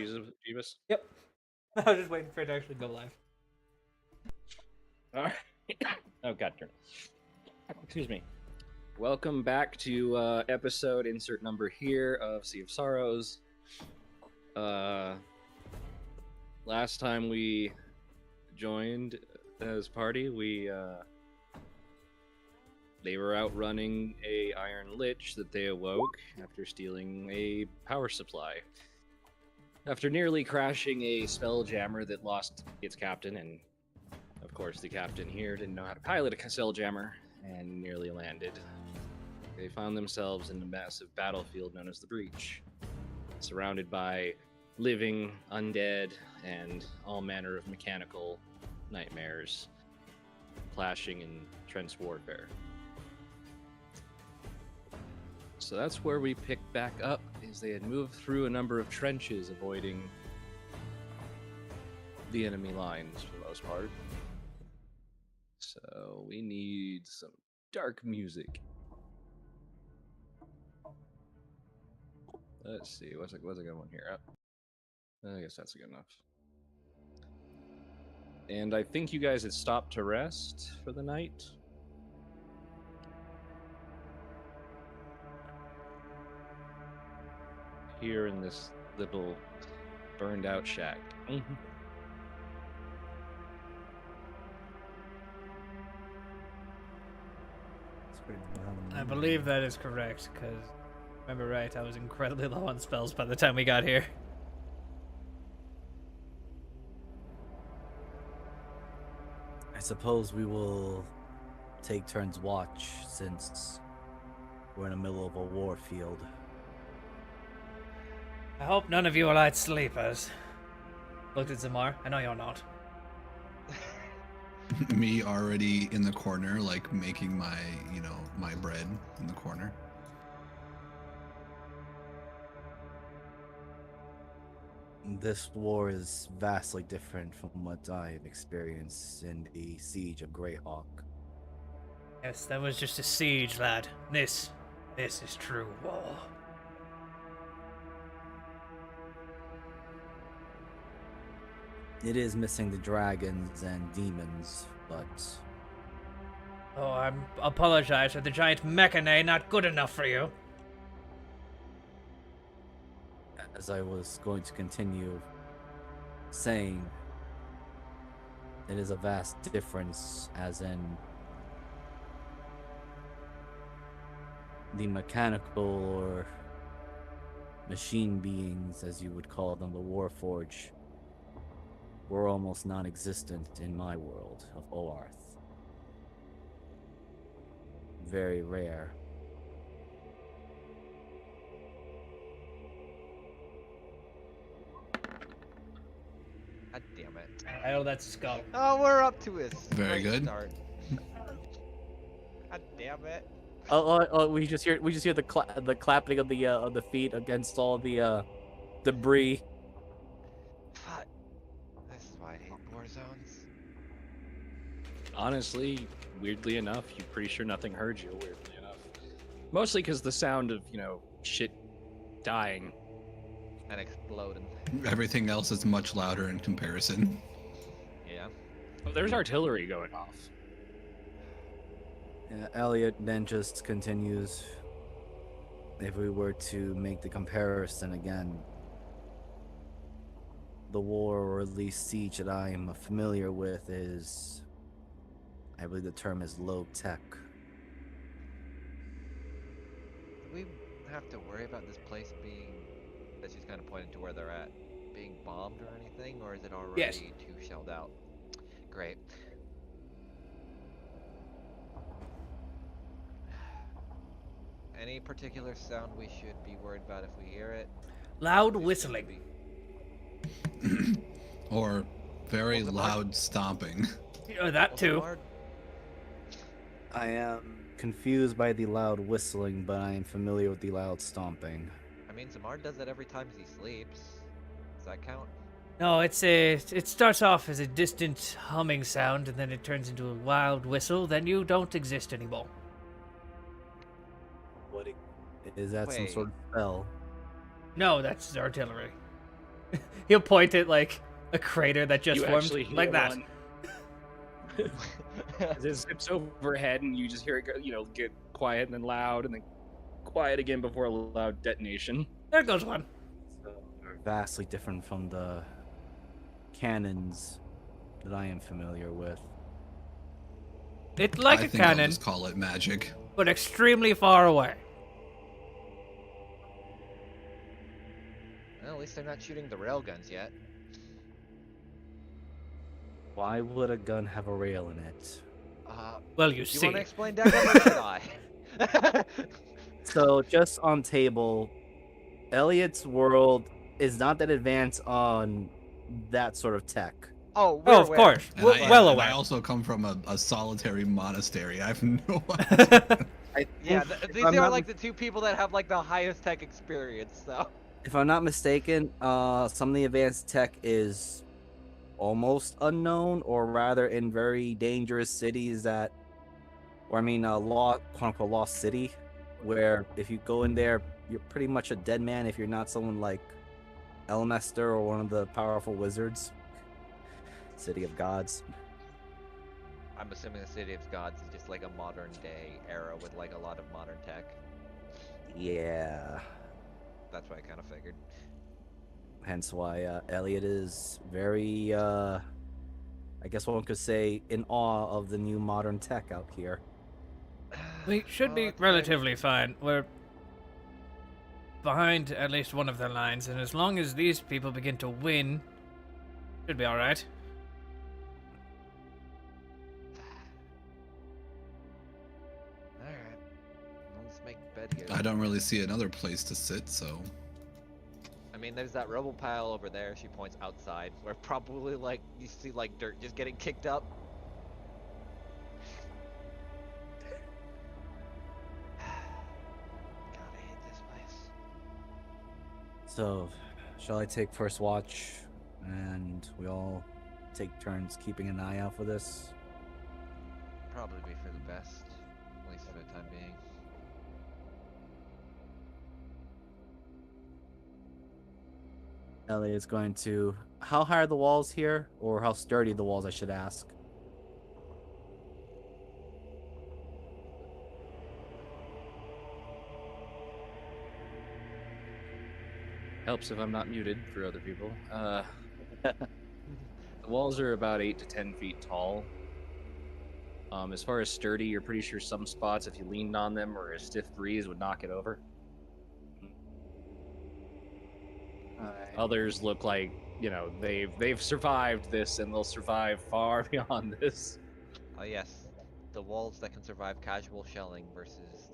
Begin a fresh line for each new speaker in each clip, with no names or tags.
Jeebus?
Yep. I was just waiting for it to actually go live.
All right. Oh, God darn it. Excuse me. Welcome back to episode insert number here of Sea of Sorrows. Last time we joined as party, they were out running a iron lich that they awoke after stealing a power supply. After nearly crashing a spelljammer that lost its captain, and of course the captain here didn't know how to pilot a spelljammer and nearly landed, they found themselves in a massive battlefield known as the Breach, surrounded by living undead and all manner of mechanical nightmares clashing in trench warfare. So that's where we picked back up, is they had moved through a number of trenches, avoiding the enemy lines for the most part. So we need some dark music. Let's see, what's a good one here? I guess that's good enough. And I think you guys had stopped to rest for the night. Here in this little burned out shack.
I believe that is correct, because remember right, I was incredibly low on spells by the time we got here.
I suppose we will take turns watch, since we're in the middle of a war field.
I hope none of you are light sleepers. Looked at Zamar. I know you're not.
Me already in the corner, like making my, my bread in the corner.
This war is vastly different from what I've experienced in the siege of Greyhawk.
Yes, that was just a siege, lad. This is true war.
It is missing the dragons and demons, but
Oh, I apologize. Are the giant mechanae not good enough for you?
as I was going to continue saying, it is a vast difference, as in the mechanical or machine beings, as you would call them, the Warforge, were almost non-existent in my world of Oarth. Very rare.
God damn it.
I know that's a skull.
Oh, we're up to it.
Very good.
Start. God damn it.
We just hear the clapping of the feet against all the debris.
Fuck. This is why I hate war zones.
Honestly, weirdly enough, you're pretty sure nothing heard you, weirdly enough. Mostly because the sound of, shit dying.
And exploding.
Everything else is much louder in comparison.
Yeah.
Oh, there's artillery going off.
Elliot then just continues. If we were to make the comparison again, the war, or at least siege, that I am familiar with is, I believe the term is low tech.
Do we have to worry about this place being, that she's kind of pointing to where they're at, being bombed or anything? Or is it already
Yes.
too shelled out? Great. Any particular sound we should be worried about if we hear it?
Loud
We should
whistling.
be-
Or very
Well, the
loud stomping.
That
Well,
too.
Samard-
I am confused by the loud whistling, but I am familiar with the loud stomping.
I mean, Zamar does that every time he sleeps. Does that count?
No, it starts off as a distant humming sound, and then it turns into a wild whistle. Then you don't exist anymore.
Is that some
Wait.
sort of spell?
No, that's artillery. He'll point at like a crater that just
You
formed,
actually hear
like that.
one as it zips overhead, and you just hear it go, get quiet and then loud and then quiet again before a loud detonation.
There goes one.
So they're vastly different from the cannons that I am familiar with.
It's like
I
a
think I'll
cannon,
just call it magic.
but extremely far away.
Well, at least they're not shooting the railguns yet.
Why would a gun have a rail in it?
Well, you
Do you
see.
want to explain that, or should I?
So, just on table, Elliot's world is not that advanced on that sort of tech.
Oh,
Oh,
we're
of
aware.
course.
And
Well
I
aware.
also come from a solitary monastery. I have no idea.
Yeah, these
I'm
are
not
like the two people that have like the highest tech experience. So.
If I'm not mistaken, some of the advanced tech is almost unknown, or rather in very dangerous cities quote unquote lost city, where if you go in there, you're pretty much a dead man if you're not someone like Elmester or one of the powerful wizards. City of Gods.
I'm assuming the City of Gods is just like a modern day era with like a lot of modern tech.
Yeah.
That's what I kind of figured.
Hence why Elliot is very, I guess one could say, in awe of the new modern tech out here.
We should
Well,
be
that's very-
relatively fine. We're behind at least one of their lines, and as long as these people begin to win, should be alright.
Alright. Let's make bed here.
I don't really see another place to sit, so
I mean, there's that rubble pile over there. She points outside, where probably like you see like dirt just getting kicked up. God, I hate this place.
So, shall I take first watch, and we all take turns keeping an eye out for this?
Probably be for the best, at least for the time being.
Elliot's going to... How high are the walls here? Or how sturdy the walls, I should ask.
Helps if I'm not muted for other people. The walls are about 8 to 10 feet tall. As far as sturdy, you're pretty sure some spots, if you leaned on them or a stiff breeze, would knock it over. Others look like, they've survived this, and they'll survive far beyond this.
Oh yes, the walls that can survive casual shelling versus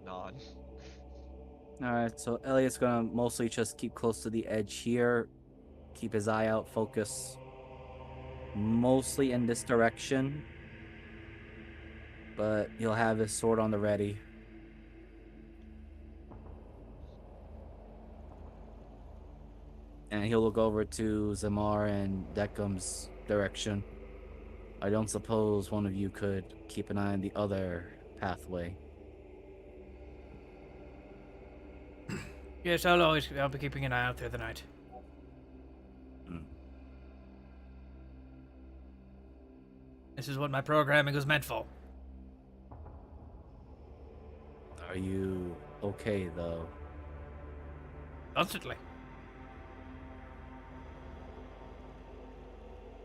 non.
Alright, so Elliot's gonna mostly just keep close to the edge here. Keep his eye out, focus mostly in this direction. But he'll have his sword on the ready. And he'll look over to Zamar and Deckham's direction. I don't suppose one of you could keep an eye on the other pathway.
Yes, I'll be keeping an eye out through the night. This is what my programming was meant for.
Are you okay, though?
Constantly.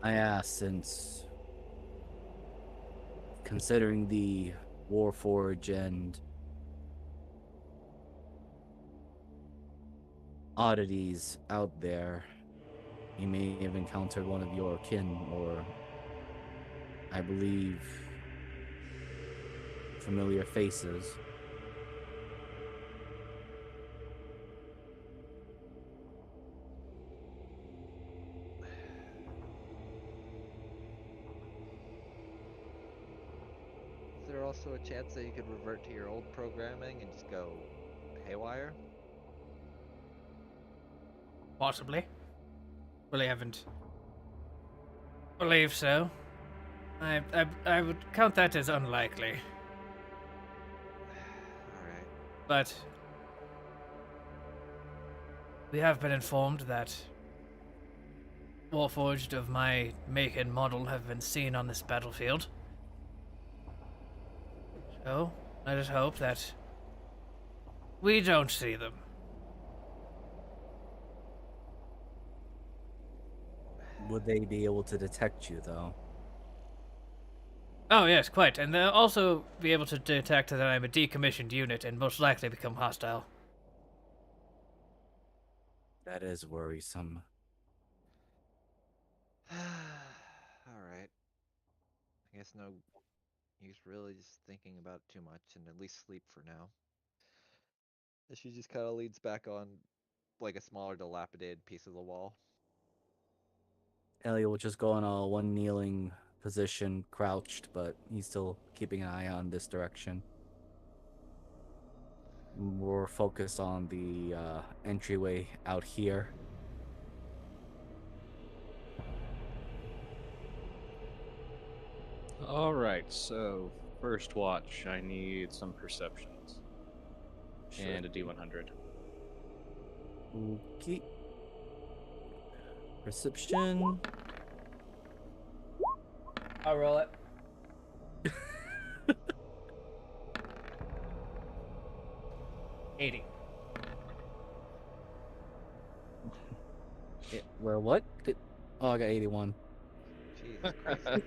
I ask since, considering the Warforge and oddities out there, you may have encountered one of your kin, or I believe familiar faces.
Is there also a chance that you could revert to your old programming and just go haywire?
Possibly. Really haven't. Believe so. I would count that as unlikely.
Alright.
But we have been informed that warforged of my make and model have been seen on this battlefield. So, let us hope that we don't see them.
Would they be able to detect you, though?
Oh, yes, quite. And they'll also be able to detect that I'm a decommissioned unit and most likely become hostile.
That is worrisome.
Alright. I guess no use really just thinking about it too much and at least sleep for now. And she just kind of leans back on like a smaller dilapidated piece of the wall.
Elliot will just go in a one kneeling position, crouched, but he's still keeping an eye on this direction. More focused on the entryway out here.
All right, so first watch, I need some perceptions and a D100.
Okay. Perception.
I'll roll it. $80.
Where what? Oh, I got 81.
Jesus Christ, boys.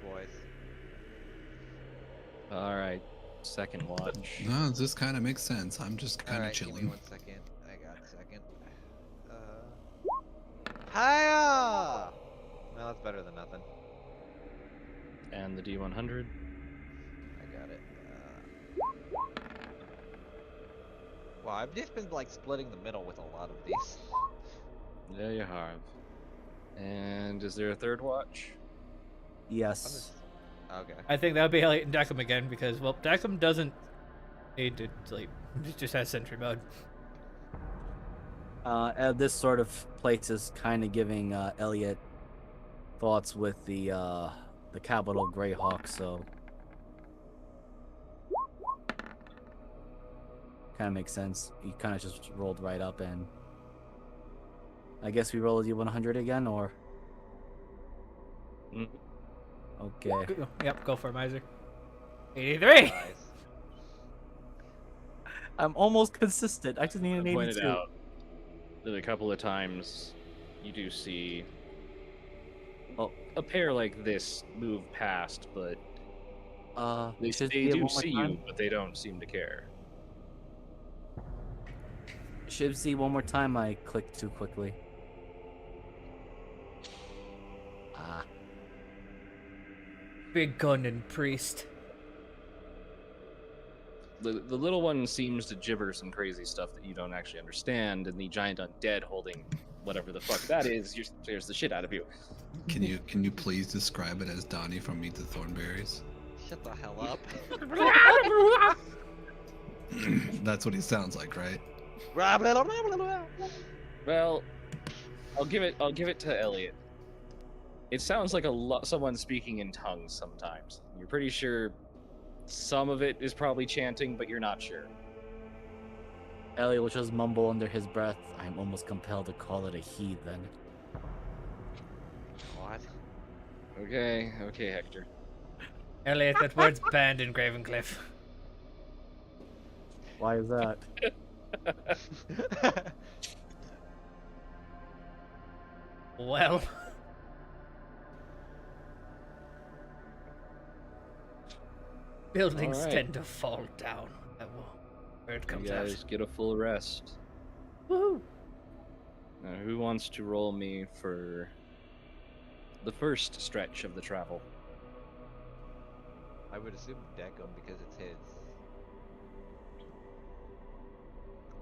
All right, second watch.
No, this kind of makes sense. I'm just kind of
Alright, give me
chilling.
1 second. I got a second. Hiya! Well, that's better than nothing.
And the D100.
I got it. Wow, I've just been like splitting the middle with a lot of these.
There you have. And is there a third watch?
Yes.
Okay.
I think that would be Elliot and Deckham again because, well, Deckham doesn't need to sleep. He just has sentry mode.
This sort of place is kind of giving Elliot thoughts with the capital Greyhawk, so kind of makes sense. He kind of just rolled right up, and I guess we roll a D100 again, or
Mm.
okay.
Yep, go for it, Miser. 83!
Nice.
I'm almost consistent. I just need an
I pointed
82.
out that a couple of times you do see a pair like this move past, but they
should
do
see it one more
see
time?
you, but they don't seem to care.
Should see one more time. I clicked too quickly. Ah.
Big gun and priest.
The little one seems to gibber some crazy stuff that you don't actually understand, and the giant undead holding whatever the fuck that is scares the shit out of you.
Can you please describe it as Donnie from Meet the Thornberries?
Shut the hell up.
That's what he sounds like, right?
Well, I'll give it to Elliot. It sounds like someone speaking in tongues sometimes. You're pretty sure some of it is probably chanting, but you're not sure.
Elliot will just mumble under his breath. I'm almost compelled to call it a heathen.
What?
Okay, Hector.
Elliot, that word's banned in Gravencliff.
Why is that?
Well. Buildings
Alright.
tend to fall down. Where it comes
You
out.
guys get a full rest.
Woohoo!
Now, who wants to roll me for the first stretch of the travel?
I would assume Deckham because it's his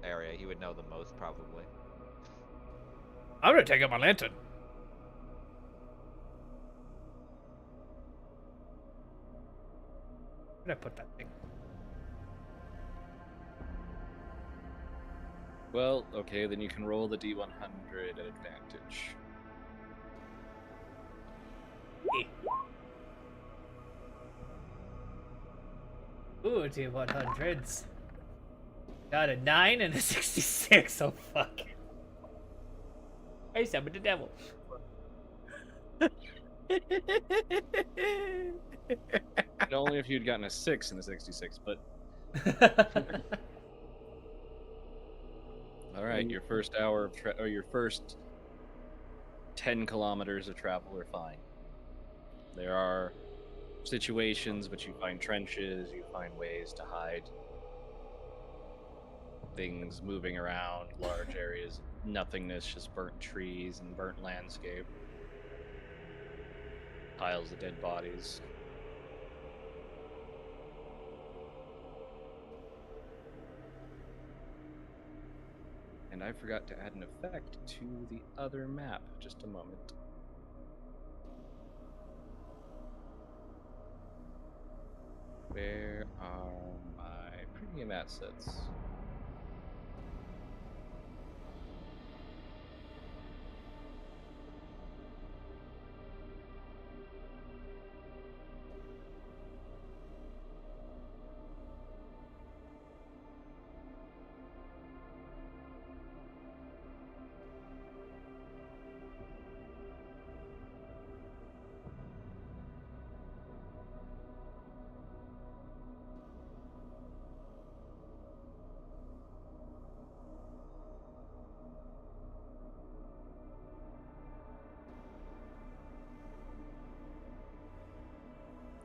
area. He would know the most probably.
I'm gonna take out my lantern. Where'd I put that thing?
Well, okay, then you can roll the D100 at advantage.
Ooh, T100s. Got a 9 and a 66. Oh fuck. I summoned the devil.
And only if you'd gotten a 6 in the 66, but all right, your first hour of or your first 10 kilometers of travel are fine. There are situations, but you find trenches, you find ways to hide. Things moving around, large areas of nothingness, just burnt trees and burnt landscape. Piles of dead bodies. And I forgot to add an effect to the other map. Just a moment. Where are my premium assets?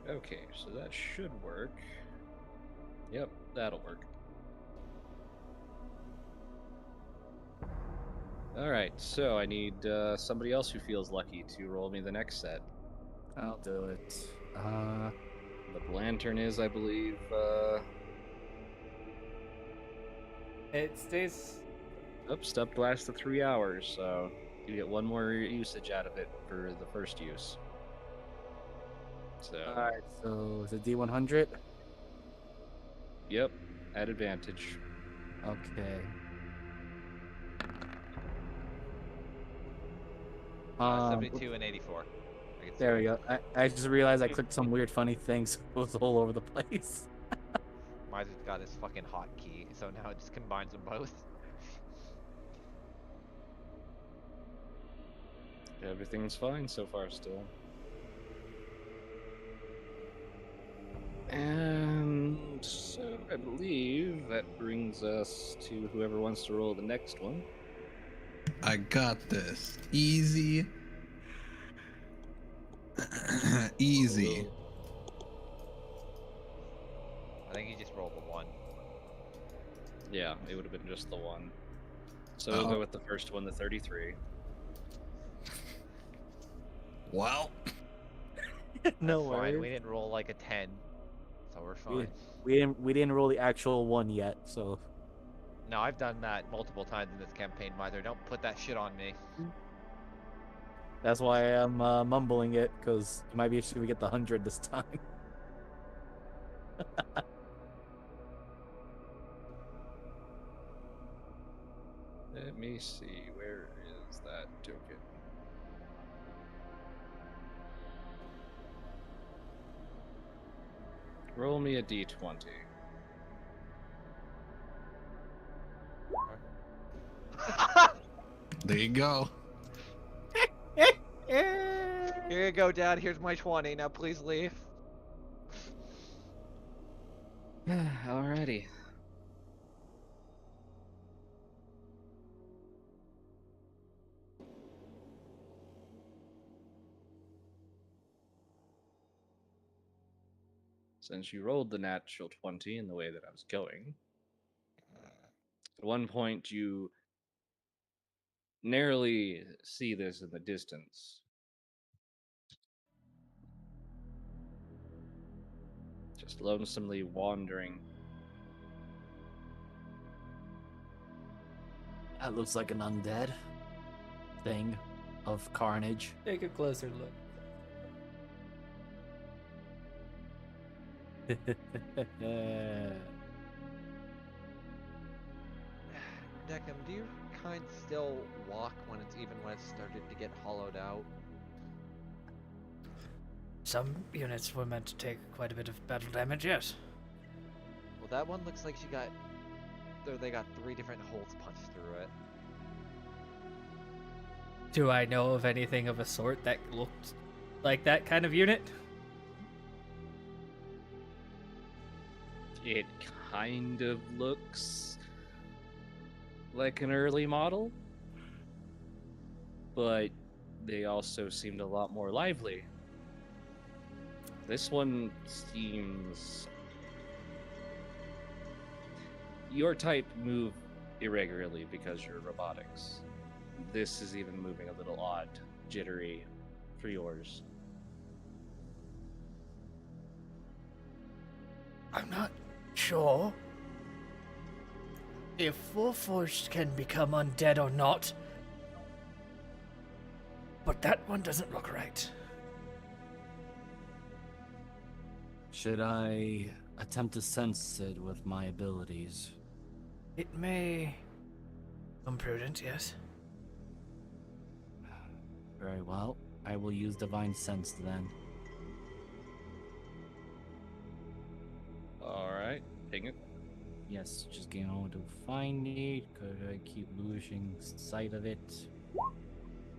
Okay, so that should work. Yep, that'll work. Alright, so I need somebody else who feels lucky to roll me the next set.
I'll do it.
The lantern is, I believe,
It stays.
Step lasts to 3 hours, so you get one more usage out of it for the first use. So,
Alright, so is it D100?
yep, at advantage.
Okay.
72 and 84. I can see
There we
it.
go. I just realized I clicked some weird funny things. It was all over the place.
Mine's got his fucking hotkey, so now it just combines them both.
Everything's fine so far still. And so I believe that brings us to whoever wants to roll the next one.
I got this. Easy. Easy.
I think he just rolled the 1.
Yeah, it would have been just the one. So we'll go with the first one, the 33.
Well,
No
That's fine.
worries.
We didn't roll like a 10, so we're fine.
We didn't roll the actual one yet, so
No, I've done that multiple times in this campaign, Mither. Don't put that shit on me.
that's why I'm mumbling it, because you might be able to get the 100 this time.
Let me see, where is that token? Roll me a d20.
there you go.
Here you go, Dad. Here's my 20. Now please leave.
Alrighty. Since you rolled the natural 20 in the way that I was going, at one point you narrowly see this in the distance. Just lonesomely wandering.
That looks like an undead thing of carnage.
Take a closer look.
Deckham, do your kind still walk when it's started to get hollowed out?
Some units were meant to take quite a bit of battle damage, yes.
Well, that one looks like they got 3 different holes punched through it.
Do I know of anything of a sort that looked like that kind of unit?
It kind of looks like an early model, but they also seemed a lot more lively. This one seems... Your type move irregularly because you're robotics. This is even moving a little odd, jittery for yours.
I'm not sure if Warforged can become undead or not, but that one doesn't look right.
Should I attempt to sense it with my abilities?
It may become prudent, yes.
Very well. I will use Divine Sense then.
Alright, ping it.
Yes, just getting on to find it. Could I keep losing sight of it?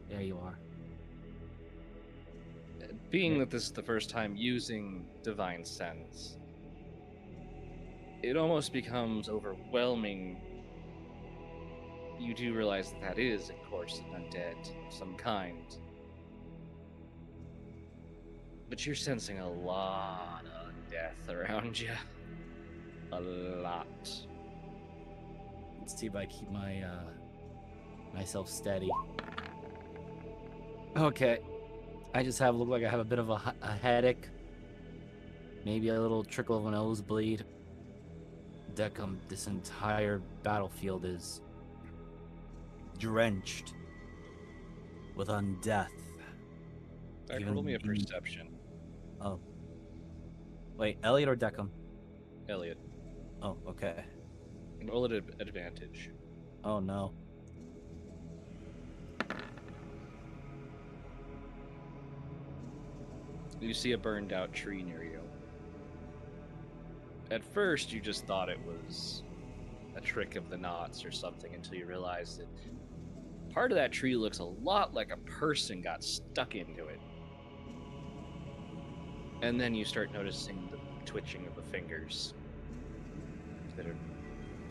There you are.
Being that this is the first time using Divine Sense, it almost becomes overwhelming. You do realize that that is, of course, an undead of some kind. But you're sensing a lot of death around you. A lot.
Let's see if I keep my myself steady. Okay. I just look like I have a bit of a headache. Maybe a little trickle of a nosebleed. Deckham, this entire battlefield is drenched with undeath.
Roll me a perception.
Oh. Wait, Elliot or Deckham?
Elliot.
Oh, okay.
Roll at advantage.
Oh no.
You see a burned out tree near you. At first, you just thought it was a trick of the knots or something until you realized that part of that tree looks a lot like a person got stuck into it. And then you start noticing the twitching of the fingers that are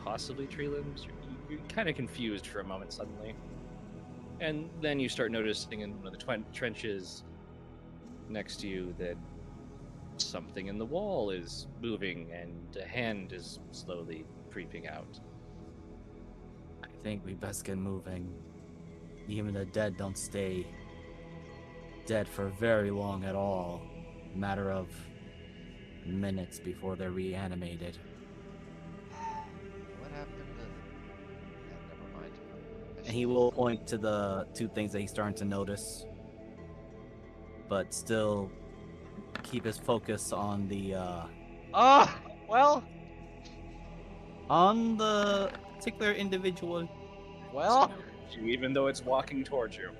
possibly tree limbs. You're kind of confused for a moment suddenly. And then you start noticing in one of the trenches next to you that something in the wall is moving and a hand is slowly creeping out.
I think we best get moving. Even the dead don't stay dead for very long at all. A matter of minutes before they're reanimated.
What happened to... never mind.
And he will point to the two things that he's starting to notice, but still keep his focus on the
well,
on the particular individual.
well.
Even though it's walking towards you.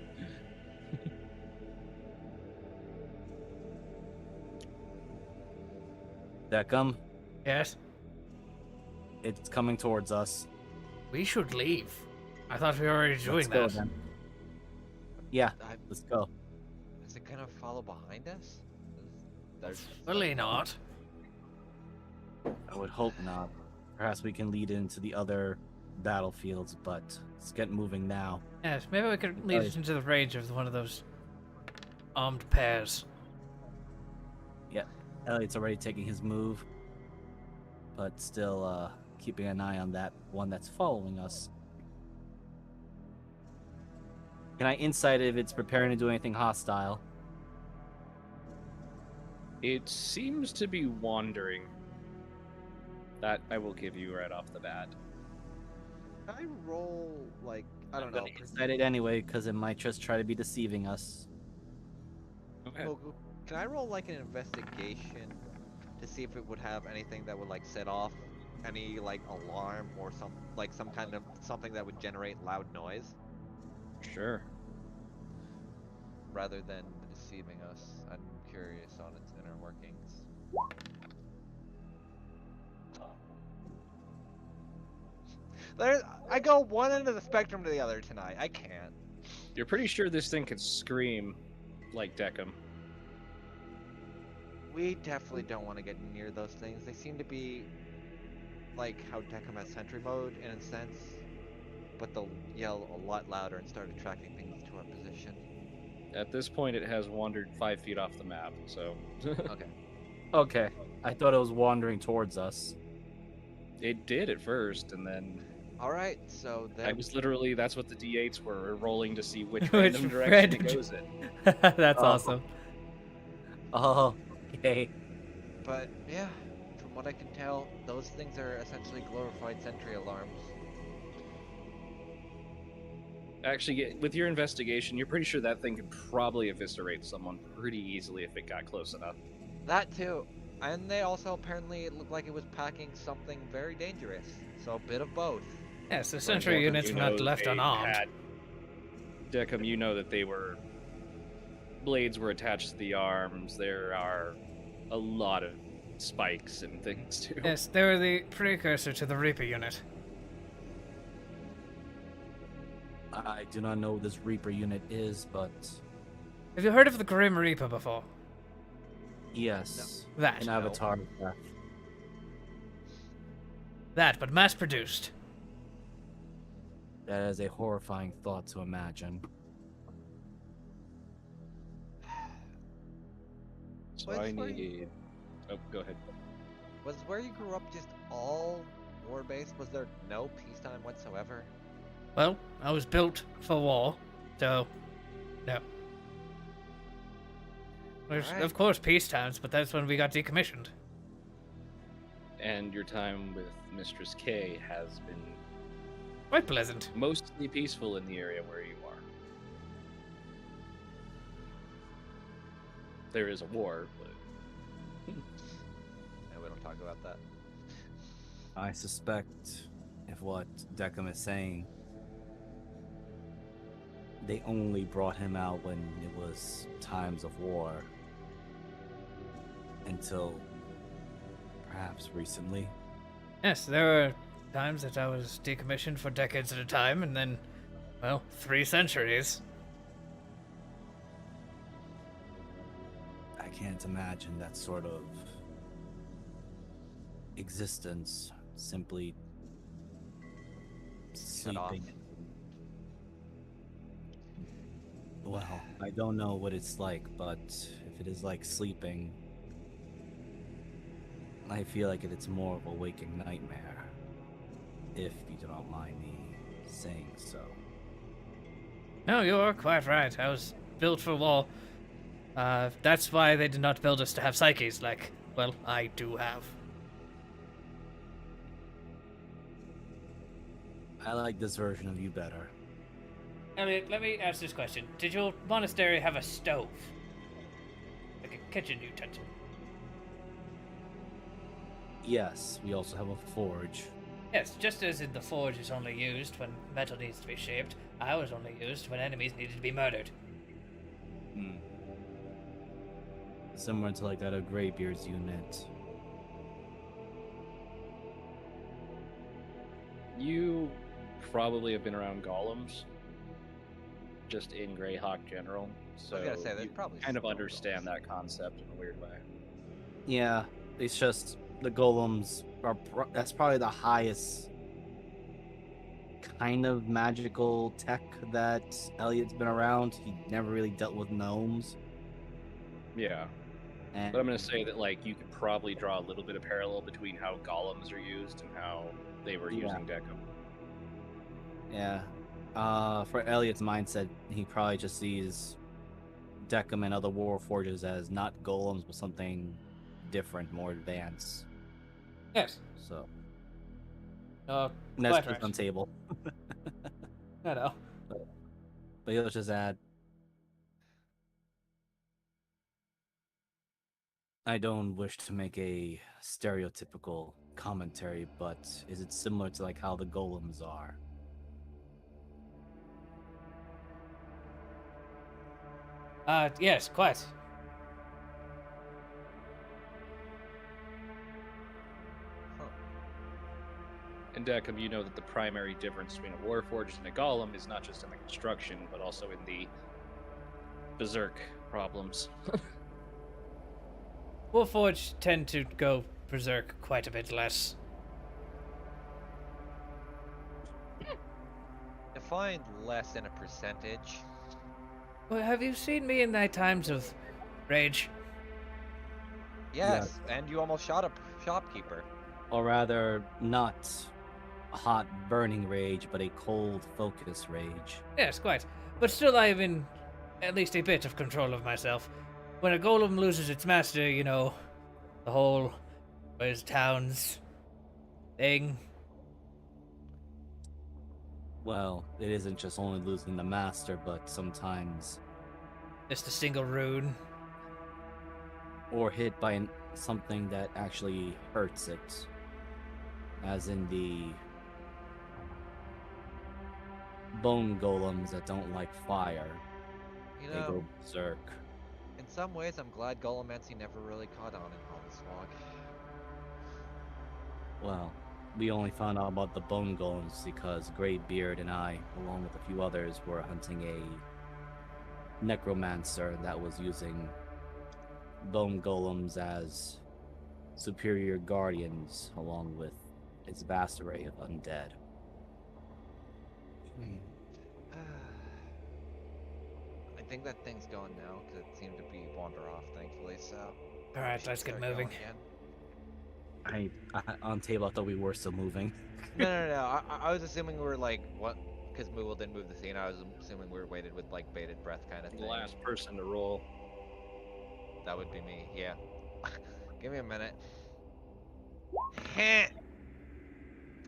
Deckham,
Yes?
it's coming towards us.
We should leave. I thought we were already doing
Let's go
that.
then. Yeah,
I-
let's go.
Is it gonna follow behind us? There's
Really not.
I would hope not. Perhaps we can lead into the other battlefields, but let's get moving now.
Yes, maybe we could lead us into the range of one of those armed pairs.
Elliot's already taking his move, but still keeping an eye on that one that's following us. Can I insight if it's preparing to do anything hostile?
It seems to be wandering. That I will give you right off the bat.
Can I roll, like, I don't
I'm
know.
gonna insight it anyway, because it might just try to be deceiving us.
Okay.
Well, can I roll, like, an investigation to see if it would have anything that would, like, set off any, like, alarm or some kind of something that would generate loud noise
Sure.
rather than deceiving us? I'm curious on its inner workings. I go one end of the spectrum to the other tonight. I can't.
You're pretty sure this thing could scream like Deckham.
We definitely don't want to get near those things. They seem to be like how Deckham has sentry mode in a sense, but they'll yell a lot louder and start attracting things to our position.
At this point, it has wandered 5 feet off the map, so
Okay.
Okay. I thought it was wandering towards us.
it did at first, and then
Alright, so
I
then
was literally that's what the d8s were rolling to see which
Which
random direction
random
it goes in.
That's
Oh.
awesome.
Oh, okay.
but yeah, from what I can tell, those things are essentially glorified sentry alarms.
Actually, with your investigation, you're pretty sure that thing could probably eviscerate someone pretty easily if it got close enough.
That too. And they also apparently looked like it was packing something very dangerous. So a bit of both.
Yes, the
But
sentry
Deckham,
units
you
were not
know
left
they
unarmed.
Deckham, you know that they were blades were attached to the arms. There are a lot of spikes and things too.
Yes, they were the precursor to the Reaper unit.
I do not know what this Reaper unit is, but
Have you heard of the Grim Reaper before?
yes.
That.
An avatar. Yeah.
That, but mass produced.
That is a horrifying thought to imagine.
So
Well,
I
it's fine.
need. Oh, go ahead.
Was where you grew up just all war-based? Was there no peacetime whatsoever?
Well, I was built for war, so no. There's,
Alright.
of course, peace times, but that's when we got decommissioned.
And your time with Mistress K has been
Quite pleasant.
mostly peaceful in the area where you are. There is a war, but
No, we don't talk about that.
I suspect if what Deckham is saying, they only brought him out when it was times of war. Until perhaps recently.
Yes, there were times that I was decommissioned for decades at a time, and then, well, 3 centuries.
I can't imagine that sort of existence simply
Shut off.
sleeping. Well, I don't know what it's like, but if it is like sleeping, I feel like it's more of a waking nightmare, if you do not mind me saying so.
No, you are quite right. I was built for war. That's why they did not build us to have psyches like, well, I do have.
I like this version of you better.
Elliot, let me ask this question. Did your monastery have a stove? Like a kitchen utensil?
Yes, we also have a forge.
Yes, just as in the forge is only used when metal needs to be shaped, I was only used when enemies needed to be murdered.
Similar to like that of Greybeard's unit.
you probably have been around golems, just in Greyhawk general. So
I was gonna say, there's
you
probably
kind of
still
understand
golems.
that concept in a weird way.
Yeah, it's just the golems are that's probably the highest kind of magical tech that Elliot's been around. He never really dealt with gnomes.
Yeah.
And
But I'm going to say that, like, you could probably draw a little bit of parallel between how golems are used and how they were
Yeah.
using Deckham.
yeah, for Elliot's mindset, he probably just sees Deckham and other war forges as not golems, but something different, more advanced.
Yes.
So
Oh,
and that's
quite
just
right.
on table.
I know.
But he'll just add, I don't wish to make a stereotypical commentary, but is it similar to like how the golems are?
Yes, quite.
Huh.
And Deckham, you know that the primary difference between a Warforged and a Golem is not just in the construction, but also in the berserk problems.
Warforged tend to go berserk quite a bit less.
Define less in a percentage.
Well, have you seen me in thy times of rage?
Yes, and you almost shot a shopkeeper.
Or rather, not a hot, burning rage, but a cold, focused rage.
Yes, quite. But still, I am in at least a bit of control of myself. When a golem loses its master, you know, the whole where's towns thing.
Well, it isn't just only losing the master, but sometimes,
Just a single rune.
or hit by something that actually hurts it. As in the bone golems that don't like fire.
You
They
know,
go berserk.
in some ways, I'm glad Golemancy never really caught on in Holliswog.
Well, we only found out about the bone golems because Greybeard and I, along with a few others, were hunting a necromancer that was using bone golems as superior guardians, along with its vast array of undead.
I think that thing's going now because it seemed to be wander off, thankfully. So.
All right, let's get moving.
On table, I thought we were still moving.
No. I was assuming we were like what? Because Moogle didn't move the scene. I was assuming we were waited with like bated breath kind of
The
thing.
last person to roll.
That would be me. Yeah. Give me a minute. Heh.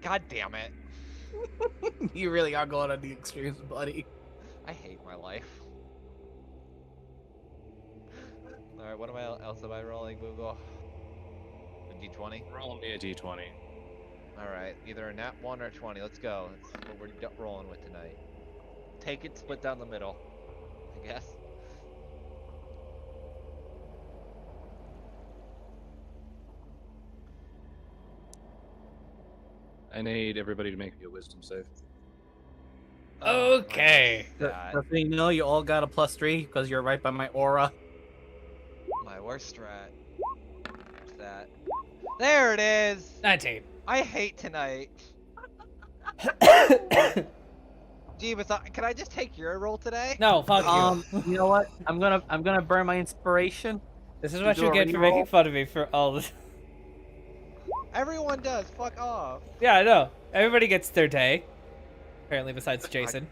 God damn it!
You really are going on the extremes, buddy.
I hate my life. All right, what else am I rolling, Moogle? A D20.
Roll me a d20.
All right, either a nat 1 or 20. Let's go. That's what we're rolling with tonight. Take it, split down the middle. I guess.
I need everybody to make me a wisdom save.
Okay.
Just so you know, you all got a +3 because you're right by my aura.
My worst strat. What's that? There it is!
19.
I hate tonight. Jeebus, can I just take your roll today?
No, fuck you.
You know what? I'm gonna burn my inspiration.
This is
you
what
do
you
a
get for
reroll?
making fun of me for all this.
Everyone does. Fuck off.
Yeah, I know. Everybody gets their day. Apparently, besides Jason.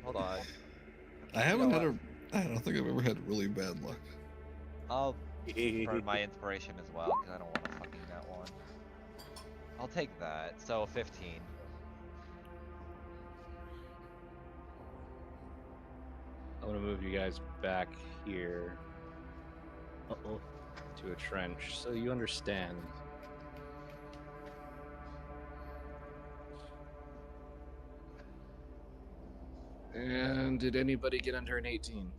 Hold on.
I haven't had I don't think I've ever had really bad luck.
I'll burn my inspiration as well, because I don't want to fucking that one. I'll take that. So 15.
I'm gonna move you guys back here
Uh-oh.
to a trench so you understand. And did anybody get under an 18?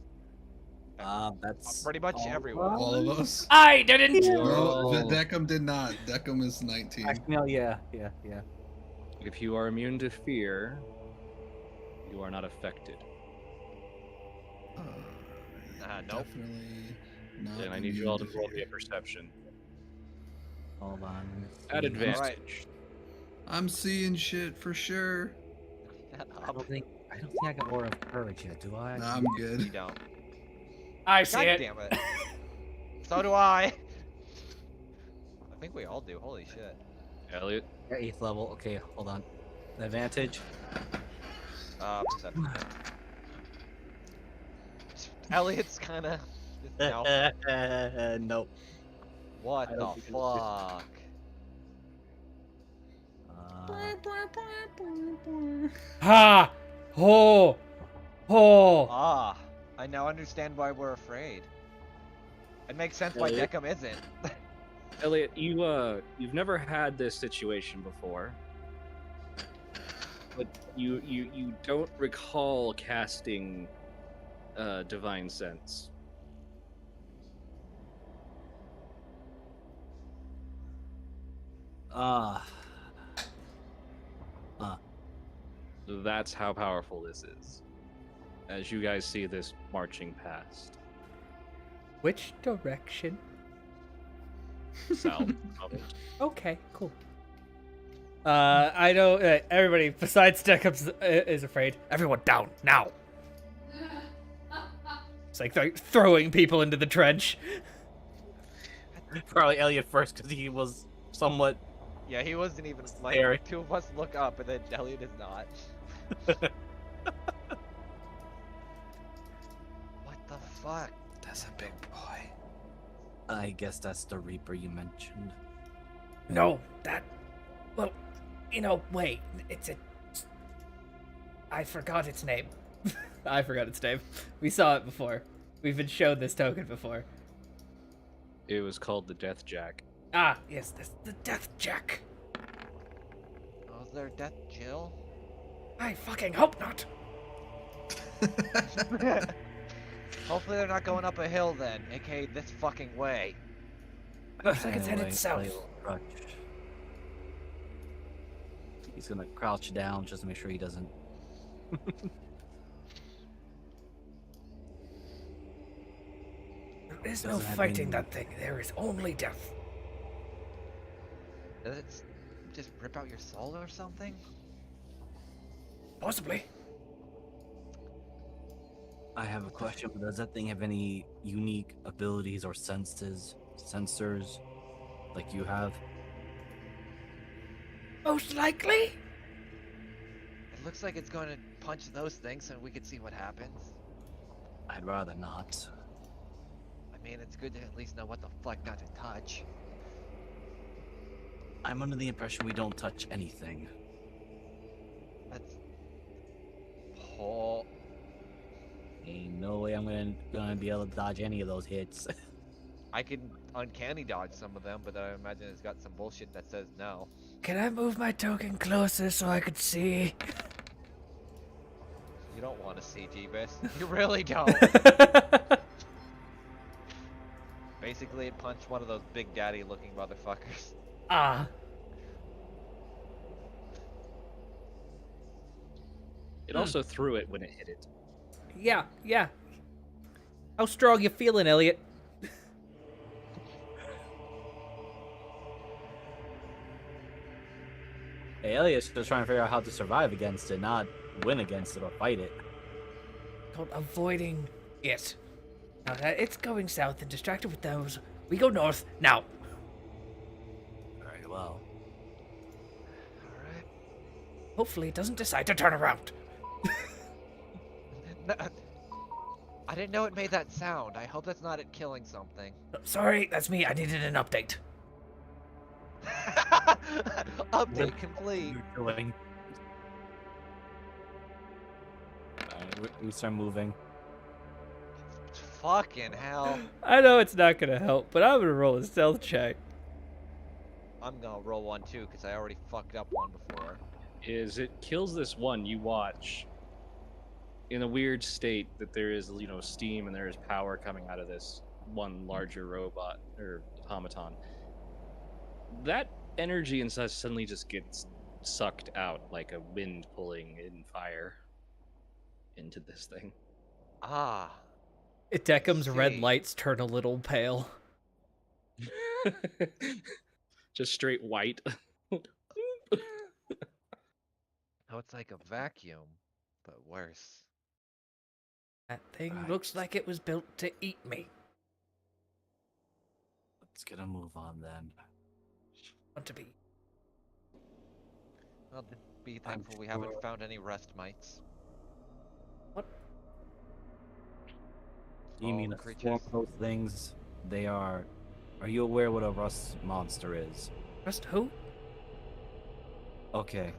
That's
Pretty much
all-
everyone.
All of us.
I didn't.
You're
No,
all-
Deckham did not. Deckham is 19.
Actually, no, yeah.
If you are immune to fear, you are not affected.
Nope.
Definitely not.
Then I need you all to
immune
roll me
fear.
a perception.
Hold on.
At advantage.
I'm seeing shit for sure.
I don't think I got aura of courage yet, do I?
Nah, I'm
You
good.
don't.
I see
God
it.
damn it. So do I. I think we all do. Holy shit.
Elliot,
Yeah, 8th level. Okay, hold on. Advantage.
Perception. Elliot's kind of. No.
Nope.
What
I
the
don't think
fuck?
Ha! Ho! Ho!
Ah, I now understand why we're afraid. It makes sense why
Elliot?
Deckham isn't.
Elliot, you've never had this situation before, but you don't recall casting divine sense.
Uh,
That's how powerful this is. As you guys see this marching past.
Which direction?
South of it.
Okay, cool. I know everybody besides Deckham is afraid. Everyone down now. It's like they're throwing people into the trench.
probably Elliot first because he was somewhat.
Yeah, he wasn't even like
Scary.
two of us look up and then Elliot is not. What the fuck?
That's a big boy.
I guess that's the Reaper you mentioned.
No, that. Well, wait. It's a. I forgot its name. I forgot its name. We saw it before. We've been shown this token before.
It was called the Death Jack.
Ah, yes, that's the Death Jack.
Oh, is there Death Jill?
I fucking hope not.
Hopefully they're not going up a hill then, aka this fucking way.
Looks like it's headed
Anyway,
south.
Elliot will crouch. He's gonna crouch down just to make sure he doesn't.
There is no
Doesn't have
fighting
any-
that thing. There is only death.
Does it just rip out your soul or something?
Possibly.
I have a question, but does that thing have any unique abilities or sensors, like you have?
Most likely.
It looks like it's going to punch those things so we can see what happens.
I'd rather not.
I mean, it's good to at least know what the fuck not to touch.
I'm under the impression we don't touch anything.
That's... Oh,
Ain't no way I'm gonna be able to dodge any of those hits.
I can uncanny dodge some of them, but I imagine it's got some bullshit that says no.
Can I move my token closer so I could see?
You don't want to see Jeebus. You really don't. Basically, it punched one of those Big Daddy looking motherfuckers.
Ah.
It also threw it when it hit it.
Yeah. How strong you feeling, Elliot?
Hey, Elliot's just trying to figure out how to survive against it, not win against it or fight it.
Called avoiding it. Now that it's going south and distracted with those, we go north now.
Very well.
Alright.
Hopefully it doesn't decide to turn around.
No, I didn't know it made that sound. I hope that's not it killing something.
Sorry, that's me. I needed an update.
Update complete.
You're doing. Alright, we start moving.
Fucking hell.
I know it's not gonna help, but I'm gonna roll a stealth check.
I'm gonna roll one too, because I already fucked up one before.
Is it kills this one, you watch in a weird state that there is, steam and there is power coming out of this one larger robot or automaton. That energy and such suddenly just gets sucked out like a wind pulling in fire into this thing.
Ah.
Deckham's red
See.
lights turn a little pale.
Just straight white.
Oh, it's like a vacuum, but worse.
That thing
Right.
looks like it was built to eat me.
Let's get a move on then.
Want to be.
Well, be
I'm
thankful we haven't
sure-
found any rust mites.
What?
You mean
Small
a
creatures.
swarm of those things? They are. Are you aware what a rust monster is?
Just who?
Okay.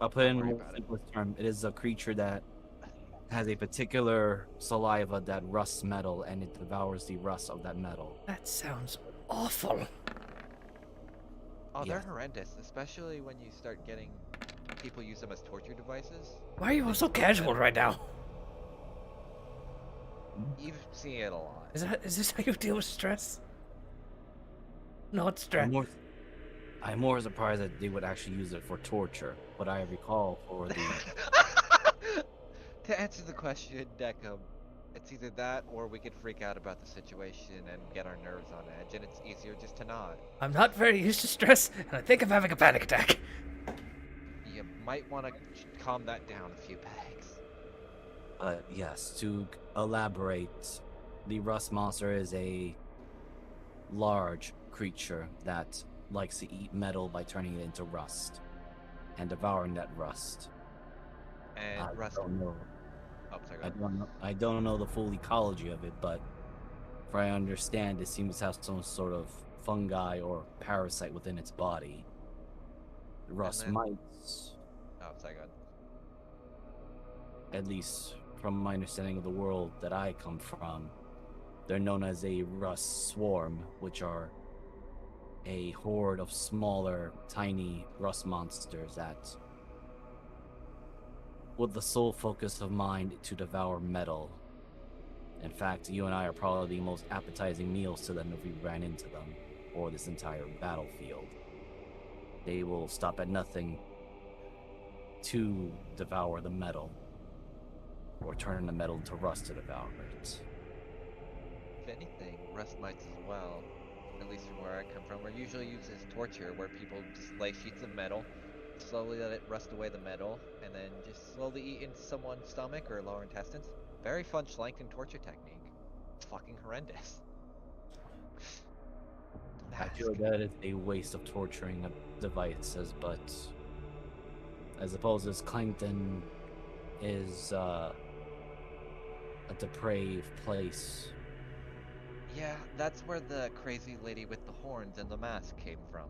I'll put in
Don't worry
the
about it.
simplest term. It is a creature that has a particular saliva that rusts metal and it devours the rust of that metal.
That sounds awful.
Oh, they're
Yeah.
horrendous, especially when you start getting people use them as torture devices.
Why are you all so casual right now?
You've seen it a lot.
Is this how you deal with stress? Not stress.
I'm more surprised that they would actually use it for torture. But I recall for the
To answer the question, Deckham, it's either that or we could freak out about the situation and get our nerves on edge, and it's easier just to not.
I'm not very used to stress, and I think I'm having a panic attack.
You might want to calm that down a few pegs.
yes, to elaborate, the rust monster is a large creature that likes to eat metal by turning it into rust and devouring that rust.
And
I
Rust.
don't know.
Oh, sorry. Go
I
ahead.
don't know. I don't know the full ecology of it, but if I understand, it seems to have some sort of fungi or parasite within its body. Rust
then-
mites,
Oh, sorry. Go ahead.
at least from my understanding of the world that I come from, they're known as a rust swarm, which are a horde of smaller, tiny rust monsters that, with the sole focus of mind to devour metal. In fact, you and I are probably the most appetizing meals to them if we ran into them, or this entire battlefield. They will stop at nothing to devour the metal, or turn the metal into rust to devour it.
If anything, Rust mites as well, at least from where I come from, are usually used as torture, where people just lay sheets of metal, slowly let it rust away the metal, and then just slowly eat into someone's stomach or lower intestines. Very fun Schlanken torture technique. It's fucking horrendous. Don't
I
ask.
feel that is a waste of torturing devices, but I suppose as Clangton is a depraved place.
Yeah, that's where the crazy lady with the horns and the mask came from.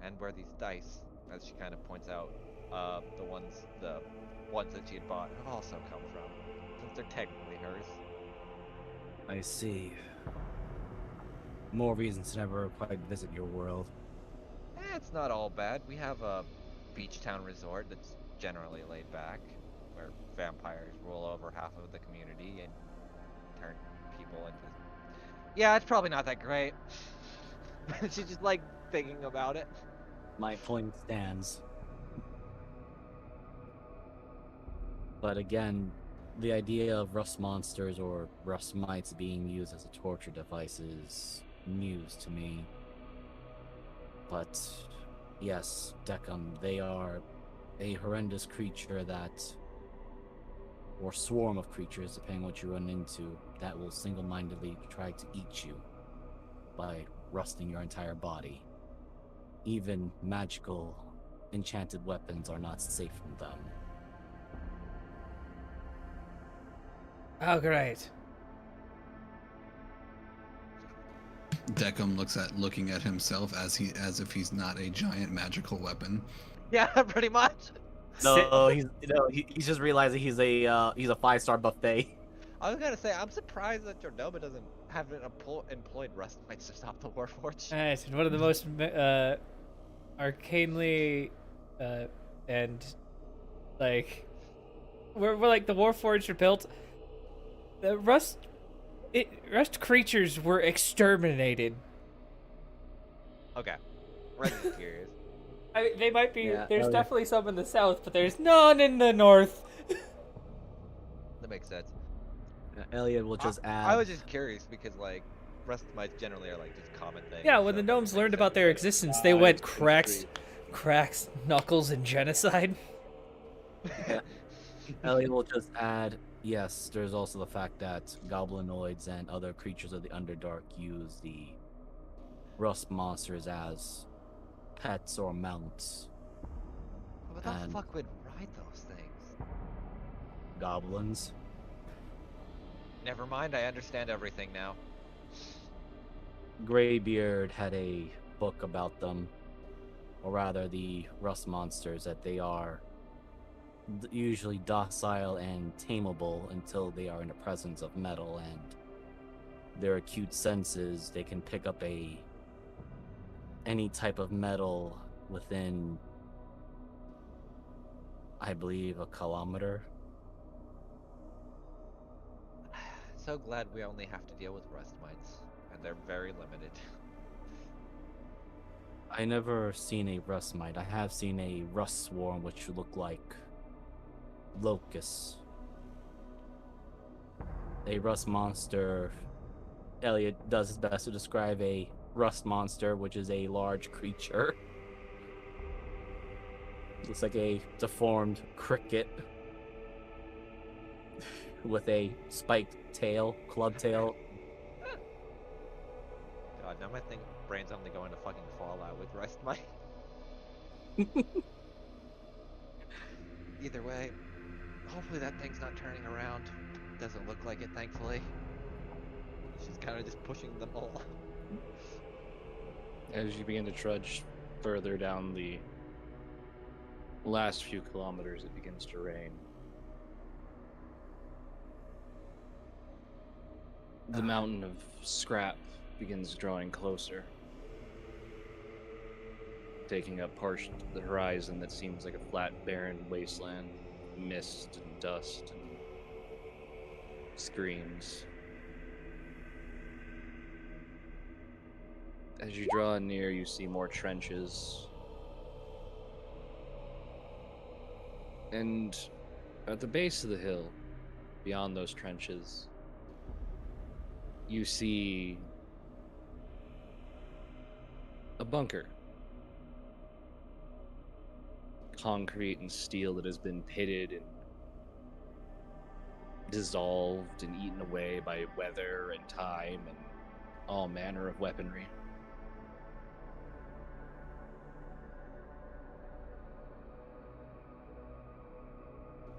And where these dice, as she kind of points out, the ones that she had bought have also come from, since they're technically hers.
I see. More reasons to never quite visit your world.
It's not all bad. We have a beach town resort that's generally laid back, where vampires rule over half of the community and turn people into. Yeah, it's probably not that great. She's just like thinking about it.
My point stands. But again, the idea of rust monsters or rust mites being used as a torture device is news to me. But yes, Deckham, they are a horrendous creature that, or swarm of creatures, depending what you run into, that will single-mindedly try to eat you by rusting your entire body. Even magical, enchanted weapons are not safe from them.
Oh, great.
Deckham looking at himself as if he's not a giant magical weapon.
Yeah, pretty much.
No, he's just realizing he's a 5-star buffet.
I was gonna say, I'm surprised that Jordoba doesn't have an employed rust mites to stop the Warforged.
Nice. And one of the most arcanely and like where like the Warforged are built. The rust creatures were exterminated.
Okay, Red is curious.
They might be.
Yeah,
There's
yeah.
definitely some in the south, but there's none in the north.
That makes sense.
Elliot will just add.
I was just curious because like rust mites generally are like just common things.
Yeah, when
so
the
it
gnomes
makes
learned
sense.
about their existence, they went cracks, knuckles, and genocide.
Elliot will just add, yes, there's also the fact that goblinoids and other creatures of the Underdark use the rust monsters as pets or mounts.
What the
And
fuck would ride those things?
goblins.
Never mind, I understand everything now.
Greybeard had a book about them, or rather the rust monsters, that they are usually docile and tameable until they are in the presence of metal, and their acute senses, they can pick up any type of metal within, I believe, a kilometer.
So glad we only have to deal with rust mites, and they're very limited.
I never seen a rust mite. I have seen a rust swarm, which look like locusts. A rust monster. Elliot does his best to describe a rust monster, which is a large creature. Looks like a deformed cricket with a spiked tail, club tail.
God, now my brain's only going to fucking Fallout with Rust Mike. Either way, hopefully that thing's not turning around. Doesn't look like it, thankfully. She's kind of just pushing them all.
As you begin to trudge further down the last few kilometers, it begins to rain. The mountain of scrap begins drawing closer, taking up portion of the horizon that seems like a flat, barren wasteland, mist and dust and screams. As you draw near, you see more trenches. And at the base of the hill, beyond those trenches, you see a bunker. Concrete and steel that has been pitted and dissolved and eaten away by weather and time and all manner of weaponry.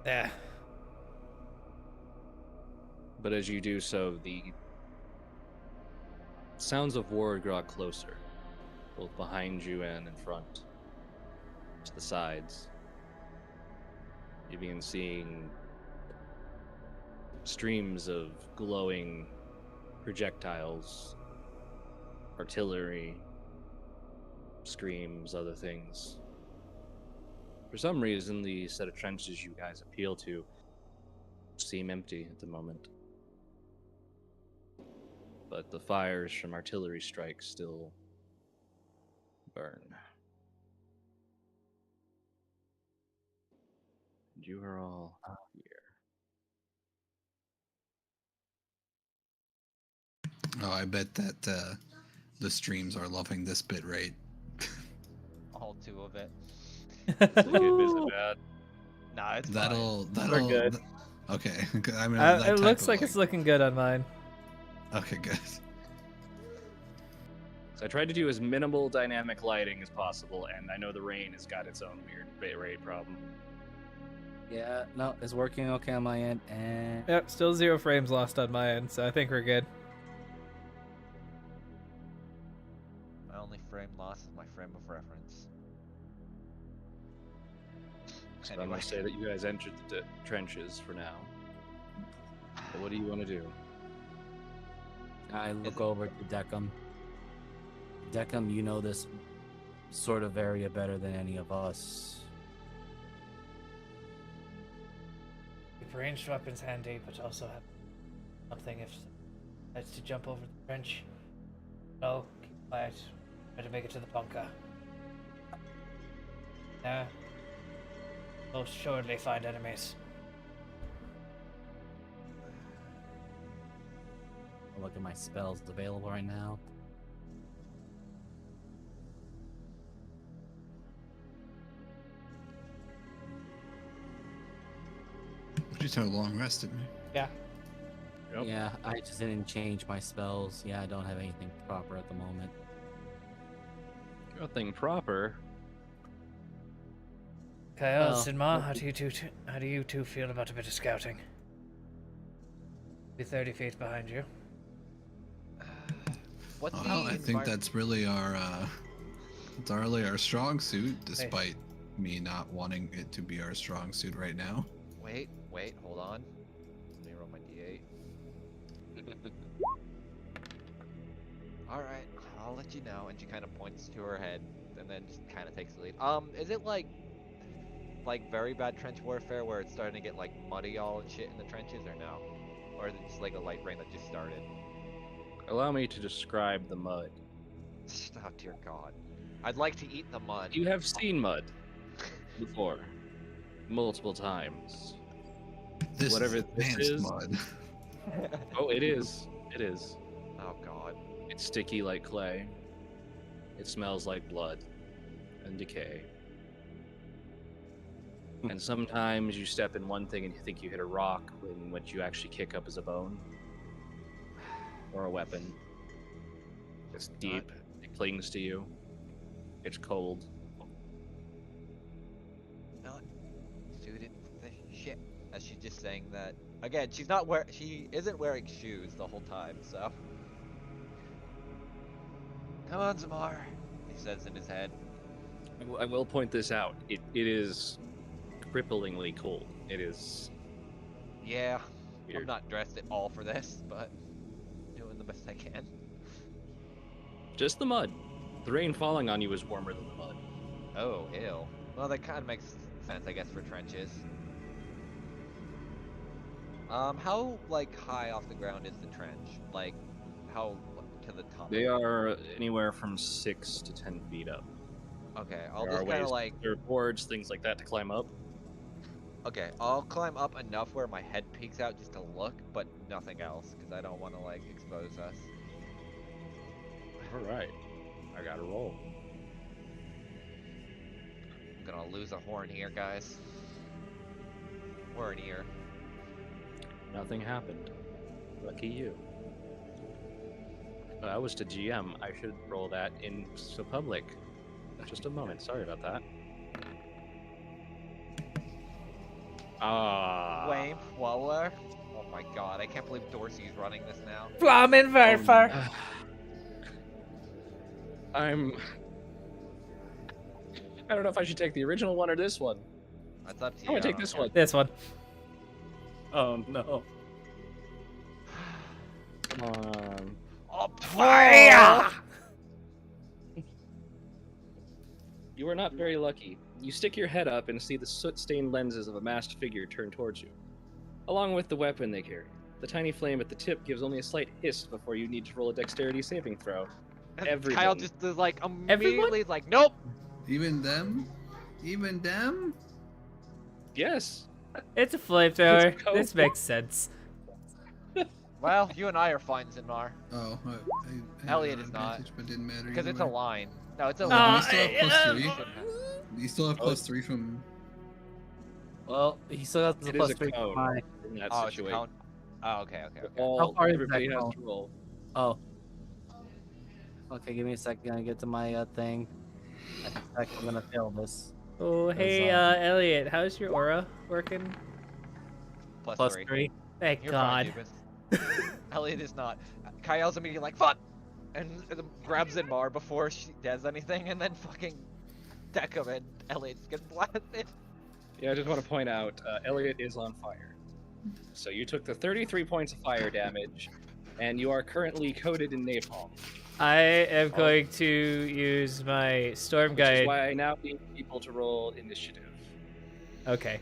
Yeah.
But as you do so, the sounds of war draw closer, both behind you and in front, to the sides. You begin seeing streams of glowing projectiles, artillery, screams, other things. For some reason, the set of trenches you guys appeal to seem empty at the moment. But the fires from artillery strikes still burn. And you are all here.
Oh, I bet that the streams are loving this bit rate.
All two of it.
Is it good? Is it bad?
Nah, it's
That'll
We're good.
Okay. I mean,
It looks like it's looking good on mine.
Okay, good.
So I tried to do as minimal dynamic lighting as possible, and I know the rain has got its own weird bit rate problem.
Yeah, no, it's working okay on my end, and
Yep, still 0 frames lost on my end, so I think we're good.
My only frame loss is my frame of reference.
So I'm
Anyway.
going to say that you guys entered the trenches for now. But what do you want to do?
I look over to Deckham. Deckham, you know this sort of area better than any of us.
Keep ranged weapons handy, but also have something if it's to jump over the trench. No, keep quiet. Try to make it to the bunker. Yeah. Most surely find enemies.
I'll look at my spells available right now.
You took a long rest, didn't you?
Yeah.
Yep.
Yeah, I just didn't change my spells. Yeah, I don't have anything proper at the moment.
Nothing proper.
Kyle,
Well,
Sinma, how do you two feel about a bit of scouting? Be 30 feet behind you.
What's
Well, I think that's really it's really our strong suit, despite me not wanting it to be our strong suit right now.
Wait, hold on. Let me roll my d8. Alright, I'll let you know. And she kind of points to her head and then just kind of takes the lead. Is it like very bad trench warfare where it's starting to get like muddy all and shit in the trenches, or no? Or is it just like a light rain that just started?
Allow me to describe the mud.
Oh dear God. I'd like to eat the mud.
You have seen mud before, multiple times.
This
Whatever
is
this
advanced
is.
mud.
Oh, it is. It is.
Oh god.
It's sticky like clay. It smells like blood and decay. And sometimes you step in one thing and you think you hit a rock when what you actually kick up is a bone or a weapon. It's deep. It clings to you. It's cold.
Not suited for this shit. As she's just saying that. Again, she isn't wearing shoes the whole time, so. Come on, Zamar, he says in his head.
I will point this out. It is cripplingly cold. It is
Yeah,
weird.
I'm not dressed at all for this, but doing the best I can.
Just the mud. The rain falling on you is warmer than the mud.
Oh, ew. Well, that kind of makes sense, I guess, for trenches. How, like, high off the ground is the trench? Like, how to the top?
They are anywhere from 6 to 10 feet up.
Okay, I'll
There are
just kind of
ways,
like...
there are boards, things like that to climb up.
Okay, I'll climb up enough where my head peeks out just to look, but nothing else, because I don't want to, like, expose us.
Alright. I gotta roll.
I'm gonna lose a horn here, guys. Or an ear.
Nothing happened. Lucky you. I was to GM. I should roll that in so public. Just a moment. Sorry about that.
Wayne Flower? Oh my god, I can't believe Dorsey's running this now.
Flammenwerfer.
I don't know if I should take the original one or this one.
That's up to you.
I'm gonna
I
take
don't
this
care.
one.
This one.
Oh no.
Come on.
Fire!
You are not very lucky. You stick your head up and see the soot-stained lenses of a masked figure turn towards you, along with the weapon they carry. The tiny flame at the tip gives only a slight hiss before you need to roll a dexterity saving throw.
And
Everyone.
Kyle just is like immediately like, nope.
Even them? Even them?
Yes.
It's a flamethrower.
It's cold.
This makes sense.
Well, you and I are fine, Zinmar,
Oh, I
Elliot
had
is not.
advantage, but didn't matter
because
either
it's a
way.
line. No, it's a
Oh,
line.
do we still have plus
yeah.
3?
Shouldn't have.
Do you still have plus 3 from...
Well, he still has the
It is
plus
a
3
cone.
for my...
In that
Oh, it's a
situation.
count. Oh, okay.
How far is that
Everybody has
cone?
to roll.
Oh. Okay, give me a second. I get to my thing. I think I'm gonna fail this.
Oh, hey, Elliot, how's your aura working?
Plus 3.
Thank
You're
God.
fine, Dubas. Elliot is not. Kyle's immediately like, fuck! And grabs Zinmar before she does anything, and then fucking deck him, and Elliot's getting blasted.
Yeah, I just want to point out, Elliot is on fire. So you took the 33 points of fire damage, and you are currently coated in napalm.
I am going to use my storm
Which
guide.
is why I now need people to roll initiative.
Okay.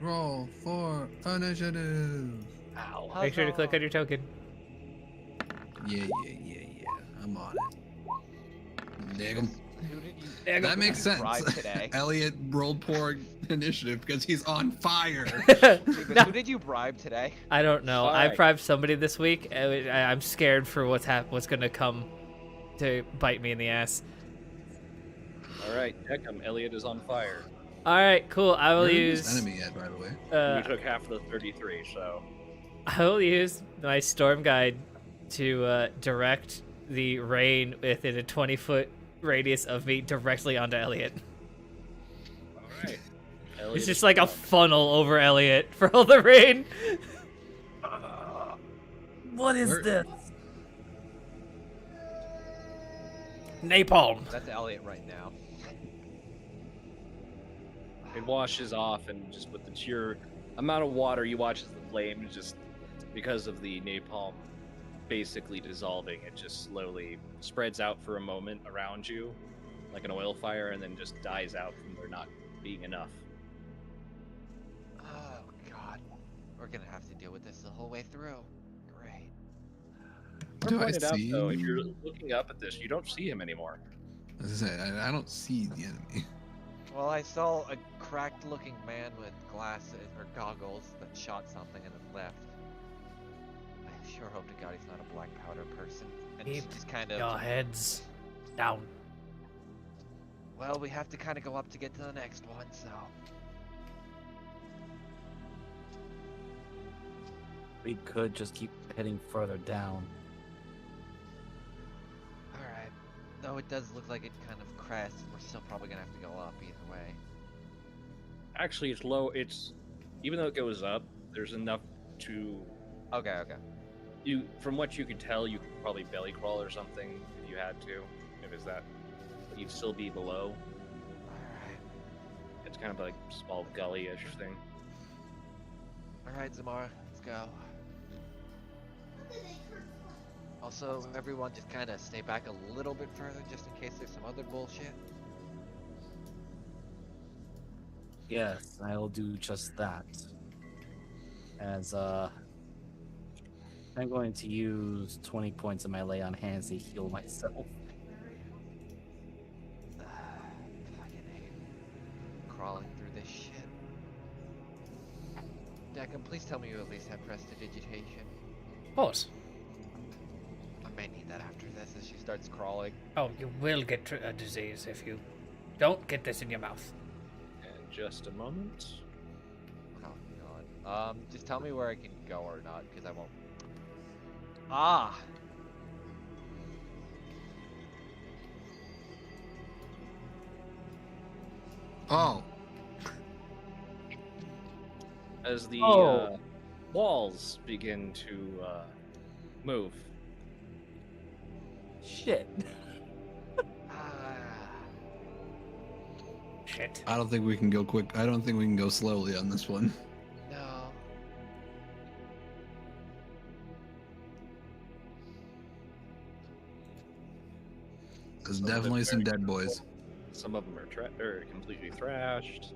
Roll for initiative.
Ow.
Make sure to click on your token.
Yeah. I'm on it. Dig 'em.
Who did you
That makes sense.
bribe today?
Elliot rolled poor initiative because he's on fire.
Dubas,
No,
who did you bribe today?
I don't know. I
Alright.
bribed somebody this week. I'm scared for what's gonna come to bite me in the ass.
All right, deck him. Elliot is on fire.
All right, cool. I will
You're
use.
his enemy yet, by the way.
You took half of the 33, so
I will use my storm guide to direct the rain within a 20-foot radius of me directly onto Elliot.
all right. Elliot
It's just
is
like a
down.
funnel over Elliot for all the rain.
What is
Where-
this?
Napalm.
That's Elliot right now.
It washes off, and just with the sheer amount of water you watch as the flames, just because of the napalm basically dissolving, it just slowly spreads out for a moment around you, like an oil fire, and then just dies out from there not being enough.
Oh god, we're gonna have to deal with this the whole way through. Great.
Do I
Pointed out,
see?
though, if you're looking up at this, you don't see him anymore.
As I said, I don't see the enemy.
Well, I saw a cracked-looking man with glasses or goggles that shot something and then left. I sure hope to God he's not a black powder person. And she
Keep
just kind of.
your heads down.
Well, we have to kind of go up to get to the next one, so.
We could just keep heading further down.
Alright. Though it does look like it kind of crashed, and we're still probably gonna have to go up either way.
Actually, it's low. It's even though it goes up, there's enough to
Okay, okay.
you. From what you could tell, you could probably belly crawl or something if you had to. If it's that, but you'd still be below.
Alright.
It's kind of like a small gully-ish thing.
Alright, Zamara, let's go. Also, everyone just kind of stay back a little bit further just in case there's some other bullshit.
Yes, I'll do just that. As I'm going to use 20 points of my lay on hands to heal myself.
Fucking hate crawling through this shit. Declan, please tell me you at least have prestidigitation.
Of course.
I may need that after this as she starts crawling.
Oh, you will get a disease if you don't get this in your mouth.
And just a moment.
Oh god. Just tell me where I can go or not, because I won't. Ah!
Oh,
As the
Oh.
walls begin to move,
Shit.
Ah.
Shit.
I don't think we can go quick. I don't think we can go slowly on this one.
No.
There's
Some of
definitely
it's
some
very
dead boys.
some of them are completely thrashed.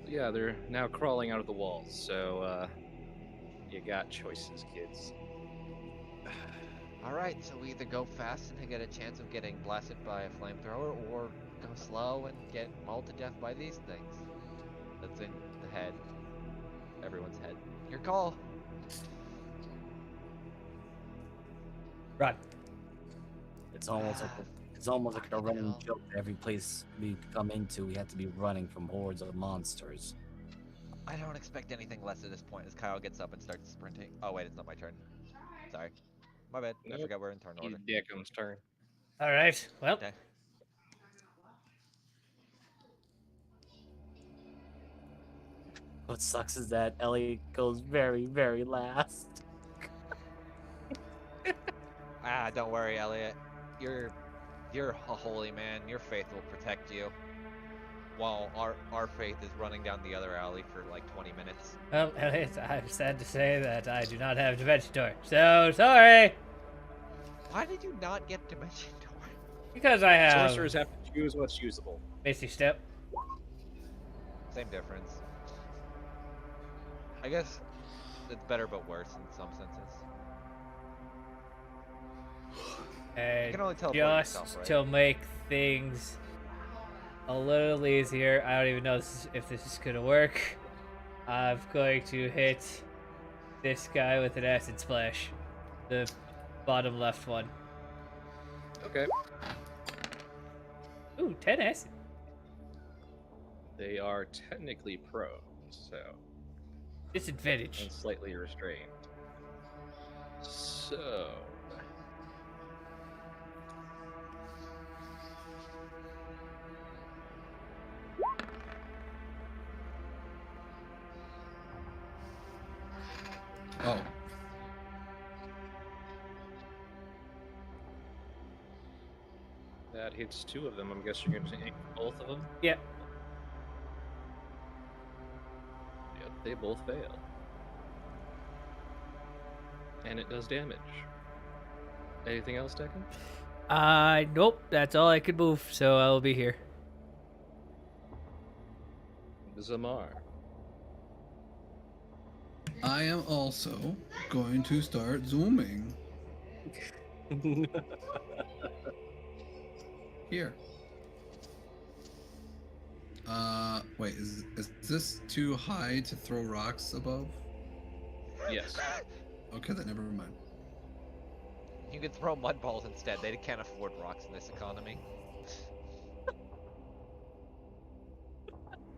Yeah, they're now crawling out of the walls. So you got choices, kids.
Alright, so we either go fast and get a chance of getting blasted by a flamethrower, or go slow and get mauled to death by these things. That's in the head. Everyone's head. Your call!
Run.
It's almost like a
Fucking
running
hell.
joke. Every place we come into, we have to be running from hordes of monsters.
I don't expect anything less at this point as Kyle gets up and starts sprinting. Oh wait, it's not my turn. Sorry. My bad. I
Nope.
forgot we're in turn order.
Dickham's turn.
All right. Well,
Okay.
What sucks is that Ellie goes very, very last.
Ah, don't worry, Elliot. You're a holy man. Your faith will protect you. While our faith is running down the other alley for like 20 minutes.
well, Elliot, I'm sad to say that I do not have Dimension Door. So sorry.
Why did you not get Dimension Door?
Because I have
Sorcerers have to choose what's usable.
Misty Step.
Same difference. I guess it's better but worse in some senses.
And
can only teleport
just
yourself, right?
to make things a little easier, I don't even know if this is gonna work. I'm going to hit this guy with an acid splash. The bottom left one.
Okay.
Ooh, 10 acid.
They are technically prone, so
Disadvantage.
and slightly restrained. So
Oh,
that hits two of them. I'm guessing you're going to take both of them.
Yep.
Yep, they both fail. And it does damage. Anything else, Declan?
Nope, that's all I could move, so I'll be here.
Zamar.
I am also going to start zooming. Here. Wait, is this too high to throw rocks above?
Yes.
Okay, then never mind.
You can throw mud balls instead. They can't afford rocks in this economy.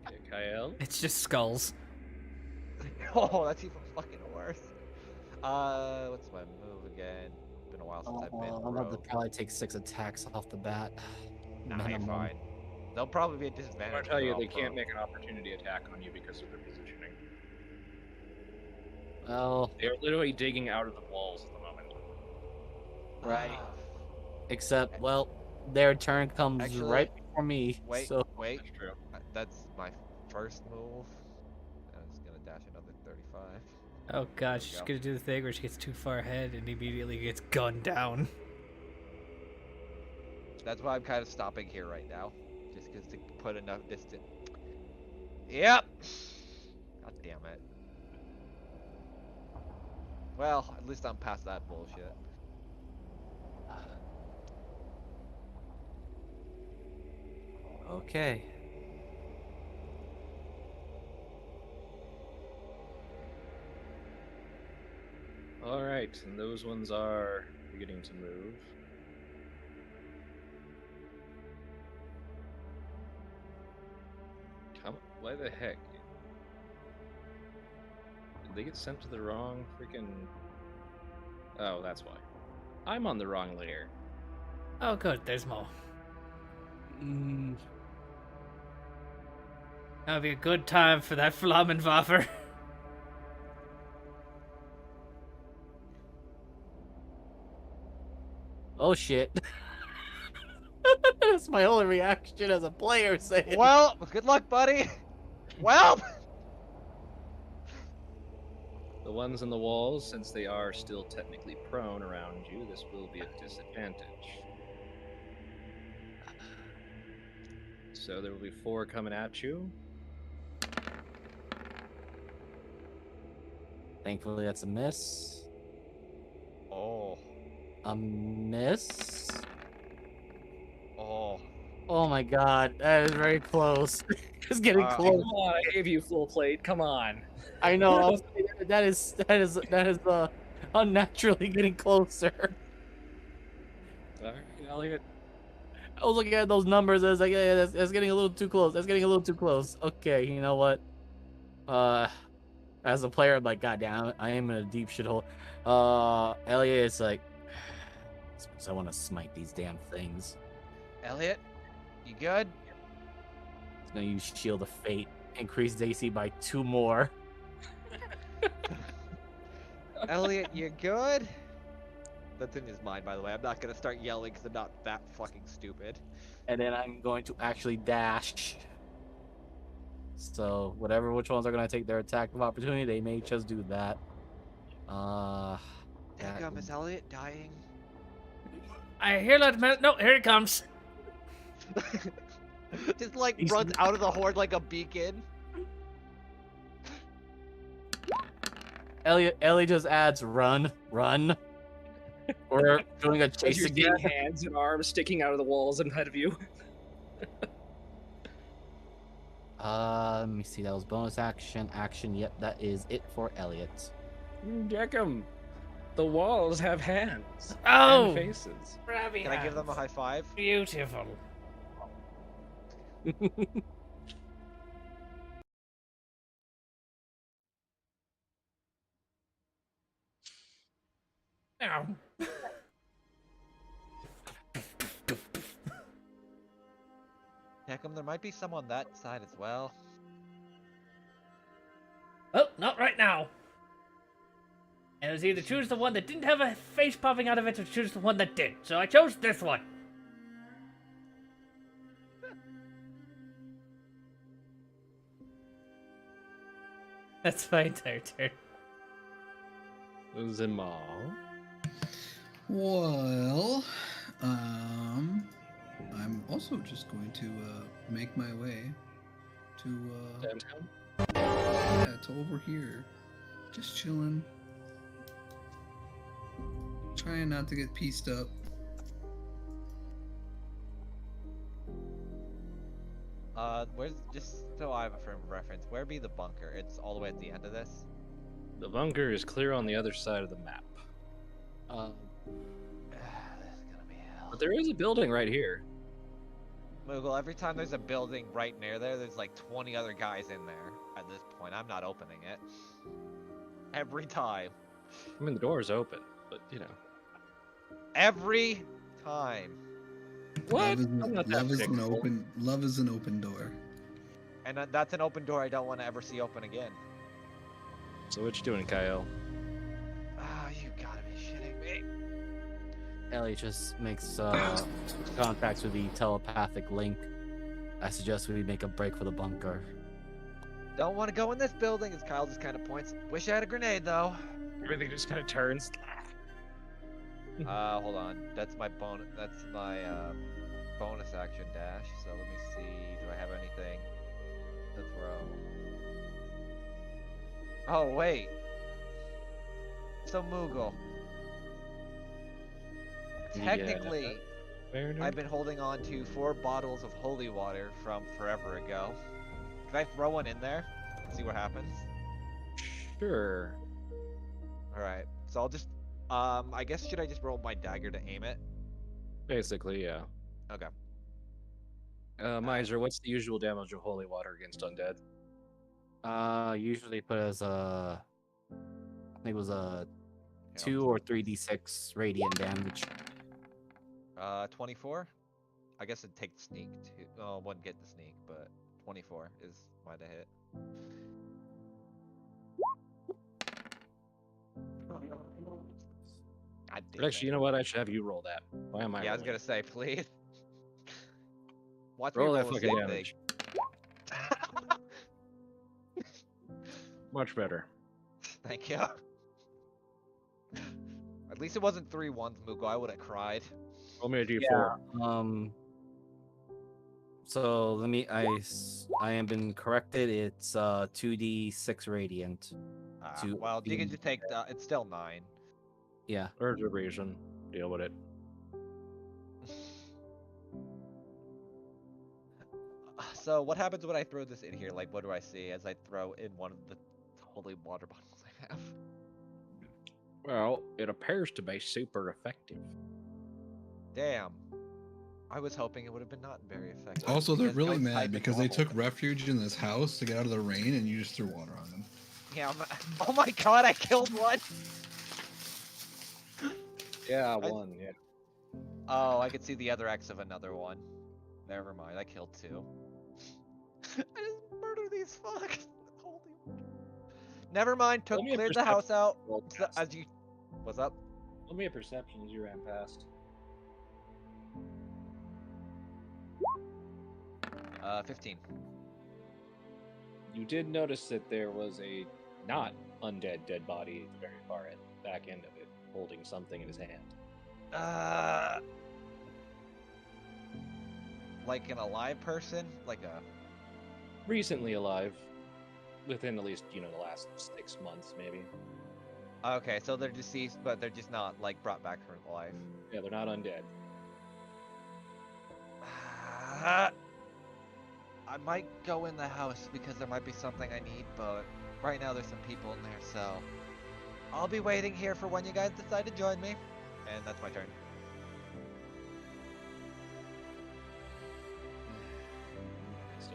Okay, Kyle.
It's just skulls.
Oh, that's even fucking worse. What's my move again? Been a while since I've been
I'm about to
rogue.
probably take 6 attacks off the bat.
Nah, you're
Minimum.
fine. They'll probably be a
I
disadvantage
want to
because
tell
they're
you,
all
they can't
prone.
make an opportunity attack on you because of their positioning.
Well,
They are literally digging out of the walls at the moment.
right.
Ah,
Except, well, their turn comes
Actually,
right before me.
wait,
So
wait.
That's true.
That's my first move. I was gonna dash another 35.
Oh god,
There we
she's
go.
gonna do the thing where she gets too far ahead and immediately gets gunned down.
That's why I'm kind of stopping here right now, just because to put enough distance. Yep. God damn it. Well, at least I'm past that bullshit.
okay.
All right, and those ones are beginning to move. Come, why the heck? Did they get sent to the wrong freaking? Oh, that's why. I'm on the wrong layer.
Oh good, there's more.
Mm,
That'll be a good time for that Flammenwaffe.
oh shit. That's my only reaction as a player saying.
Well, good luck, buddy. Well.
The ones in the walls, since they are still technically prone around you, this will be a disadvantage. So there will be 4 coming at you.
Thankfully, that's a miss.
Oh.
A miss.
Oh.
Oh my god, that is very close. It's getting
Uh,
close.
Come on, I gave you full plate. Come on.
I know. That is unnaturally getting closer.
All right, Elliot.
I was looking at those numbers. I was like, yeah, that's getting a little too close. That's getting a little too close. Okay, you know what? As a player, I'm like, god damn, I am in a deep shithole. Elliot is like, I want to smite these damn things.
Elliot, you good?
He's gonna use Shield of Fate, increase AC by 2 more.
Elliot, you good? That's in his mind, by the way. I'm not gonna start yelling because I'm not that fucking stupid.
And then I'm going to actually dash. So which ones are gonna take their attack of opportunity, they may just do that. That
Dadgum, is Elliot dying?
I hear that man. No, here it comes.
Just like
He's-
runs out of the horde like a beacon.
Elliot just adds run. Or doing a chase
Your
again.
hands and arms sticking out of the walls ahead of you.
Let me see. That was bonus action. Yep, that is it for Elliot.
Deckham, the walls have hands
Oh,
and faces.
grabby
Can I give them a
hands.
high five?
Beautiful. Ow.
Heck'em, there might be some on that side as well.
Oh, not right now. And it was either choose the one that didn't have a face popping out of it or choose the one that did. So I chose this one. That's my entire turn.
Zimal.
Well, I'm also just going to make my way to
Downtown.
yeah, to over here, just chilling, trying not to get pieced up.
Where's just so I have a frame of reference? Where be the bunker? It's all the way at the end of this.
The bunker is clear on the other side of the map.
This is gonna be hell.
But there is a building right here.
Moogle, every time there's a building right near there, there's like 20 other guys in there. At this point, I'm not opening it. Every time.
I mean, the door is open, but you know.
Every time.
What?
Love is,
I'm not that
love is an
predictable.
open door.
And that's an open door I don't want to ever see open again.
So what you doing, Kyle?
Ah, you gotta be shitting me.
Ellie just makes contacts with the telepathic link. I suggest we make a break for the bunker.
Don't want to go in this building, as Kyle just kind of points. Wish I had a grenade, though.
Everything just kind of turns.
Hold on. That's my bonus. That's my bonus action dash. So let me see. Do I have anything to throw? Oh wait. So Moogle. Technically, I've been holding on to 4 bottles of holy water from forever ago. Can I throw one in there and see what happens?
Sure.
Alright, so I'll just, I guess should I just roll my dagger to aim it?
Basically, yeah.
Okay.
Miser, what's the usual damage of holy water against undead?
Usually put as a, I think it was a
Yeah,
2 or 3d6 radiant damage.
24? I guess it'd take the sneak too. Oh, it wouldn't get the sneak, but 24 is my to hit. God damn
Actually, you
it.
know what? I should have you roll that. Why am I?
Yeah, I was
rolling?
gonna say, please. Watch
Roll
me
that
roll a
fucking
sneak
damage.
big.
Much better.
Thank you. At least it wasn't 3 ones, Mugo. I would have cried.
Roll me a d4.
So let me. I am been corrected. It's 2d6 radiant.
Well, you can just take the. It's still 9.
Yeah.
There's a reason. Deal with it.
So what happens when I throw this in here? Like, what do I see as I throw in one of the holy water bottles I have?
Well, it appears to be super effective.
Damn. I was hoping it would have been not very effective.
Also, they're
because
really
ghost type
mad
is
because they
normal.
took refuge in this house to get out of the rain, and you just threw water on them.
Yeah. Oh my god! I killed one.
Yeah, one. Yeah.
Oh, I could see the other X of another one. Never mind. I killed 2. I just murder these fucks. Holy. Never mind.
Roll me a
Cleared the house
perception
out.
roll
So,
past.
as you. What's up?
Roll me a perception as you ran past.
15.
You did notice that there was a not undead dead body at the very far back end of it, holding something in his hand.
Like an alive person? Like a.
Recently alive, within at least the last 6 months, maybe.
Okay, so they're deceased, but they're just not like brought back from life.
Yeah, they're not undead.
I might go in the house because there might be something I need, but right now there's some people in there, so I'll be waiting here for when you guys decide to join me. And that's my turn.
So,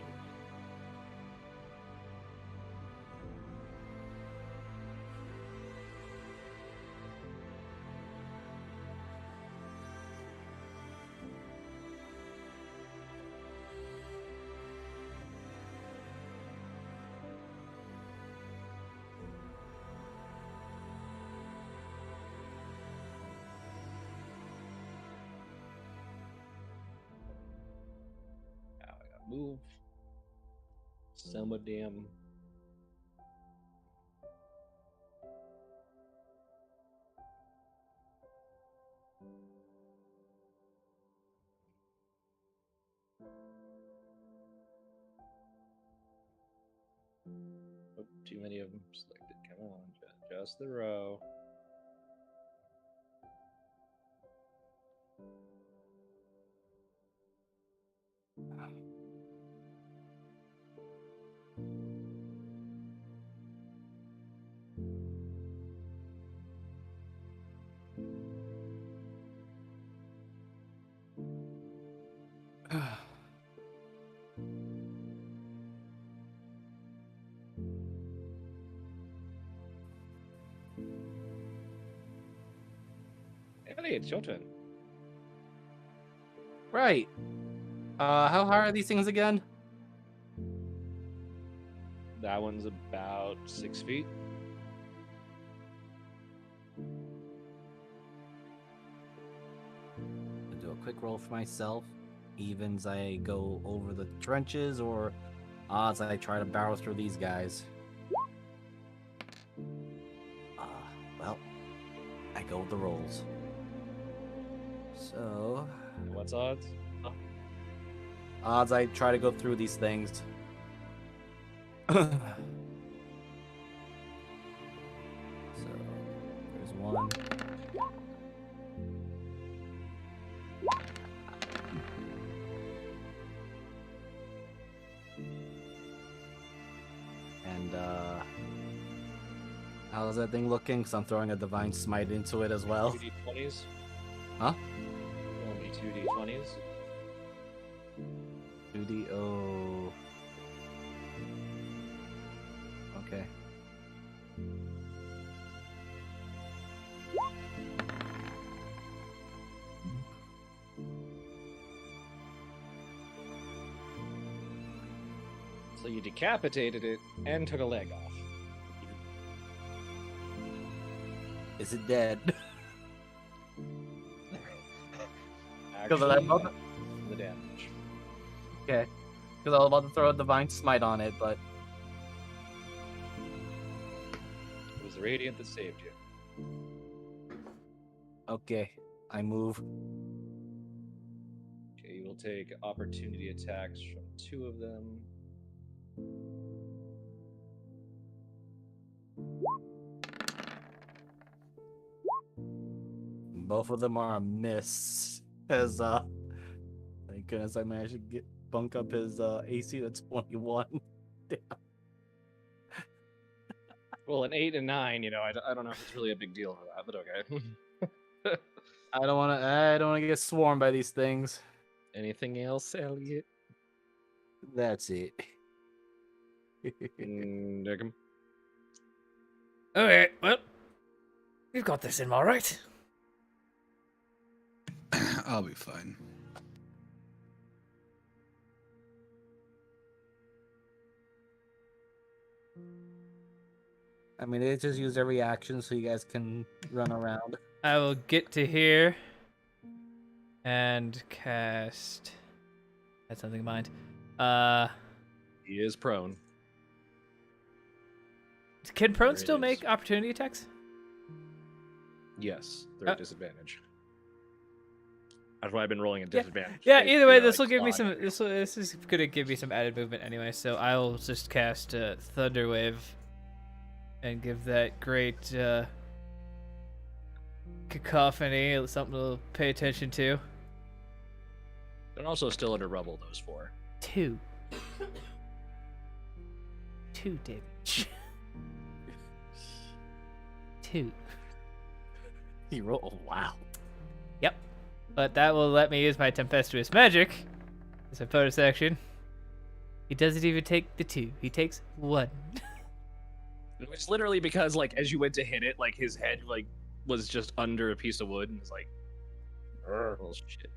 now I gotta move. Some of them. Oh, too many of them selected. Come on, just the row. Kenny, it's your turn.
Right. How high are these things again?
That one's about 6 feet.
I'll do a quick roll for myself. Evens I go over the trenches, or odds I try to barrel through these guys. Well, I go with the rolls. So,
What's odds?
odds I try to go through these things. So, there's one. And, how's that thing looking? Because I'm throwing a Divine Smite into it as well.
2d20s?
Huh?
Only 2d20s?
2D. Oh. Okay.
So you decapitated it and took a leg off.
Is it dead?
Actually,
I'm about
the damage.
Okay. Because I was about to throw a Divine Smite on it, but
It was the radiant that saved you.
okay. I move.
Okay, you will take opportunity attacks from 2 of them.
Both of them are a miss. As thank goodness I managed to bunk up his AC to 21.
Well, an 8 and 9, I don't know if it's really a big deal for that, but okay.
I don't want to get swarmed by these things.
Anything else, Elliot?
That's it.
Nigam.
Okay, well, we've got this in all right.
I'll be fine.
I mean, they just use every action so you guys can run around.
I will get to here and cast. I had something in mind.
He is prone.
Can prone
There it
still
is.
make opportunity attacks?
Yes, they're at disadvantage. That's why I've been rolling at
Yeah.
disadvantage.
Yeah.
They-
Either way,
they're,
this will
like,
give me
clawing
some. This is gonna give me some added movement anyway. So I'll just cast Thunder Wave and give that great cacophony something to pay attention to.
They're also still under rubble, those 4.
2. 2 damage. 2.
You roll. Oh, wow.
Yep. But that will let me use my tempestuous magic as a bonus action. He doesn't even take the 2. He takes 1.
It's literally because, like, as you went to hit it, like, his head, like, was just under a piece of wood, and it's like, oh, shit.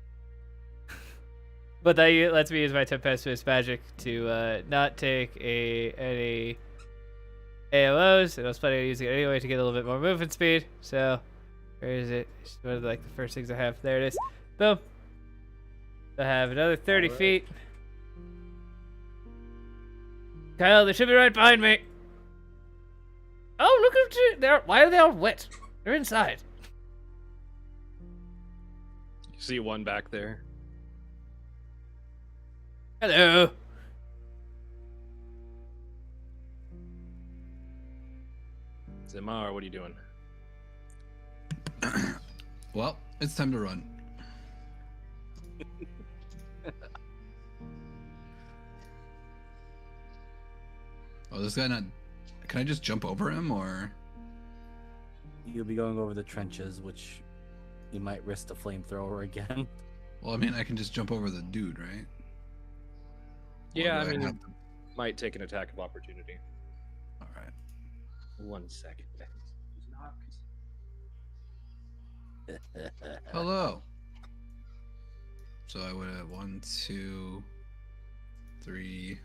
But that lets me use my tempestuous magic to not take any AOs, and I was planning on using it anyway to get a little bit more movement speed. So, where is it? It's one of like the first things I have. There it is. Boom. I have another 30
Alright.
feet. Kyle, they should be right behind me. Oh, look at you! Why are they all wet? They're inside.
You see one back there?
Hello.
Zimar, what are you doing?
Well, it's time to run. Oh, this guy not. Can I just jump over him, or?
You'll be going over the trenches, which you might risk the flamethrower again.
Well, I mean, I can just jump over the dude, right?
Yeah,
Or
I
do
mean,
have
you might take an attack of opportunity.
All right.
1 second. He's knocked.
Hello. So I would have 1, 2, 3,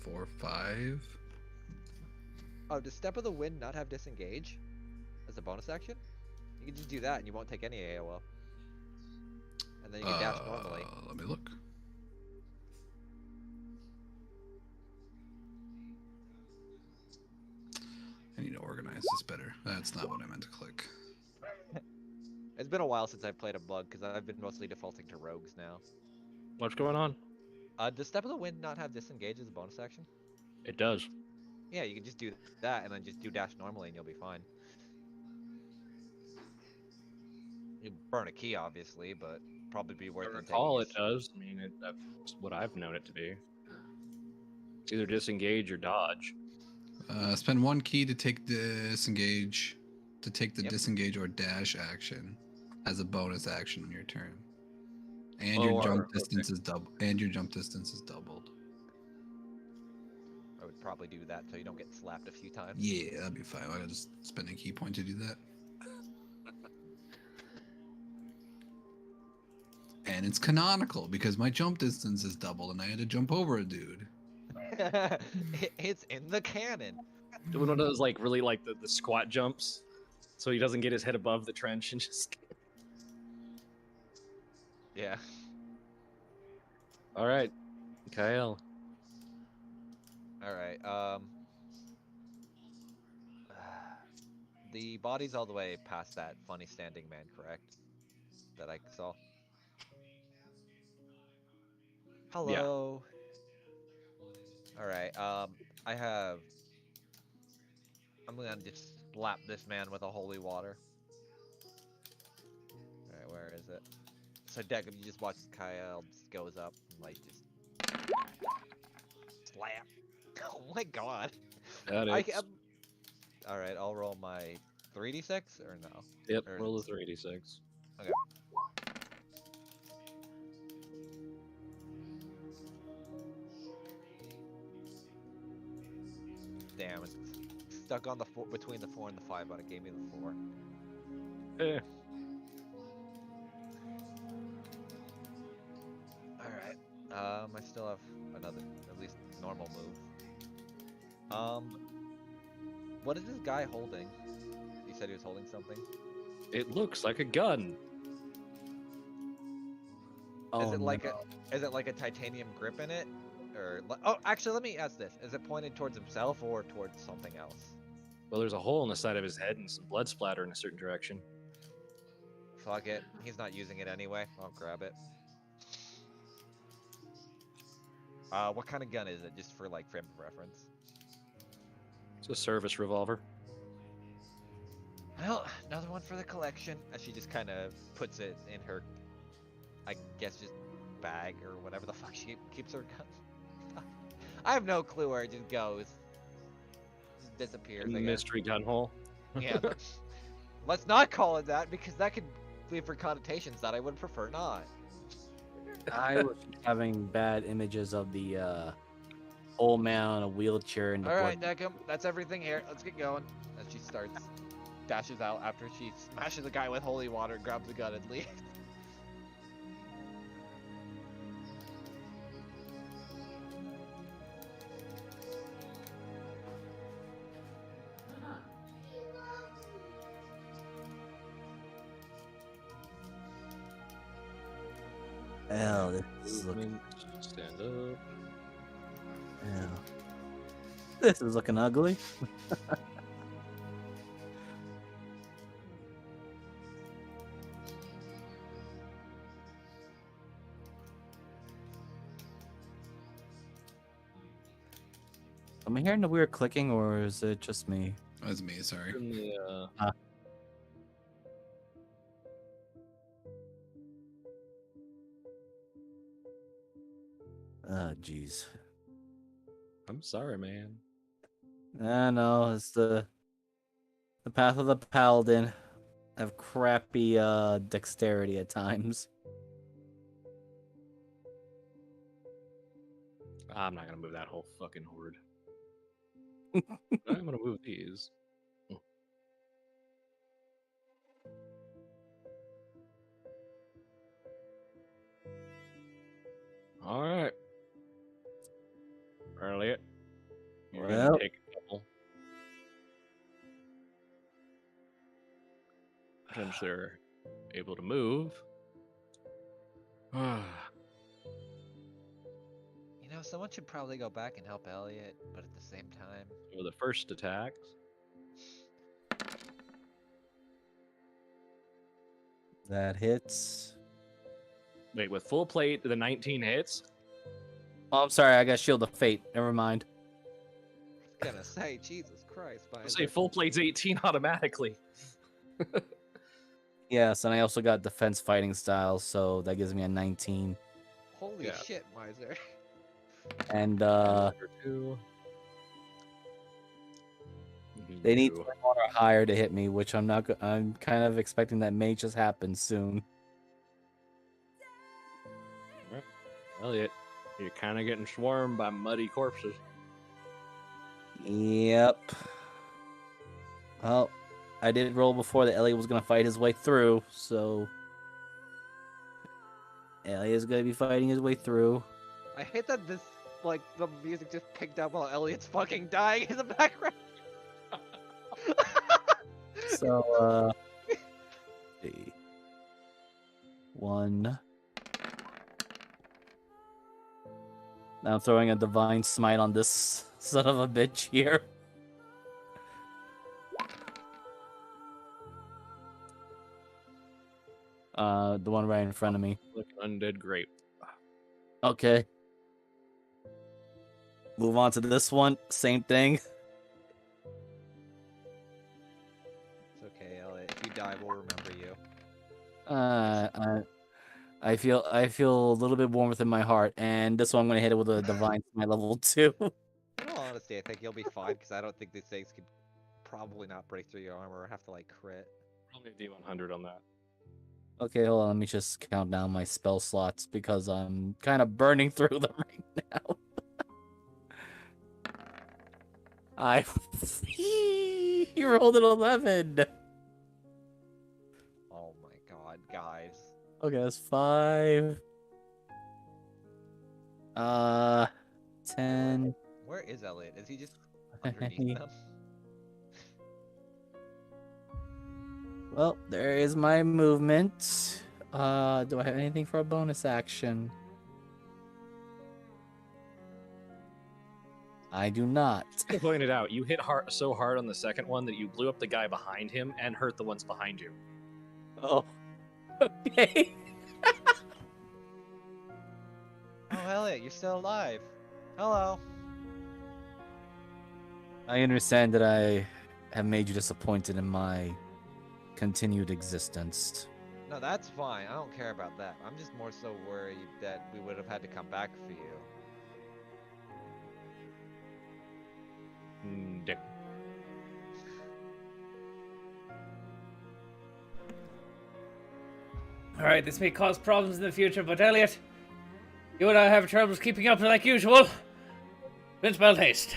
4, 5.
Oh, does Step of the Wind not have disengage as a bonus action? You can just do that and you won't take any AOL. And then you can dash normally.
Let me look. I need to organize this better. That's not what I meant to click.
It's been a while since I've played a bug because I've been mostly defaulting to rogues now.
What's going on?
Does Step of the Wind not have disengage as a bonus action?
It does.
Yeah, you can just do that and then just do dash normally and you'll be fine. You burn a key, obviously, but probably be
I
worth it taking.
recall it does. I mean, that's what I've known it to be. It's either disengage or dodge.
Spend 1 key to take disengage, to take the
Yep.
disengage or dash action as a bonus action on your turn. And
Oh,
your jump
okay.
distance is double. And your jump distance is doubled.
I would probably do that so you don't get slapped a few times.
Yeah, that'd be fine. I gotta just spend a key point to do that. And it's canonical because my jump distance is doubled and I had to jump over a dude.
It's in the canon.
One of those like really like the squat jumps, so he doesn't get his head above the trench and just.
Yeah.
All right, Kyle.
All right. The body's all the way past that funny standing man, correct? That I saw.
Yeah.
Hello. All right. I have. I'm gonna just slap this man with a holy water. All right, where is it? So Deck, if you just watch Kyle just goes up and like just slap. Oh my god.
That
I
is.
all right. I'll roll my 3d6 or no.
Yep.
Or
Roll a
it's-
3d6.
Okay. Damn, it's stuck on the four, between the 4 and the 5, but it gave me the 4.
Eh.
All right. I still have another, at least normal move. What is this guy holding? He said he was holding something.
It looks like a gun.
Oh,
Is it like
no.
is it like a titanium grip in it, or oh, actually, let me ask this: is it pointed towards himself or towards something else?
Well, there's a hole in the side of his head and some blood splatter in a certain direction.
Fuck it, he's not using it anyway. I'll grab it. What kind of gun is it? Just for like frame of reference.
It's a service revolver.
Well, another one for the collection. As she just kind of puts it in her, I guess, just bag or whatever the fuck she keeps her gun. I have no clue where it just goes. Just disappears.
In the
I guess.
mystery gun hole.
Yeah. Let's not call it that because that could leave for connotations that I would prefer not.
I was having bad images of the old man on a wheelchair and the
All right,
blood.
Deckham, that's everything here. Let's get going. As she starts, dashes out after she smashes the guy with holy water, grabs the gun, and leaves.
Hell, this is looking.
Stand up.
Yeah. This is looking ugly. Am I hearing the weird clicking, or is it just me?
That's me, sorry.
In the,
Oh, jeez.
I'm sorry, man.
I know it's the path of the paladin. I have crappy dexterity at times.
I'm not gonna move that whole fucking horde. I'm gonna move these. All right. Elliot, you're
Well.
gonna take a couple. Since they're able to move.
You know, someone should probably go back and help Elliot, but at the same time,
So the first attacks.
That hits.
Wait, with full plate, the 19 hits.
Oh, I'm sorry. I got Shield of Fate. Never mind.
I was gonna say, Jesus Christ,
I say full plate's 18 automatically.
Yes, and I also got Defense Fighting Style, so that gives me a 19.
Holy
Yeah.
shit, Miser.
And
Number 2.
they need 21 or higher to hit me, which I'm not. I'm kind of expecting that may just happen soon.
Elliot, you're kind of getting swarmed by muddy corpses.
Yep. Well, I did roll before that Elliot was gonna fight his way through, so Elliot's gonna be fighting his way through.
I hate that this, like, the music just picked up while Elliot's fucking dying in the background.
So, see. 1. Now I'm throwing a Divine Smite on this son of a bitch here. The one right in front of me.
Like an undead grape.
Okay. Move on to this one. Same thing.
It's okay, Elliot. If you die, we'll remember you.
I feel a little bit warm within my heart, and this one I'm gonna hit it with a Divine Smite level 2.
In all honesty, I think you'll be fine, because I don't think these things could probably not break through your armor or have to, like, crit.
Probably a D100 on that.
Okay, hold on. Let me just count down my spell slots because I'm kind of burning through them right now. You rolled an 11.
Oh my god, guys.
Okay, that's 5. 10.
Where is Elliot? Is he just underneath them?
Well, there is my movement. Do I have anything for a bonus action? I do not.
I pointed out, you hit so hard on the second one that you blew up the guy behind him and hurt the ones behind you.
Oh. Okay.
Oh, Elliot, you're still alive. Hello.
I understand that I have made you disappointed in my continued existence.
No, that's fine. I don't care about that. I'm just more so worried that we would have had to come back for you.
Dick.
Alright, this may cause problems in the future, but Elliot, you and I have troubles keeping up like usual. Vince Bell haste.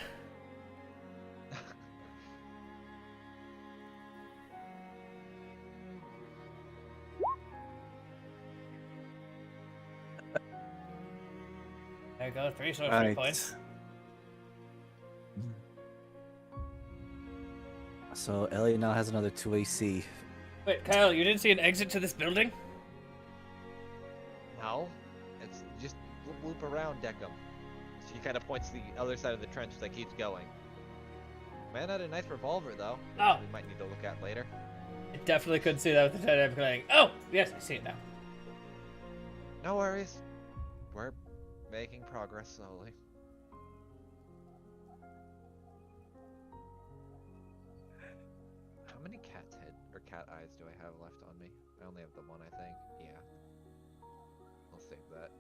There you go, 3 so 3 points.
So Elliot now has another 2 AC.
Wait, Kyle, you didn't see an exit to this building?
No. It's just loop around Deckham. She kind of points to the other side of the trench that keeps going. Man had a nice revolver, though.
Oh.
We might need to look at later.
I definitely couldn't see that with the dynamic lighting. Oh, yes, I see it now.
No worries. We're making progress slowly. How many cat's head or cat eyes do I have left on me? I only have the one, I think. Yeah. I'll save that.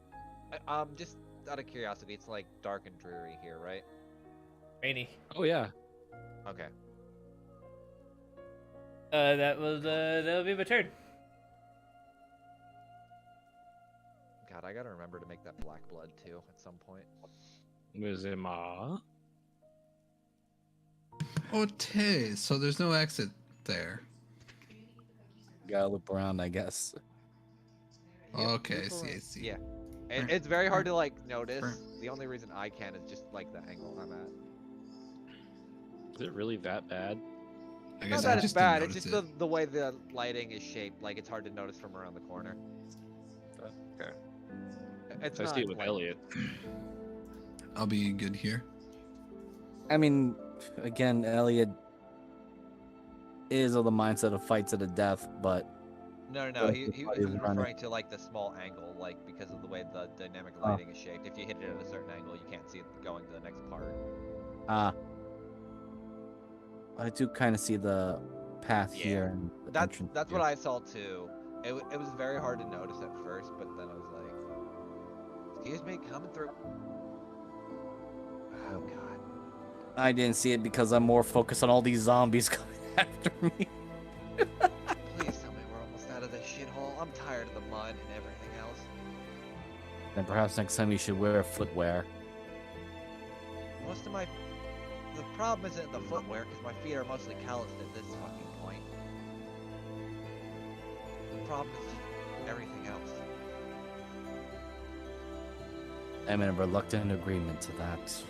Just out of curiosity, it's like dark and dreary here, right?
Rainy.
Oh, yeah.
Okay.
That'll be my turn.
God, I gotta remember to make that black blood too at some point.
Mizima.
Okay, so there's no exit there.
Gotta loop around, I guess.
Yeah,
Okay, I
loop
see, I
around.
see.
Yeah. It's very hard to like notice. The only reason I can is just like the angle I'm at.
Is it really that bad?
I
Not
guess
that
I
it's
just
bad.
didn't
It's
notice
just
it.
the way the lighting is shaped. Like it's hard to notice from around the corner.
Okay.
It's
I
not
see it with
like
Elliot.
I'll be good here.
I mean, again, Elliot is of the mindset of fight to the death, but
no. He was
Everybody's running.
referring to like the small angle, like because of the way the dynamic lighting is shaped. If you hit it at a certain angle, you can't see it going to the next part.
I do kind of see the path
Yeah.
here. And the
That's
entrance
what
here.
I saw too. It was very hard to notice at first, but then I was like, "Excuse me, coming through." Oh God.
I didn't see it because I'm more focused on all these zombies coming after me.
Please tell me we're almost out of this shithole. I'm tired of the mud and everything else.
Then perhaps next time you should wear footwear.
Most of my... The problem isn't the footwear, because my feet are mostly calloused at this fucking point. The problem is just everything else.
I'm in a reluctant agreement to that.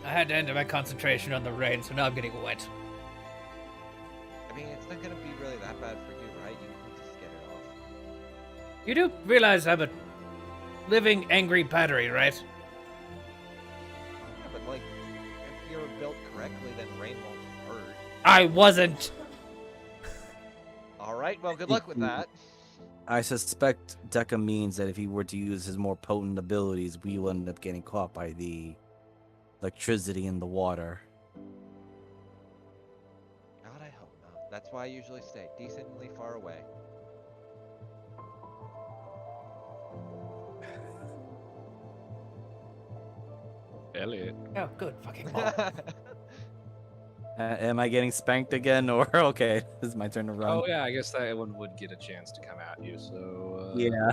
I had to end my concentration on the rain, so now I'm getting wet.
I mean, it's not gonna be really that bad for you, right? You can just get it off.
You do realize I'm a living angry battery, right?
Yeah, but like, if you're built correctly, then rain won't hurt.
I wasn't.
Alright, well, good luck with that.
I suspect Deca means that if he were to use his more potent abilities, we will end up getting caught by the electricity in the water.
God, I hope not. That's why I usually stay decently far away.
Elliot.
Oh, good fucking lord.
Am I getting spanked again, or okay? This is my turn to run.
Oh yeah, I guess that one would get a chance to come at you. So
Yeah.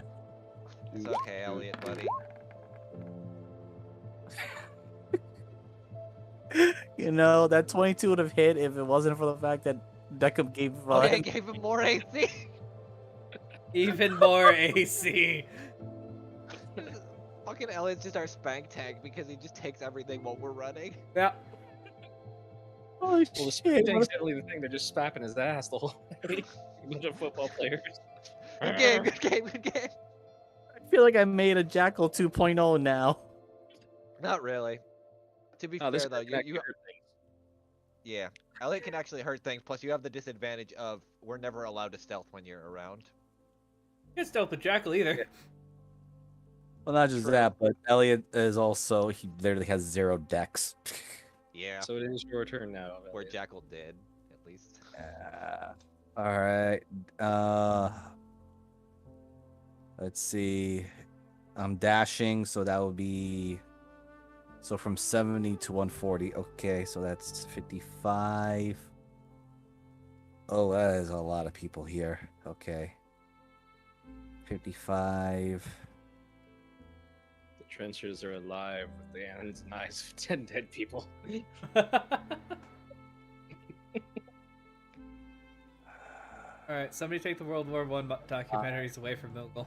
It's okay, Elliot, buddy.
You know, that 22 would have hit if it wasn't for the fact that Deckham gave
Okay, gave him more AC.
Even more AC.
Fucking Elliot's just our spank tag because he just takes everything while we're running.
Yeah.
Holy
well, the
shit.
thing's definitely the thing. They're just spapping his ass the whole day. A bunch of football players.
Good game, good game, good game.
I feel like I made a Jackal 2.0 now.
Not really. To be
Oh, this
fair though,
guy can actually
you
hurt things.
yeah, Elliot can actually hurt things. Plus, you have the disadvantage of we're never allowed to stealth when you're around.
You can't stealth the jackal either.
Well, not just
True.
that, but Elliot is also, he literally has 0 dex.
Yeah,
So it is your turn now.
where
Elliot.
Jackal did at least.
Alright. Let's see. I'm dashing, so that would be... So from 70 to 140. Okay, so that's 55. Oh, that is a lot of people here. Okay. 55.
The trenchers are alive with the hands and eyes of 10 dead people.
Alright, somebody take the World War I documentaries away from Milkle.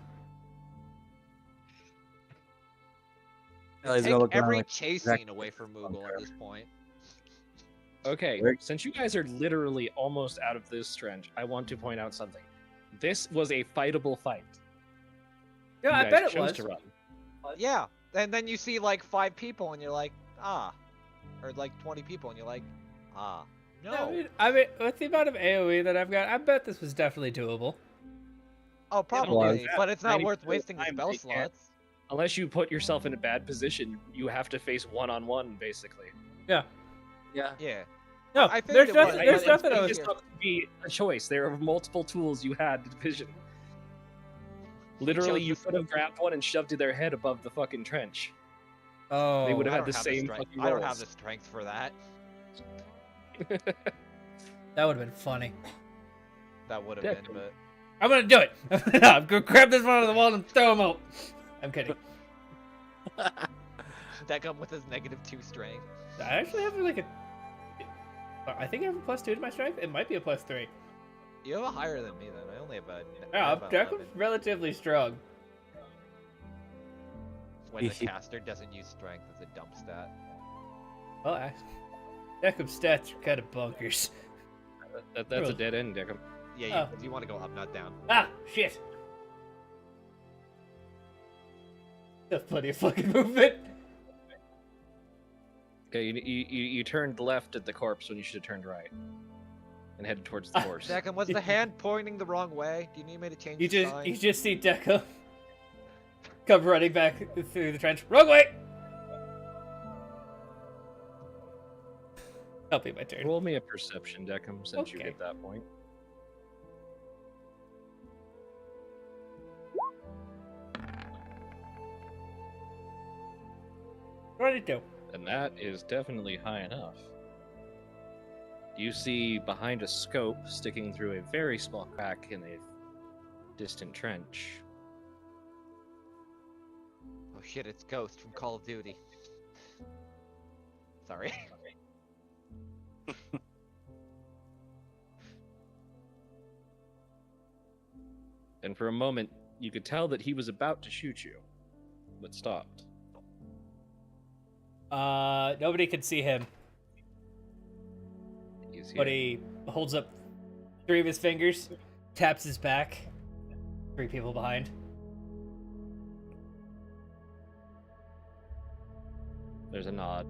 Ellie's
Take
gonna look around
every
like,
chase
exact-
scene away from Moogle at this point.
Okay,
Where-
since you guys are literally almost out of this trench, I want to point out something. This was a fightable fight.
Yeah,
You
I
guys
bet it
chose
was.
to run.
Yeah, and then you see like 5 people and you're like, ah, or like 20 people and you're like, ah, no.
I mean, with the amount of AoE that I've got, I bet this was definitely doable.
Oh, probably,
Yeah,
but it's not
90%
worth
of the
wasting the
time
spell
they can't.
slots.
Unless you put yourself in a bad position, you have to face one-on-one, basically.
Yeah.
Yeah.
Yeah.
No,
I figured
there's
it
nothing.
was,
There's
but
nothing. I
It
was.
just to be a choice. There are multiple tools you had to vision. Literally,
chose
you
the-
could have grabbed one and shoved their head above the fucking trench.
Oh,
They would have
I
had
don't
the
have
same
strength.
fucking
I don't have
rolls.
the strength for that.
that would have been funny.
That would have
Yeah,
been, but
I'm gonna do it. I'm gonna grab this one out of the wall and throw him out. I'm kidding.
Deckham with his -2 strength.
I actually have like a. I think I have a +2 to my strength. It might be a +3.
You have a higher than me then. I only have a. I
Yeah,
have an
Deckham's
11.
relatively strong.
When the caster doesn't use strength as a dump stat.
Well, Deckham's stats are kind of bunkers.
That's a dead end, Deckham.
Yeah, you want to go up, not down.
Ah, shit. That's plenty of fucking movement.
Okay, you turned left at the corpse when you should have turned right, and headed towards the horse.
Deckham, was the hand pointing the wrong way? Do you need me to change
You
the
just
sign?
you just see Deckham come running back through the trench. Wrong way. That'll be my turn.
Roll me a perception, Deckham, since you
Okay.
hit that point.
What did it do?
And that is definitely high enough. You see behind a scope sticking through a very small crack in a distant trench.
Oh shit, it's Ghost from Call of Duty. Sorry.
And for a moment, you could tell that he was about to shoot you, but stopped.
Nobody can see him,
He's
but
here.
he holds up 3 of his fingers, taps his back. 3 people behind.
There's a nod.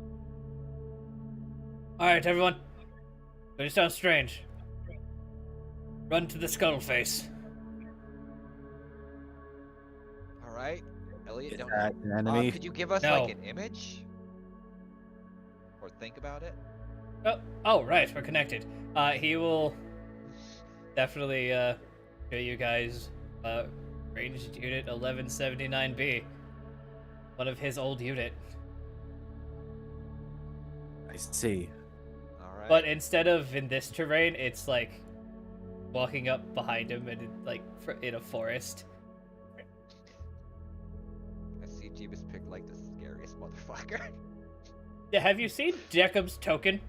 All right, everyone. It sounds strange. Run to the scuttle face.
All right, Elliot,
Is
don't.
that an enemy?
Could you give us
No.
like an image, or think about it?
Oh, right, we're connected. He will definitely show you guys ranged unit 1179B, one of his old unit.
I see.
All right.
But instead of in this terrain, it's like walking up behind him and like in a forest.
I see Jeebus picked like the scariest motherfucker.
Yeah, have you seen Deckham's token?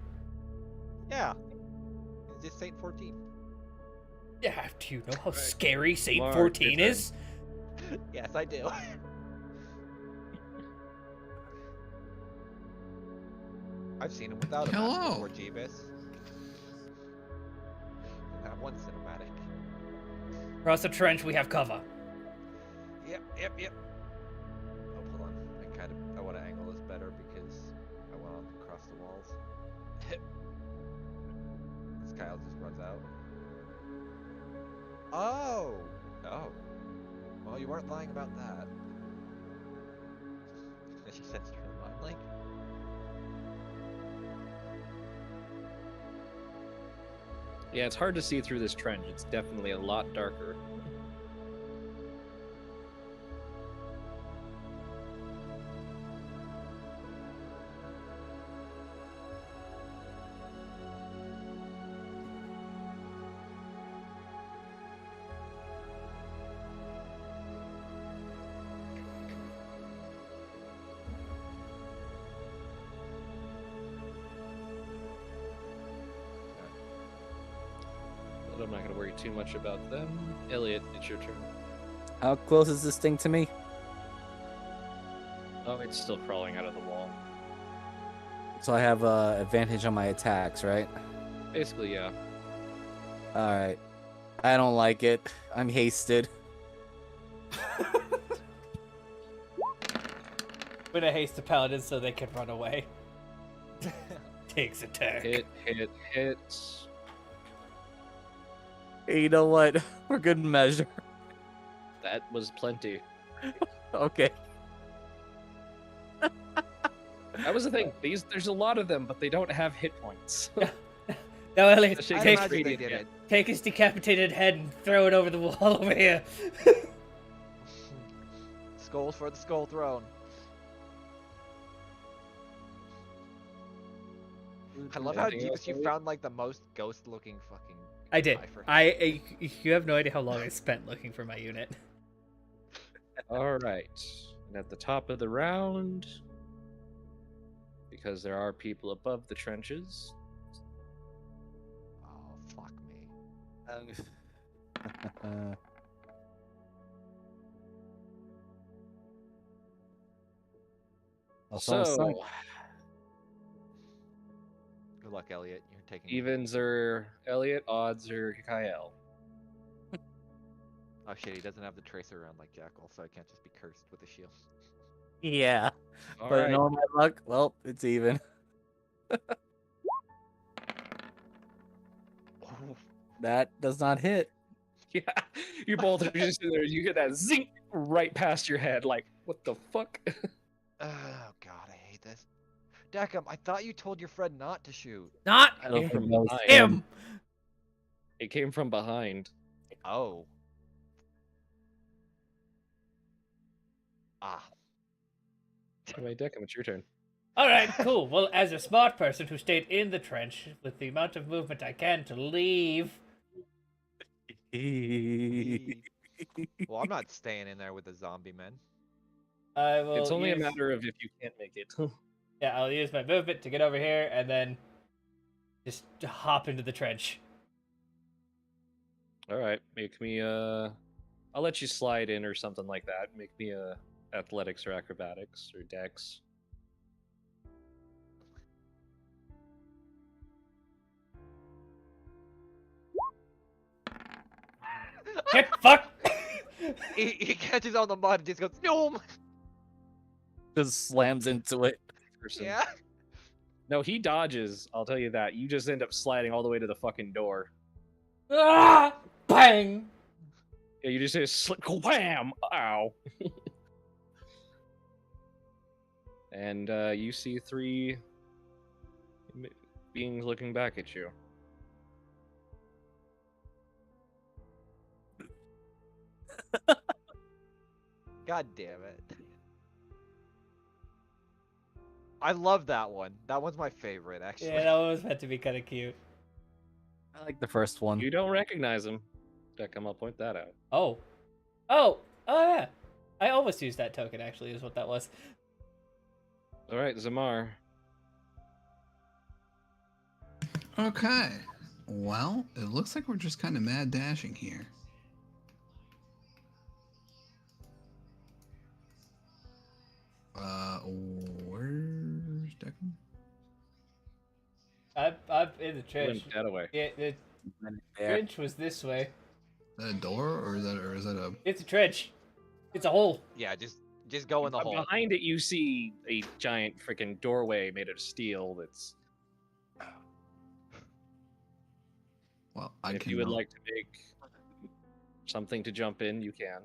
Yeah. Is this Saint 14?
Yeah, do you know how scary Saint
Mark,
14
your
is?
Yes, I do. I've seen him without a mask
Hello.
before, Jeebus. That one cinematic.
Across the trench, we have cover.
Yep. Oh, hold on. I want to angle this better because I went on across the walls. This Kyle just runs out. Oh! Well, you weren't lying about that. She sensed your mind link.
Yeah, it's hard to see through this trench. It's definitely a lot darker. But I'm not going to worry too much about them. Elliot, it's your turn.
How close is this thing to me?
Oh, it's still crawling out of the wall.
So I have advantage on my attacks, right?
Basically, yeah.
All right. I don't like it. I'm hasted.
I'm gonna haste the paladin so they can run away. Takes attack.
Hit.
Hey, you know what? For good measure.
That was plenty.
Okay.
That was the thing. There's a lot of them, but they don't have hit points.
Now, Elliot,
The shape
I
take,
is
imagine they
radiant,
did
yeah.
it.
take his decapitated head and throw it over the wall over here.
Skull for the skull throne. I love how
Anything else,
Jeebus, you
Elliot?
found like the most ghost-looking fucking.
I did.
cipher.
You have no idea how long I spent looking for my unit.
All right. And at the top of the round, because there are people above the trenches,
Oh fuck me.
So,
Good luck, Elliot. You're taking.
evens are Elliot, odds are Kyle.
Oh shit, he doesn't have the tracer around like Jackal, so I can't just be cursed with a shield.
Yeah.
All
But
right.
in all my luck, well, it's even. That does not hit.
Yeah, you both are just in there. You get that zing right past your head. Like, what the fuck?
Oh god, I hate this. Deckham, I thought you told your friend not to shoot.
Not
I don't
Came
think
from
that was
behind.
him.
It came from behind.
Oh. Ah.
Anyway, Deckham, it's your turn.
All right, cool. Well, as a smart person who stayed in the trench with the amount of movement I can to leave,
Well, I'm not staying in there with the zombie men.
I will.
It's only
use...
a matter of if you can't make it.
Yeah, I'll use my movement to get over here and then just hop into the trench.
All right, make me I'll let you slide in or something like that. Make me athletics or acrobatics or dex.
Get fuck!
He catches on the mud and just goes, no!
Just slams into it.
Person.
Yeah.
No, he dodges. I'll tell you that. You just end up sliding all the way to the fucking door.
Ah! Bang!
Yeah, you just say wham! Ow! And you see three beings looking back at you.
God damn it. I love that one. That one's my favorite, actually.
Yeah, that one was meant to be kind of cute.
I like the first one.
You don't recognize him. Deckham, I'll point that out.
Oh. Oh! Oh, yeah. I almost used that token, actually, is what that was.
All right, Zamar.
Okay. Well, it looks like we're just kind of mad dashing here. Where's Declan?
I'm in the trench.
Limp that away.
Yeah, the trench was this way.
Is that a door or is that a?
It's a trench. It's a hole.
Yeah, just go in the hole.
Behind it, you see a giant freaking doorway made of steel. That's.
Well,
If you would like to make something to jump in, you can,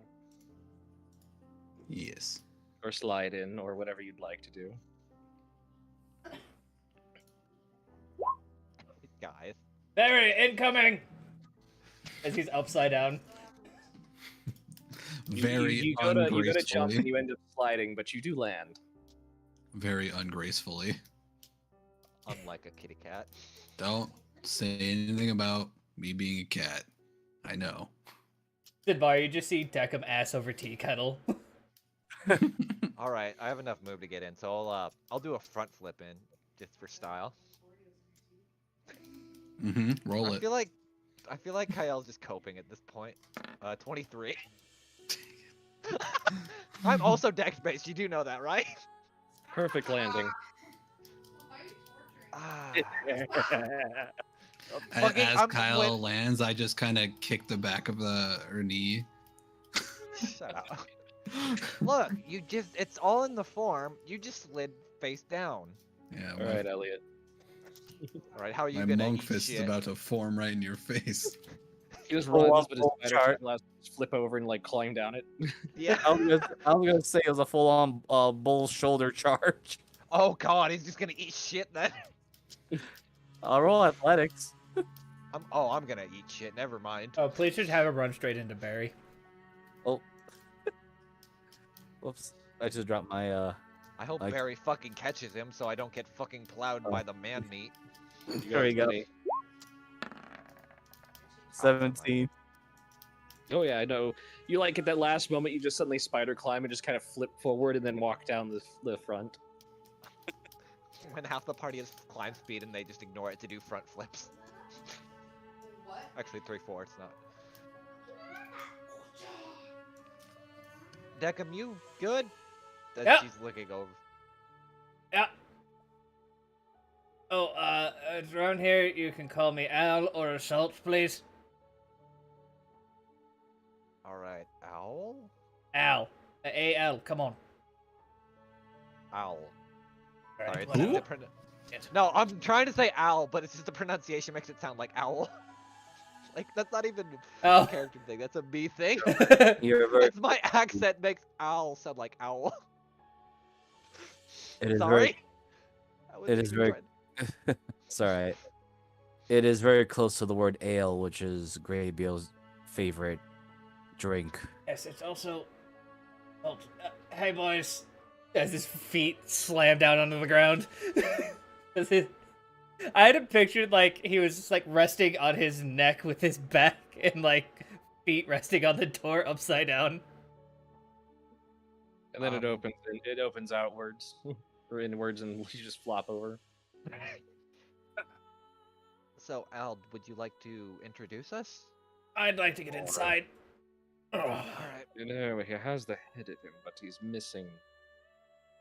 Yes.
or slide in, or whatever you'd like to do.
Guys.
Barry, incoming! As he's upside down.
Very
you go to jump and
ungracefully.
you end up sliding, but you do land.
Very ungracefully.
Unlike a kitty cat.
Don't say anything about me being a cat. I know.
Sidbar, you just see Deckham ass over tea kettle.
All right, I have enough move to get in, so I'll do a front flip in just for style.
Roll
I
it.
feel like Kyle's just coping at this point. 23. I'm also dex based. You do know that, right?
Perfect landing.
Ah.
As Kyle lands, I just kind of kick the back of her knee.
Shut up. Look, it's all in the form. You just slid face down.
Yeah.
All right, Elliot.
All right, how are you
My
gonna
monk
eat
fist
shit?
is about to form right in your face.
He just
Full
runs,
on
but his
full
spider
chart.
allows him to flip over and like climb down it.
Yeah.
I was gonna say it was a full-on bull shoulder charge.
Oh god, he's just gonna eat shit then.
I'll roll athletics.
I'm gonna eat shit. Never mind.
Oh, please just have him run straight into Barry.
Oh. Whoops. I just dropped my
I hope
like-
Barry fucking catches him so I don't get fucking plowed by the man meat.
There we go.
20.
17.
Oh yeah, I know. You like at that last moment, you just suddenly spider climb and just kind of flip forward and then walk down the front.
When half the party has climb speed and they just ignore it to do front flips.
What?
Actually, 3/4, not. Deckham, you good? That
Yeah.
she's looking over.
Yeah. Oh, around here you can call me Al or Assault, please.
Alright, owl?
Al. A-L, come on.
Owl.
Alright,
Sorry, it's
whatever.
just the No, I'm trying to say owl, but it's just the pronunciation makes it sound like owl. Like, that's not even a
Oh.
character thing, that's a me thing.
You're very.
It's my accent makes owl sound like owl.
It is
Sorry. I
It
wasn't
is
even
very.
trying-
It's alright. It is very close to the word ale, which is Graybeel's favorite drink.
Yes, it's also. Oh, hey, boys. As his feet slam down onto the ground. I had him pictured like he was just like resting on his neck with his back and like feet resting on the door upside down.
And then it opens outwards or inwards, and you just flop over.
So, Al, would you like to introduce us?
I'd like to get inside. Ugh.
Alright.
You know, he has the head of him, but he's missing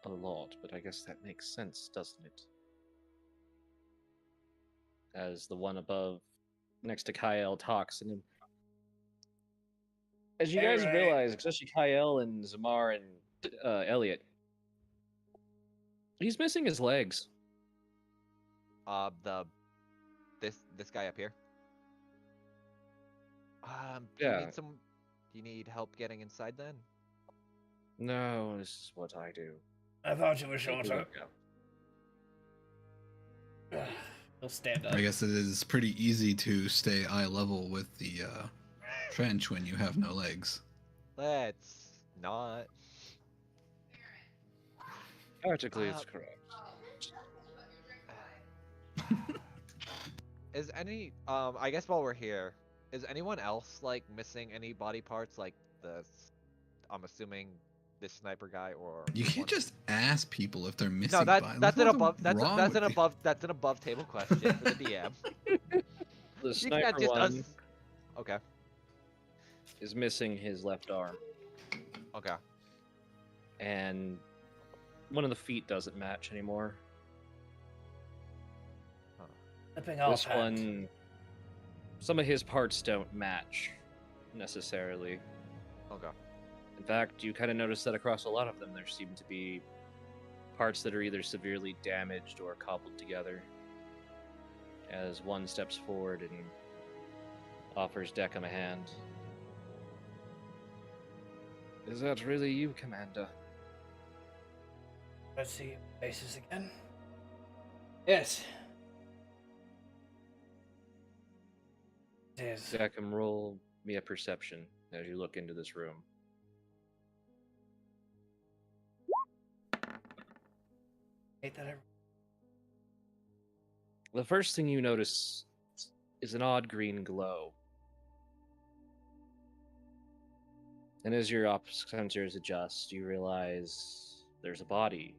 a lot. But I guess that makes sense, doesn't it? As the one above, next to Kyle, talks, and then, as you
Hey,
guys
Ray.
realize, especially Kyle and Zamar and Elliot, he's missing his legs.
This guy up here. Do you
Yeah.
need some? Do you need help getting inside then?
No, this is what I do.
I thought you were
Take a
shorter.
look up.
Ugh. He'll stand up.
I guess it is pretty easy to stay eye level with the trench when you have no legs.
Let's not.
Practically, it's correct.
Is any I guess while we're here, is anyone else like missing any body parts like I'm assuming this sniper guy or
You can't
one-
just ask people if they're missing.
No, that's
bodies.
that's an
What's
above
wrong
that's
with
an
you?
above table question for the DM.
The
You
sniper
can't just
one
Okay.
is missing his left arm,
Okay.
and one of the feet doesn't match anymore.
Slipping off
This
hand.
one, some of his parts don't match necessarily.
Okay.
In fact, you kind of notice that across a lot of them, there seem to be parts that are either severely damaged or cobbled together. As one steps forward and offers Deckham a hand. Is that really you, Commander?
Let's see your faces again. Yes. It is.
Deckham, roll me a perception as you look into this room.
Hate that I...
The first thing you notice is an odd green glow. And as your optics sensors adjust, you realize there's a body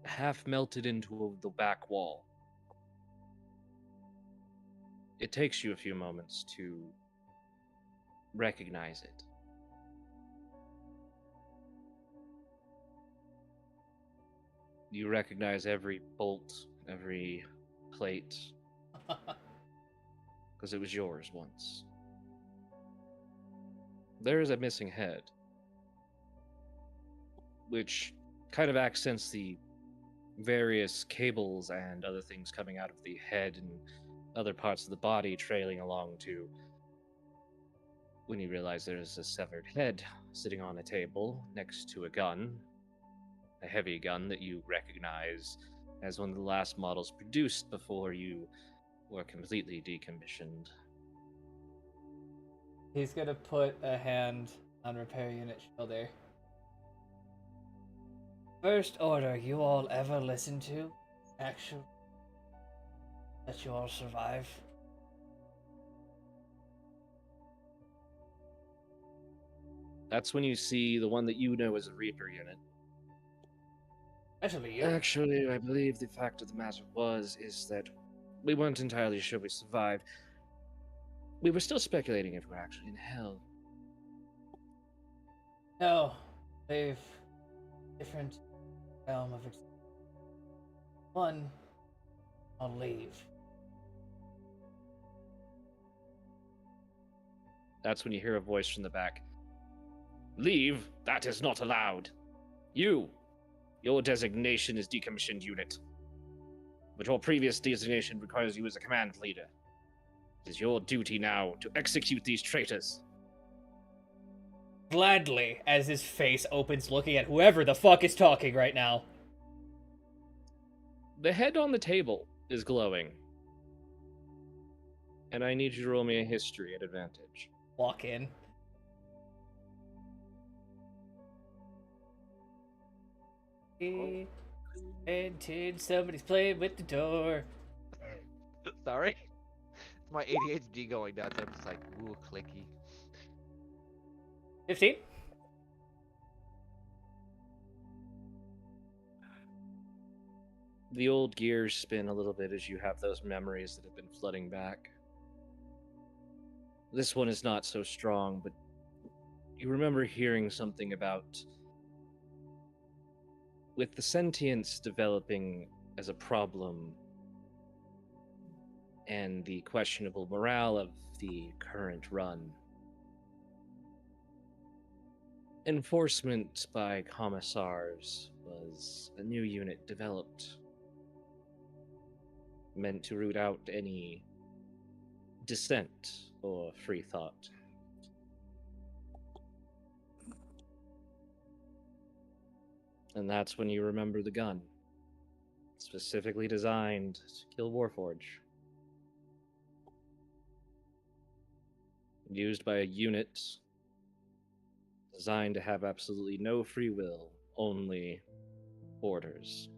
half melted into the back wall. It takes you a few moments to recognize it. You recognize every bolt, every plate, because it was yours once. There is a missing head, which kind of accents the various cables and other things coming out of the head and other parts of the body trailing along to when you realize there's a severed head sitting on a table next to a gun, a heavy gun that you recognize as one of the last models produced before you were completely decommissioned.
He's gonna put a hand on repair unit shoulder. First order you all ever listened to? Actually, that you all survive?
That's when you see the one that you know as a Reaper unit.
Actually, you.
Actually, I believe the fact of the matter is that we weren't entirely sure we survived. We were still speculating if we're actually in hell.
No, they've different realm of one. I'll leave.
That's when you hear a voice from the back. Leave? That is not allowed. Your designation is decommissioned unit. But your previous designation requires you as a command leader. It is your duty now to execute these traitors.
Gladly, as his face opens, looking at whoever the fuck is talking right now.
The head on the table is glowing. And I need you to roll me a history at advantage.
Walk in. And somebody's playing with the door.
Sorry. It's my ADHD going down, so I'm just like, ooh, clicky.
15?
The old gears spin a little bit as you have those memories that have been flooding back. This one is not so strong, but you remember hearing something about with the sentience developing as a problem and the questionable morale of the current run. Enforcement by commissars was a new unit developed, meant to root out any dissent or free thought. And that's when you remember the gun, specifically designed to kill Warforge. Used by a unit designed to have absolutely no free will, only orders.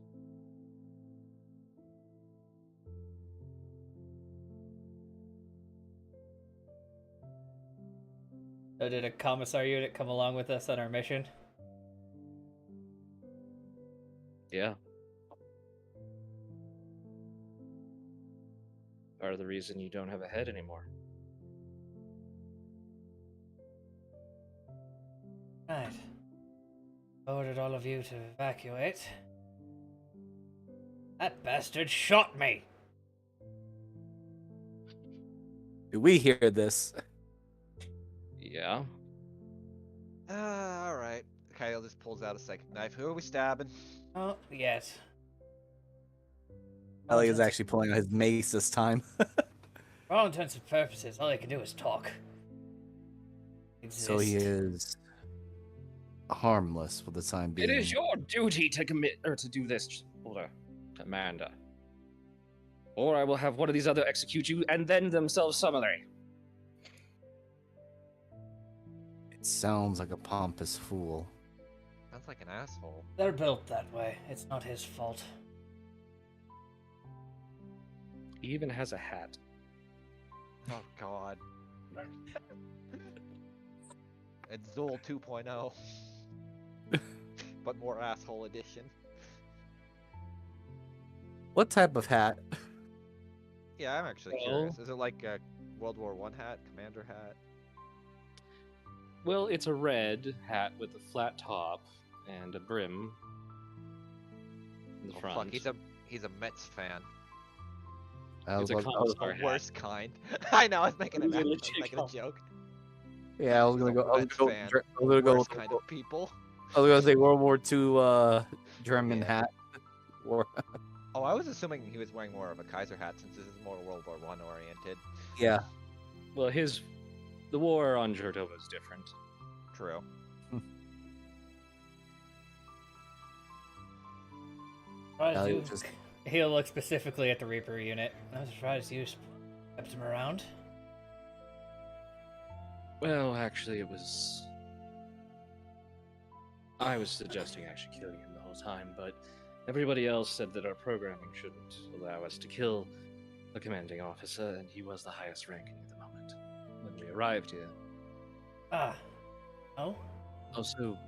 So did a commissar unit come along with us on our mission?
Yeah. Part of the reason you don't have a head anymore.
Right. Ordered all of you to evacuate. That bastard shot me!
Do we hear this?
Yeah.
Alright. Kyle just pulls out a second knife. Who are we stabbing?
Oh, yes.
Ellie is actually pulling out his mace this time.
For all intents and purposes, all I can do is talk. Exist.
So he is harmless for the time being.
It is your duty to commit or to do this order, Commander. Or I will have one of these other execute you and then themselves summary.
It sounds like a pompous fool.
Sounds like an asshole.
They're built that way. It's not his fault.
He even has a hat.
Oh god. It's Zool 2.0. But more asshole edition.
What type of hat?
Yeah, I'm actually
Well-
curious. Is it like a World War I hat, commander hat?
Well, it's a red hat with a flat top and a brim in the
Oh
front.
fuck, he's a Mets fan.
It's a
I was-
commissar
The
hat.
worst kind. I know, I was making
It was a
I was
legit
making a
com-
joke.
Yeah, I was gonna
He's a
go. I was
Mets
gonna
fan.
go. I was gonna go.
Worst kind of people.
I was gonna say World War II German
Yeah.
hat. War.
Oh, I was assuming he was wearing more of a Kaiser hat since this is more World War I oriented.
Yeah.
Well, the war on Jordova is different.
True.
Surprised you...
just-
He'll look specifically at the Reaper unit. I'm surprised you kept him around.
Well, actually, I was suggesting actually killing him the whole time, but everybody else said that our programming shouldn't allow us to kill a commanding officer, and he was the highest ranking at the moment when we arrived here.
Ah. Oh?
Also,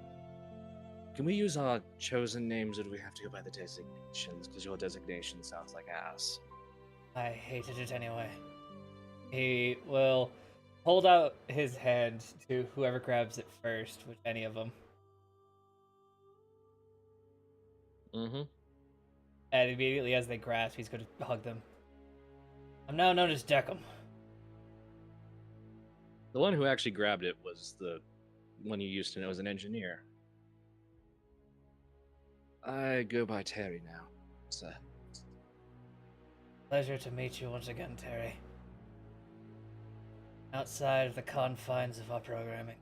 can we use our chosen names, or do we have to go by the designations? Because your designation sounds like ass.
I hated it anyway. He will hold out his hand to whoever grabs it first, with any of them.
Mm-hmm.
And immediately as they grasp, he's going to hug them. I'm now known as Deckham.
The one who actually grabbed it was the one you used to know as an engineer. I go by Terry now, sir.
Pleasure to meet you once again, Terry. Outside of the confines of our programming.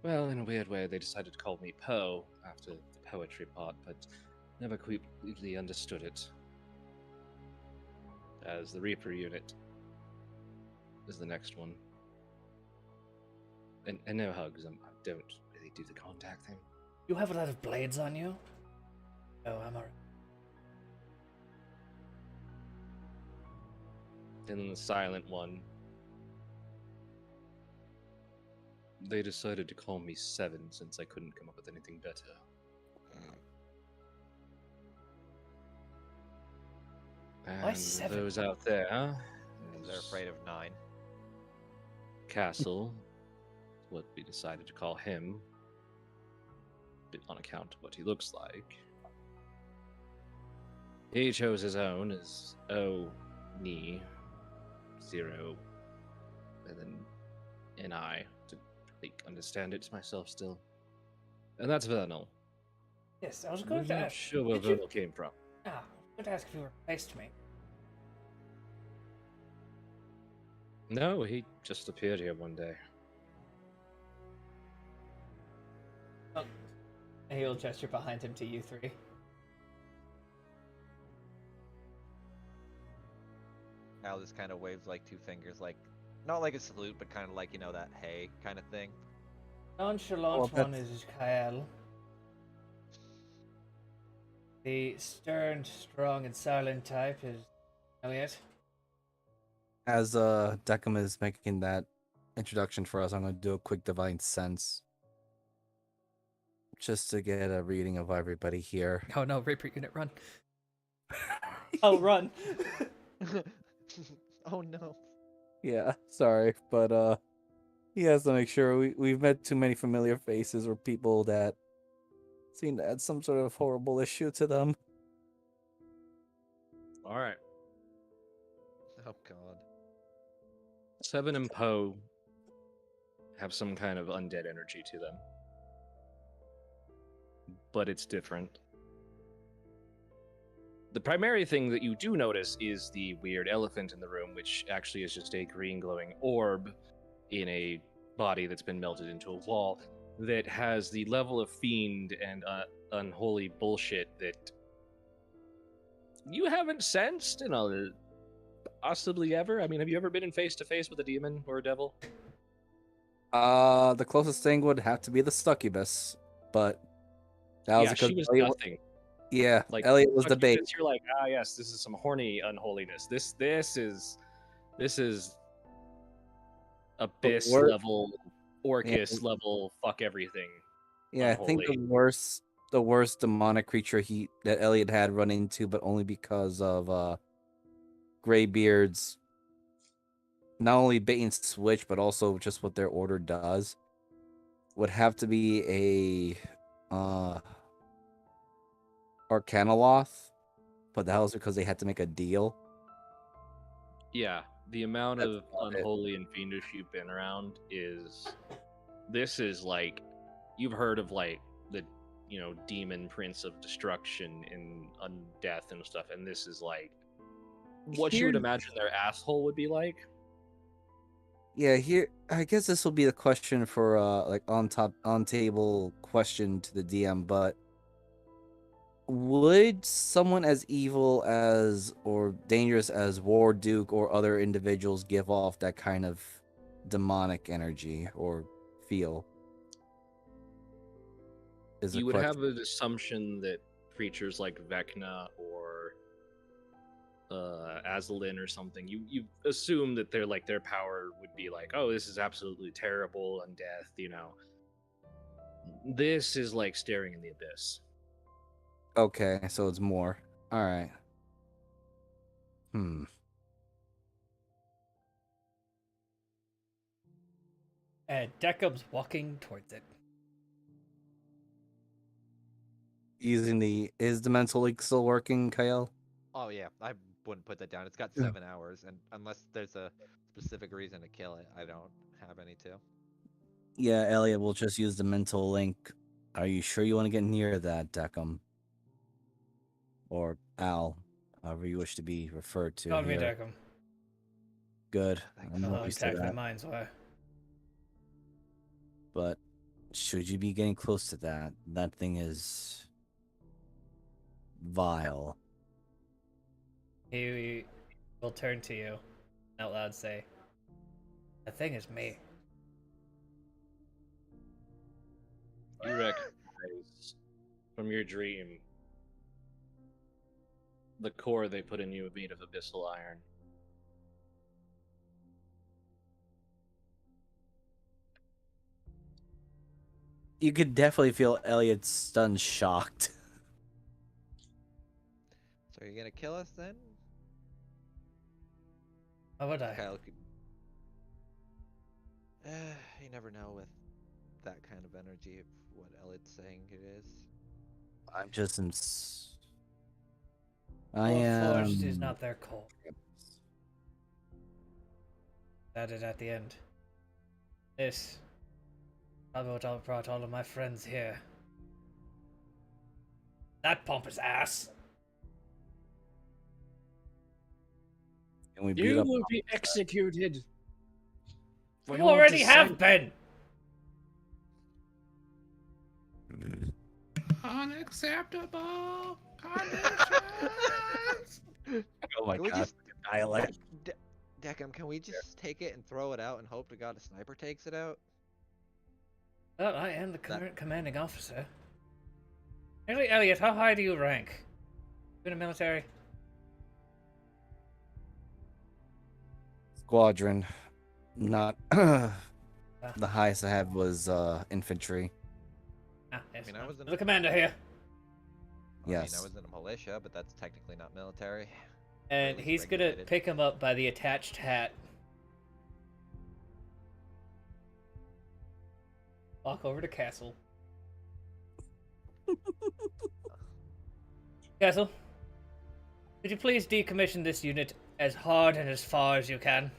Well, in a weird way, they decided to call me Poe after the poetry part, but never completely understood it. As the Reaper unit is the next one. And no hugs, I don't really do the contact thing.
You have a lot of blades on you? Oh, I'm alright.
And then the silent one. They decided to call me Seven since I couldn't come up with anything better.
Why
And
seven?
those out there,
They're afraid of 9.
Castle, what we decided to call him, on account of what he looks like. He chose his own as O-Ni, 0, and then N-I, to understand it myself still. And that's Vernal.
Yes, I was
I'm
going to
not
ask.
sure where
Did you...
Vernal came from.
I was going to ask if you replaced me.
No, he just appeared here one day.
Oh. And he'll gesture behind him to you three.
Al just kind of waves like 2 fingers, like not like a salute, but kind of like, you know, that hey kind of thing.
Nonchalant one is Kyle. The stern, strong, and silent type is Elliot.
As Deckham is making that introduction for us, I'm going to do a quick divine sense. Just to get a reading of everybody here.
Oh no, Reaper unit, run. Oh, run.
Oh no.
Yeah, sorry, but he has to make sure we've met too many familiar faces or people that seem to add some sort of horrible issue to them.
All right.
Oh god.
Seven and Poe have some kind of undead energy to them. But it's different. The primary thing that you do notice is the weird elephant in the room, which actually is just a green glowing orb in a body that's been melted into a wall that has the level of fiend and unholy bullshit that you haven't sensed in possibly ever. I mean, have you ever been in face to face with a demon or a devil?
The closest thing would have to be the succubus, but that was because
she was
Elliot,
nothing.
yeah,
Like
Elliot was the bait.
You're like, yes, this is some horny unholiness. This is abyss level, Orcus level, fuck everything.
Yeah,
unholy.
I think the worst demonic creature that Elliot had run into, but only because of Greybeard's not only bait and switch, but also just what their order does, would have to be a Arcanoloth, but that was because they had to make a deal.
Yeah, the amount
That's
of unholy and fiendish you've been around this is like, you've heard of like the demon prince of destruction and undeath and stuff, and this is like what you would imagine their asshole would be like.
Yeah, here I guess this will be the question for like on table question to the DM, but would someone as evil as or dangerous as War Duke or other individuals give off that kind of demonic energy or feel?
You would have an assumption that creatures like Vecna or Azalin or something, you assume that their power would be like, oh, this is absolutely terrible and death, This is like staring in the abyss.
Okay, so it's more. All right.
And Deckham's walking towards it.
Is the mental link still working, Kyle?
Oh yeah, I wouldn't put that down. It's got 7 hours, and unless there's a specific reason to kill it, I don't have any to.
Yeah, Elliot will just use the mental link. Are you sure you want to get near that, Deckham? Or Al, however you wish to be referred to
Call me
here.
Deckham.
Good.
Thanks.
I'm
Oh,
used to
exactly
that.
mine's why.
But should you be getting close to that, that thing is vile.
He will turn to you, out loud say, "That thing is me."
You recognize from your dream the core they put in you made of abyssal iron.
You could definitely feel Elliot's stunned shocked.
So you're gonna kill us then?
How would I?
Kyle could. You never know with that kind of energy of what Elliot's saying it is.
I'm just I
Well, forged
am.
is not their core. Added at the end. This. Probably what I brought all of my friends here. That pompous ass.
And we beat
You
up.
will be executed. for
You
your
already have
dissent.
been.
Unacceptable conditions.
Oh my
Can we
god!
just,
Dialect.
Deckham? Can we just take it and throw it out and hope to God a sniper takes it out?
Well, I am the current commanding officer. Actually, Elliot, how high do you rank? In the military?
Squadron. Not the highest I had was infantry.
Ah, yes.
I mean, I was in
the commander here.
I mean,
Yes.
I was in a militia, but that's technically not military.
And
least
he's gonna
regulated.
pick him up by the attached hat. Walk over to Castle. Castle, could you please decommission this unit as hard and as far as you can?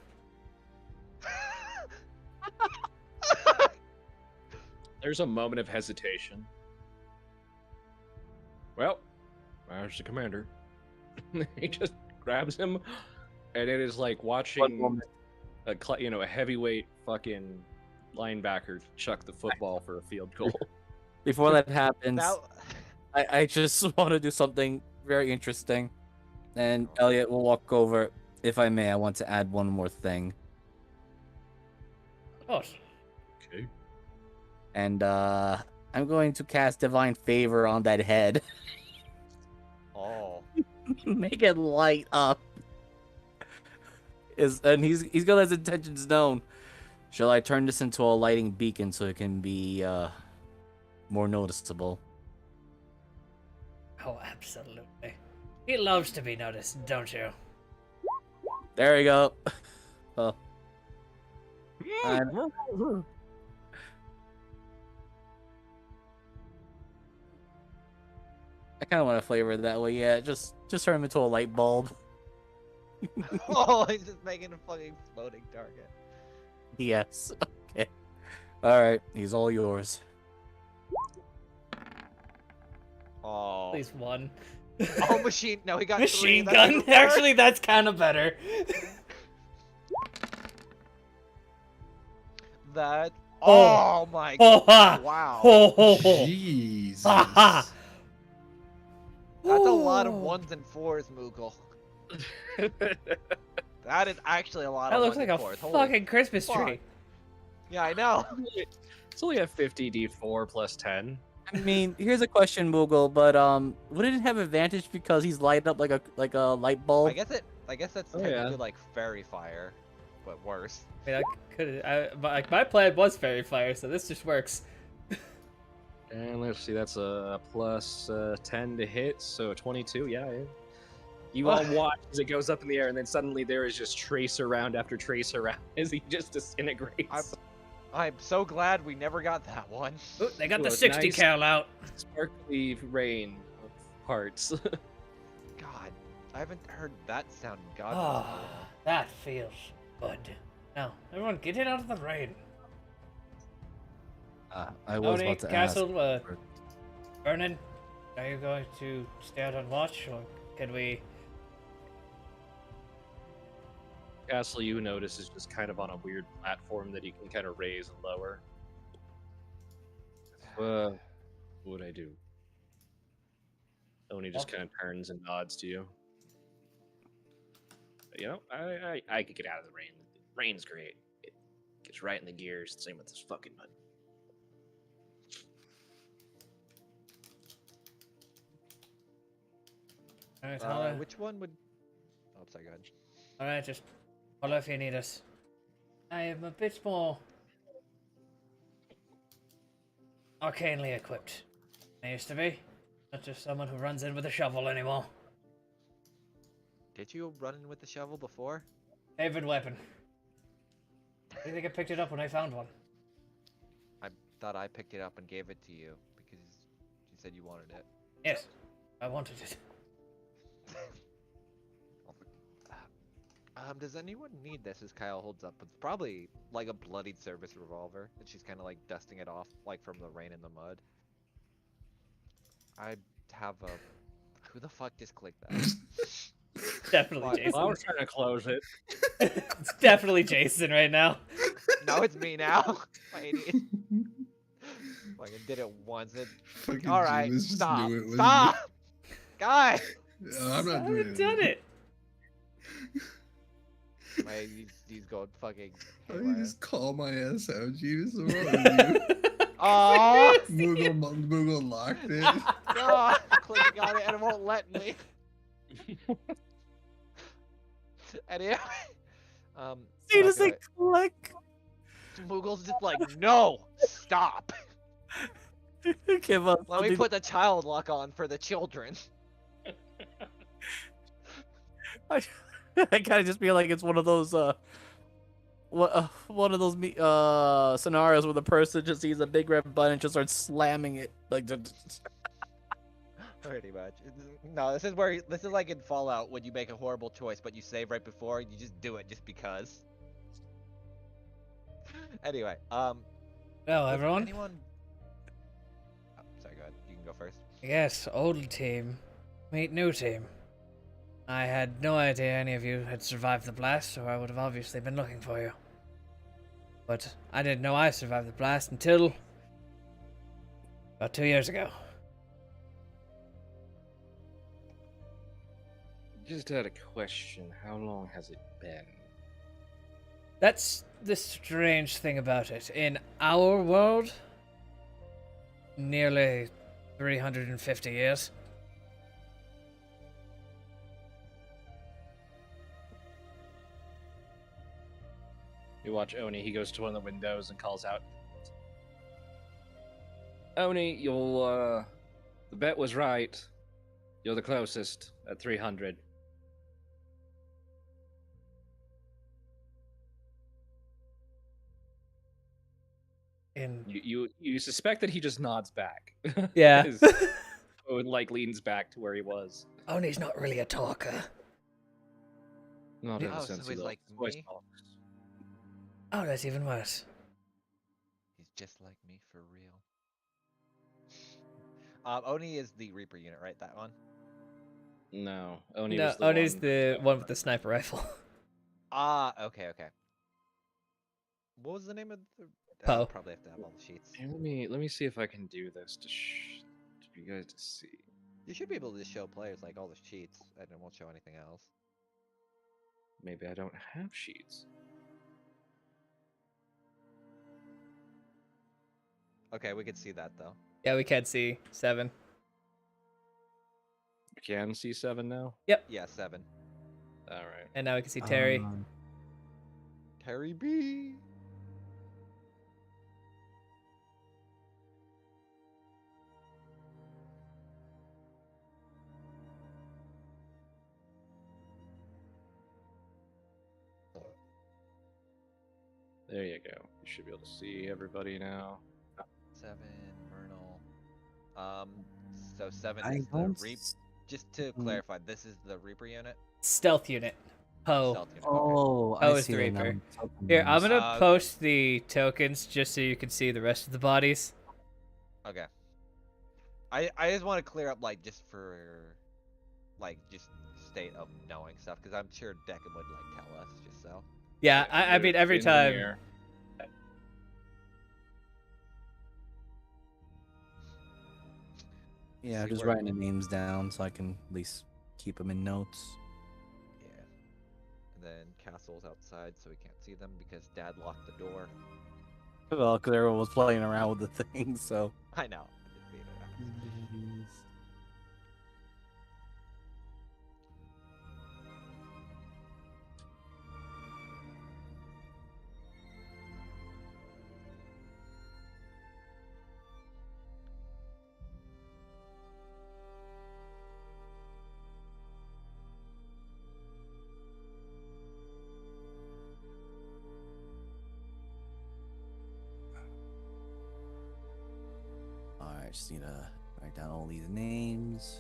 There's a moment of hesitation. Well, there's the commander. He just grabs him, and it is like watching a heavyweight fucking linebacker chuck the football for a field goal.
Before that happens,
Now,
I just want to do something very interesting. And Elliot will walk over. If I may, I want to add one more thing.
Of course.
Okay.
And I'm going to cast Divine Favor on that head.
oh,
Make it light up. And he's got his intentions known. Shall I turn this into a lighting beacon so it can be more noticeable?
Oh, absolutely. He loves to be noticed, don't you?
There we go. Oh. I kind of want to flavor it that way. Yeah, just turn him into a light bulb.
oh, he's just making a fucking exploding target.
Yes. Okay. All right. He's all yours.
Oh,
At least one.
oh, machine. No, he got
Machine
3. That's
gun.
even worse.
Actually, that's kind of better.
That.
Oh.
Oh my.
Oh, ha.
Wow.
Ho, ho, ho.
Jesus.
Ha, ha.
That's a lot of
Ooh.
1s and 4s, Moogle. That is actually a lot
That
of
looks
1s
like
and
a
4s. Holy
fucking Christmas
fuck.
tree.
Yeah, I know.
It's only a 50d4 plus 10.
I mean, here's a question, Moogle. But wouldn't it have advantage because he's lighted up like a light bulb?
I guess that's
Oh,
technically
yeah.
like fairy fire, but worse.
I mean, my plan was fairy fire, so this just works.
And let's see, that's a plus 10 to hit, so 22. Yeah. You all watch as it goes up in the air, and then suddenly there is just tracer round after tracer round as he just disintegrates.
I'm so glad we never got that one.
Ooh, they got
Ooh,
the
a
60
nice-
cal out.
Sparkly rain of hearts.
God, I haven't heard that sound in God knows
Ah,
how long.
that feels good. Now, everyone, get it out of the rain.
I was
Oni,
about to
Castle,
ask.
Vernon, are you going to stay out on watch, or can we?
Castle, you notice, is just kind of on a weird platform that you can kind of raise and lower. What would I do? Oni just kind of turns and nods to you. You know, I could get out of the rain. Rain's great. It gets right in the gears. Same with this fucking mud.
All right, holla.
Which one would? Oh, sorry, go ahead.
All right, just holla if you need us. I am a bit more arcanely equipped than I used to be. Not just someone who runs in with a shovel anymore.
Did you run in with the shovel before?
Favorite weapon. I think I picked it up when I found one.
I thought I picked it up and gave it to you because you said you wanted it.
Yes, I wanted it.
Does anyone need this? As Kyle holds up, it's probably like a bloodied service revolver, and she's kind of like dusting it off, like from the rain and the mud. I have a. Who the fuck just clicked that?
Definitely
Why-
Jason.
Well, I was trying to close it.
It's definitely Jason right now.
No, it's me now. My idiot. Like I did it once.
Fucking
All right,
James just
stop.
knew it was
Stop, guys.
me. I'm
I
not doing
haven't done it.
My, he's going fucking.
Oh, you
haywire.
just call my ass out, James. What's wrong with
Oh
you? Moogle locked it.
God! Clicking on it and it won't let me. Anyway,
See,
fuck
does
it,
it click?
Moogle's just like, no, stop.
Give up.
Let me put the child lock on for the children.
I kind of just feel like it's one of those one of those scenarios where the person just sees a big red button and just starts slamming it like.
Pretty much. No, this is like in Fallout when you make a horrible choice, but you save right before. You just do it just because. Anyway,
Hello,
does
everyone.
Anyone? Oh, sorry, go ahead. You can go first.
Yes, old team. Meet new team. I had no idea any of you had survived the blast, or I would have obviously been looking for you. But I didn't know I survived the blast until about 2 years ago.
Just had a question. How long has it been?
That's the strange thing about it. In our world, nearly 350 years.
You watch Oni. He goes to one of the windows and calls out, "Oni, you'll the bet was right. You're the closest at 300."
In
You suspect that he just nods back.
yeah.
Or like leans back to where he was.
Oni's not really a talker.
Not in
Oh,
the
so
sense
he's
he
like
voice
me?
talks.
Oh, that's even worse.
He's just like me for real. Oni is the Reaper unit, right? That one.
No, Oni
No,
was the
Oni's
one.
the one with the sniper rifle.
Ah, okay. What was the name of the?
Poe.
Probably have to have all the sheets.
Hey, let me see if I can do this to you guys to see.
You should be able to just show players like all the sheets, and it won't show anything else.
Maybe I don't have sheets.
Okay, we can see that though.
Yeah, we can't see 7.
You can see 7 now.
Yeah, 7.
All right.
And now we can see Terry.
Terry B.
There you go. You should be able to see everybody now.
7, Myrtle. So 7
I
is the
don't.
Reap. Just to
Mm.
clarify, this is the Reaper unit?
Stealth unit. Poe.
Stealth unit, okay.
Oh,
Poe
I
is
see
the
them now.
Reaper.
Token
Here, I'm
names.
gonna post the tokens just so you can see the rest of the bodies.
Okay. I just want to clear up, like, just for, like, just state of knowing stuff, because I'm sure Declan would, like, tell us, just so.
Yeah, I
the
mean, every time.
engineer.
Yeah,
See
just
where-
writing the names down so I can at least keep them in notes.
Yeah. And then Castle's outside, so we can't see them because Dad locked the door.
Well, because everyone was playing around with the thing, so.
I know. I just made it up.
Alright, just need to write down all these names.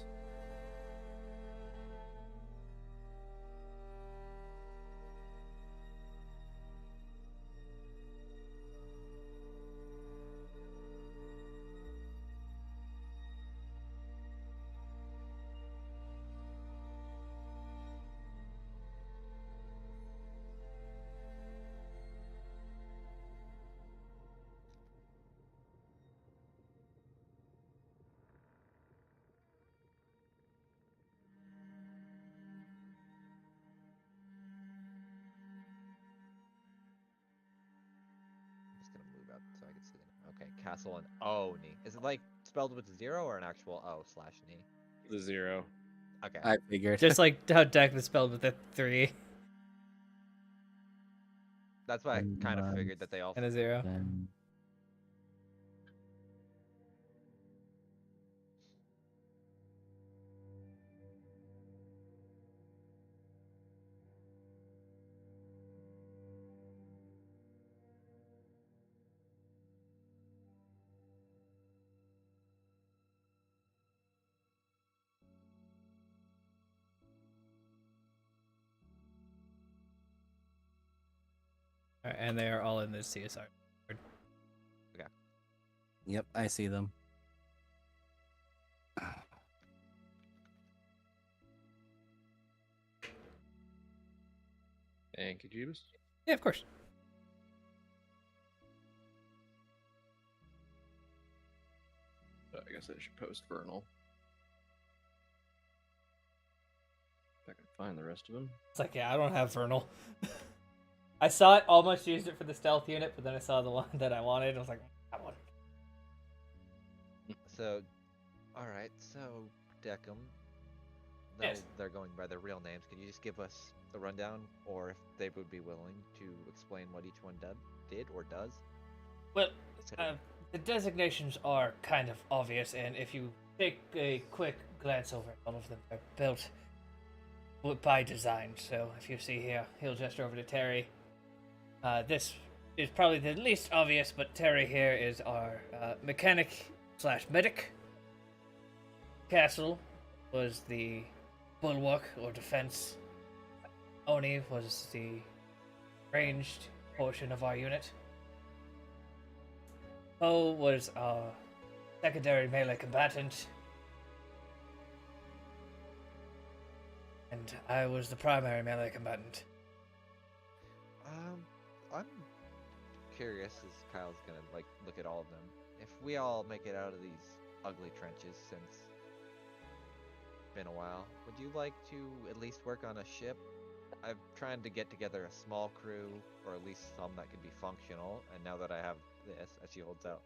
I'm just gonna move out so I can see them. Okay, Castle and Oni. Is it like spelled with 0 or an actual O/ni?
The 0.
Okay.
I figured.
Just like how Deck was spelled with a 3
That's why I
And,
kind of figured that they all.
and a 0.
Then
Alright, and they are all in this CSR.
Yep, I see them.
Thank you, Jeebus.
Yeah, of course.
I guess I should post Vernal. If I can find the rest of them.
It's like, yeah, I don't have Vernal. I saw it, almost used it for the stealth unit, but then I saw the one that I wanted. I was like, I want it.
So, all right. So, Deckham. Though
Yes.
they're going by their real names, can you just give us the rundown, or if they would be willing to explain what each one did or does?
Well, the designations are kind of obvious, and if you take a quick glance over all of them, they're built by design. So if you see here, he'll gesture over to Terry. This is probably the least obvious, but Terry here is our mechanic / medic. Castle was the bulwark or defense. Oni was the ranged portion of our unit. Poe was our secondary melee combatant. And I was the primary melee combatant.
I'm curious as Kyle's gonna like look at all of them. If we all make it out of these ugly trenches since it's been a while, would you like to at least work on a ship? I'm trying to get together a small crew, or at least some that could be functional, and now that I have this, as she holds out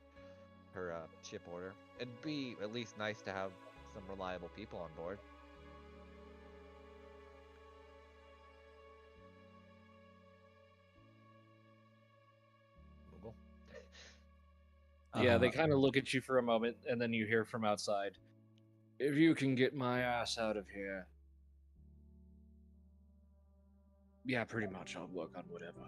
her ship order, it'd be at least nice to have some reliable people on board. Google.
Yeah, they
Uh,
kind of look at you for a moment, and then you hear from outside. If you can get my ass out of here. Yeah, pretty much. I'll work on whatever.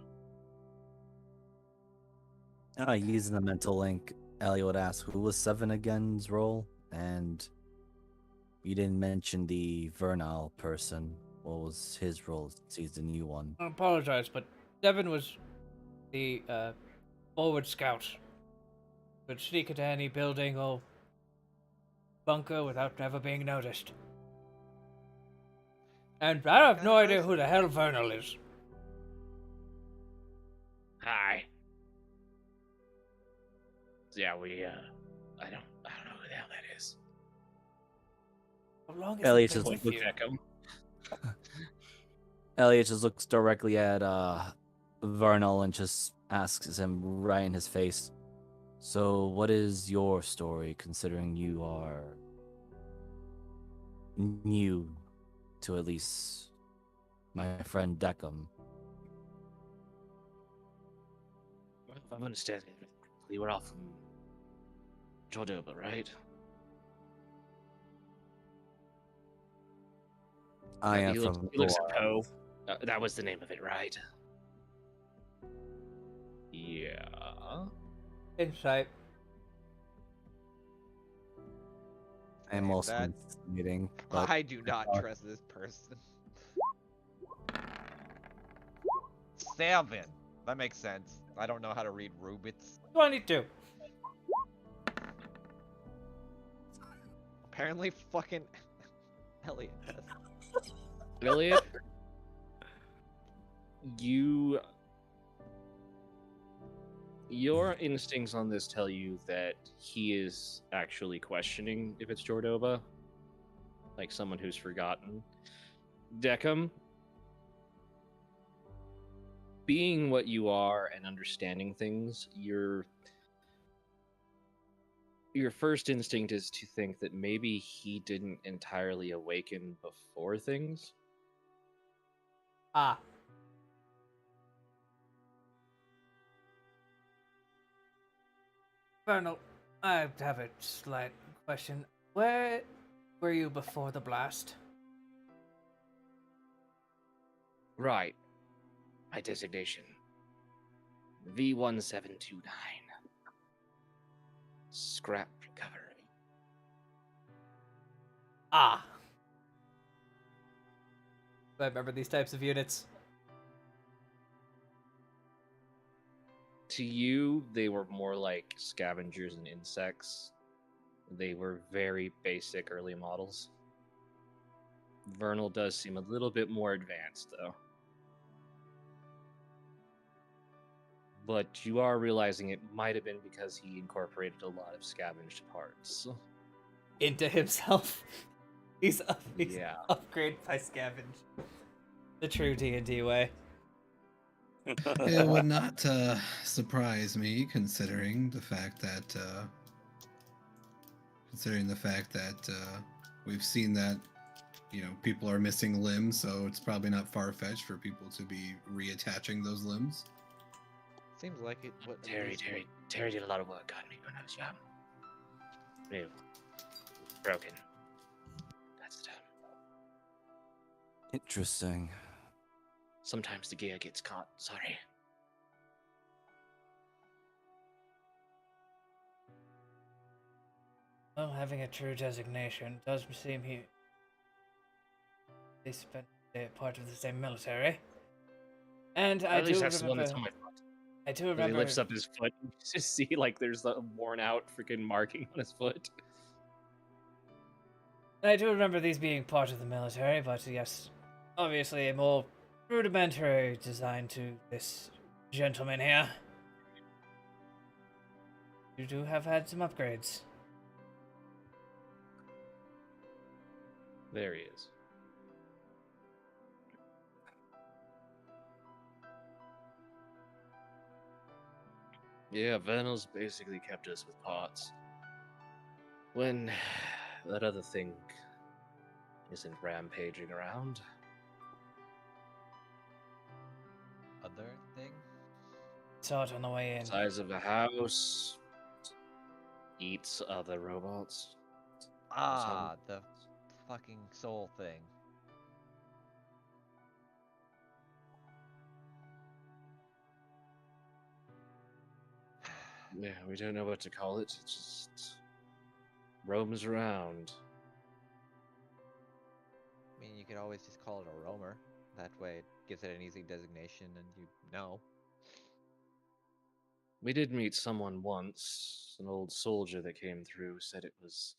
Using the mental link, Ellie would ask, who was Seven again's role? And you didn't mention the Vernal person. What was his role since he's the new one?
I apologize, but Devin was the forward scout. Could sneak into any building or bunker without never being noticed. And I have no idea who the hell Vernal is.
Hi. Yeah, I don't know who the hell that is.
How long has
Elliot
it been
just
with
looks,
you?
Check him.
Elliot just looks directly at Vernal and just asks him right in his face. So, what is your story, considering you are new to at least my friend Deckham?
Well, if I'm understanding it, we were all from Jordoba, right?
I am
he
from
looks at
Goa.
Poe. That was the name of it, right? Yeah.
Insight.
I'm
Same,
also
that-
meeting, but
I do not trust this person. 7. That makes sense. I don't know how to read Rubits.
22.
Apparently, fucking Elliot does.
Elliot, your instincts on this tell you that he is actually questioning if it's Jordoba, like someone who's forgotten. Deckham, being what you are and understanding things, your first instinct is to think that maybe he didn't entirely awaken before things.
Ah. Vernal, I have a slight question. Where were you before the blast?
Right. My designation. V1729. Scrap recovery.
Ah. I remember these types of units.
To you, they were more like scavengers and insects. They were very basic early models. Vernal does seem a little bit more advanced, though. But you are realizing it might have been because he incorporated a lot of scavenged parts.
Into himself. He's
Yeah.
upgrade by scavenge. The true D&D way.
It would not surprise me, considering the fact that we've seen that people are missing limbs, so it's probably not far-fetched for people to be reattaching those limbs.
Seems like it. What
Terry did a lot of work on me when I was young. New. Broken. That's done.
Interesting.
Sometimes the gear gets caught. Sorry.
Well, having a true designation does seem they spent part of the same military. And I
At least
do
that's the one that's on
remember.
my foot.
I do
He
remember.
lifts up his foot. You just see like there's a worn out freaking marking on his foot.
I do remember these being part of the military, but yes, obviously a more rudimentary design to this gentleman here. You do have had some upgrades.
There he is. Yeah, Venal's basically kept us with parts. When that other thing isn't rampaging around.
other thing?
Saw it on the way in.
Size of a house. Eats other robots.
Ah, the fucking soul thing.
Yeah, we don't know what to call it. It just roams around.
I mean, you could always just call it a roamer. That way it gives it an easy designation and you know.
We did meet someone once. An old soldier that came through said it was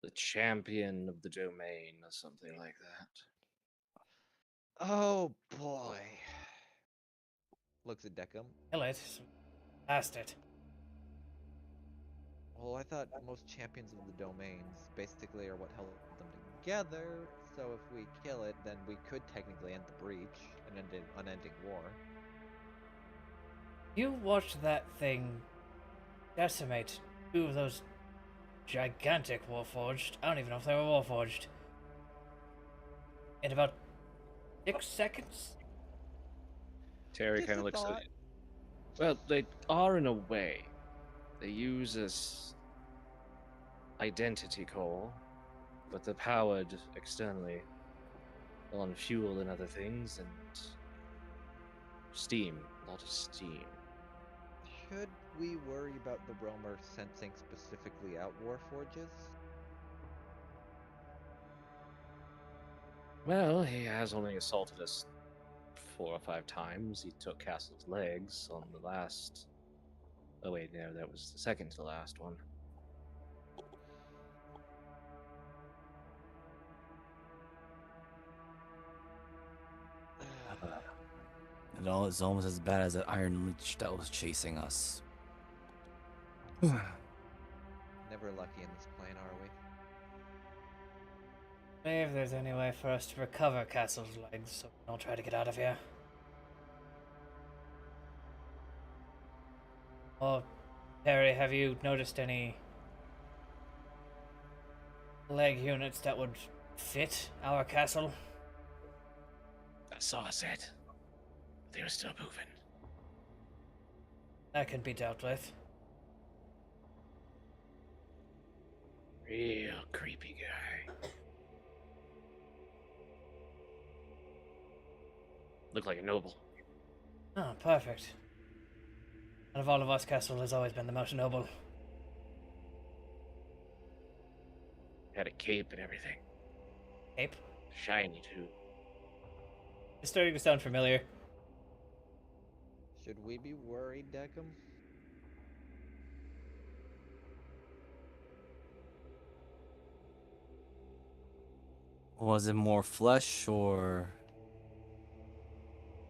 the champion of the domain or something like that.
Oh boy. Looks at Deckham.
Kill it. Blast it.
Well, I thought most champions of the domains basically are what held them together, so if we kill it, then we could technically end the breach and end an unending war.
You watched that thing decimate two of those gigantic Warforged. I don't even know if they were Warforged. In about 6 seconds?
Terry
Just
kind
a
of looks at
thought.
it. Well, they are in a way. They use this identity core, but they're powered externally on fuel and other things, and steam. A lot of steam.
Should we worry about the roamer sensing specifically out Warforges?
Well, he has only assaulted us 4 or 5 times. He took Castle's legs on the last. Oh wait, no, that was the second to the last one.
It's almost as bad as that Iron Leech that was chasing us.
Never lucky in this plane, are we?
If there's any way for us to recover Castle's legs so we don't try to get out of here. Oh, Terry, have you noticed any leg units that would fit our castle?
I saw it. They were still moving.
That can be dealt with.
Real creepy guy. Looked like a noble.
Oh, perfect. Out of all of us, Castle has always been the most noble.
Had a cape and everything.
Ape?
Shiny too.
It's starting to sound familiar.
Should we be worried, Deckham?
Was it more flesh or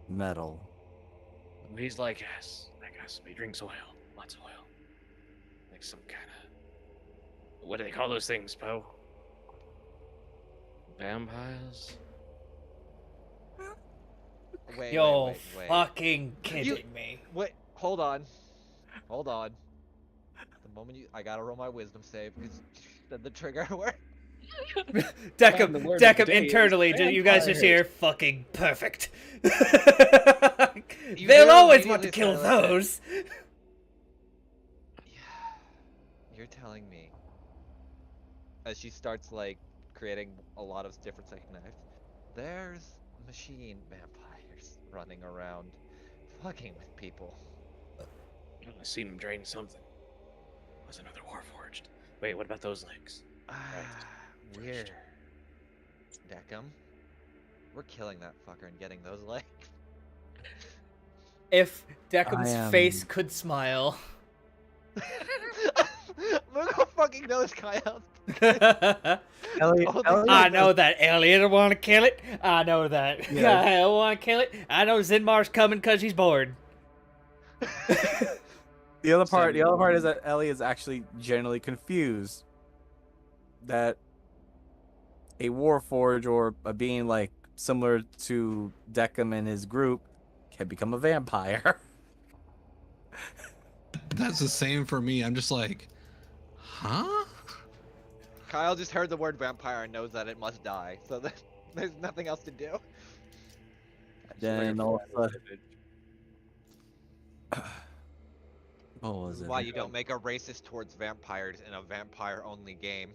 metal?
He's like us. He drinks oil. Lots of oil. Like some kind of. What do they call those things, Poe? Vampires?
Wait,
You're
wait.
fucking kidding me.
Wait, hold on. Hold on. The moment I gotta roll my wisdom save because said the trigger word.
Deckham,
the word of the day is
internally, you guys just hear
vampires.
fucking perfect.
You
They'll
do
always want to
immediately
kill
start like
those.
Yeah. You're telling me. As she starts like creating a lot of different second knives, there's machine vampires running around fucking with people.
I seen him drain something. Was another Warforged. Wait, what about those legs?
Weird. Deckham. We're killing that fucker and getting those legs.
If Deckham's
I am-
face could smile.
Look how fucking knows Kyle.
Elliot,
Oh,
Elliot
I know that Elliot want to kill it. I know that
Yes.
Kyle want to kill it. I know Zinmar's coming because he's bored.
The other part is that Ellie is actually genuinely confused that a Warforge or a being like similar to Deckham and his group can become a vampire.
That's the same for me. I'm just like, huh?
Kyle just heard the word vampire and knows that it must die, so there's nothing else to do.
Then all of a sudden, what was
This is
it?
why you don't make a racist towards vampires in a vampire-only game.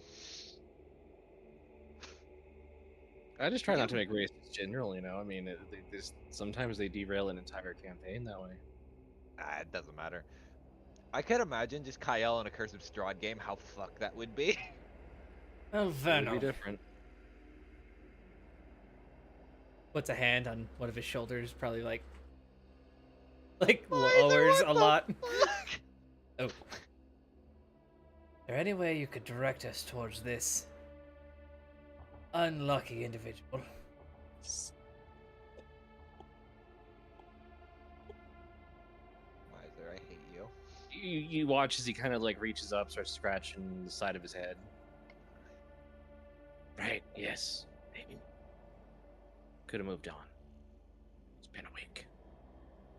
I just try not to make races general, you know? I mean, sometimes they derail an entire campaign that way.
It doesn't matter. I could imagine just Kyle in a Curse of Strahd game, how fucked that would be.
Oh,
It would
Venom.
be different.
Puts a hand on one of his shoulders, probably like
Why
lowers
what
a
the
lot.
fuck?
Oh. Is there any way you could direct us towards this unlucky individual?
Miser, I hate you.
You watch as he kind of like reaches up, starts scratching the side of his head. Right, yes, maybe. Could have moved on. It's been a week.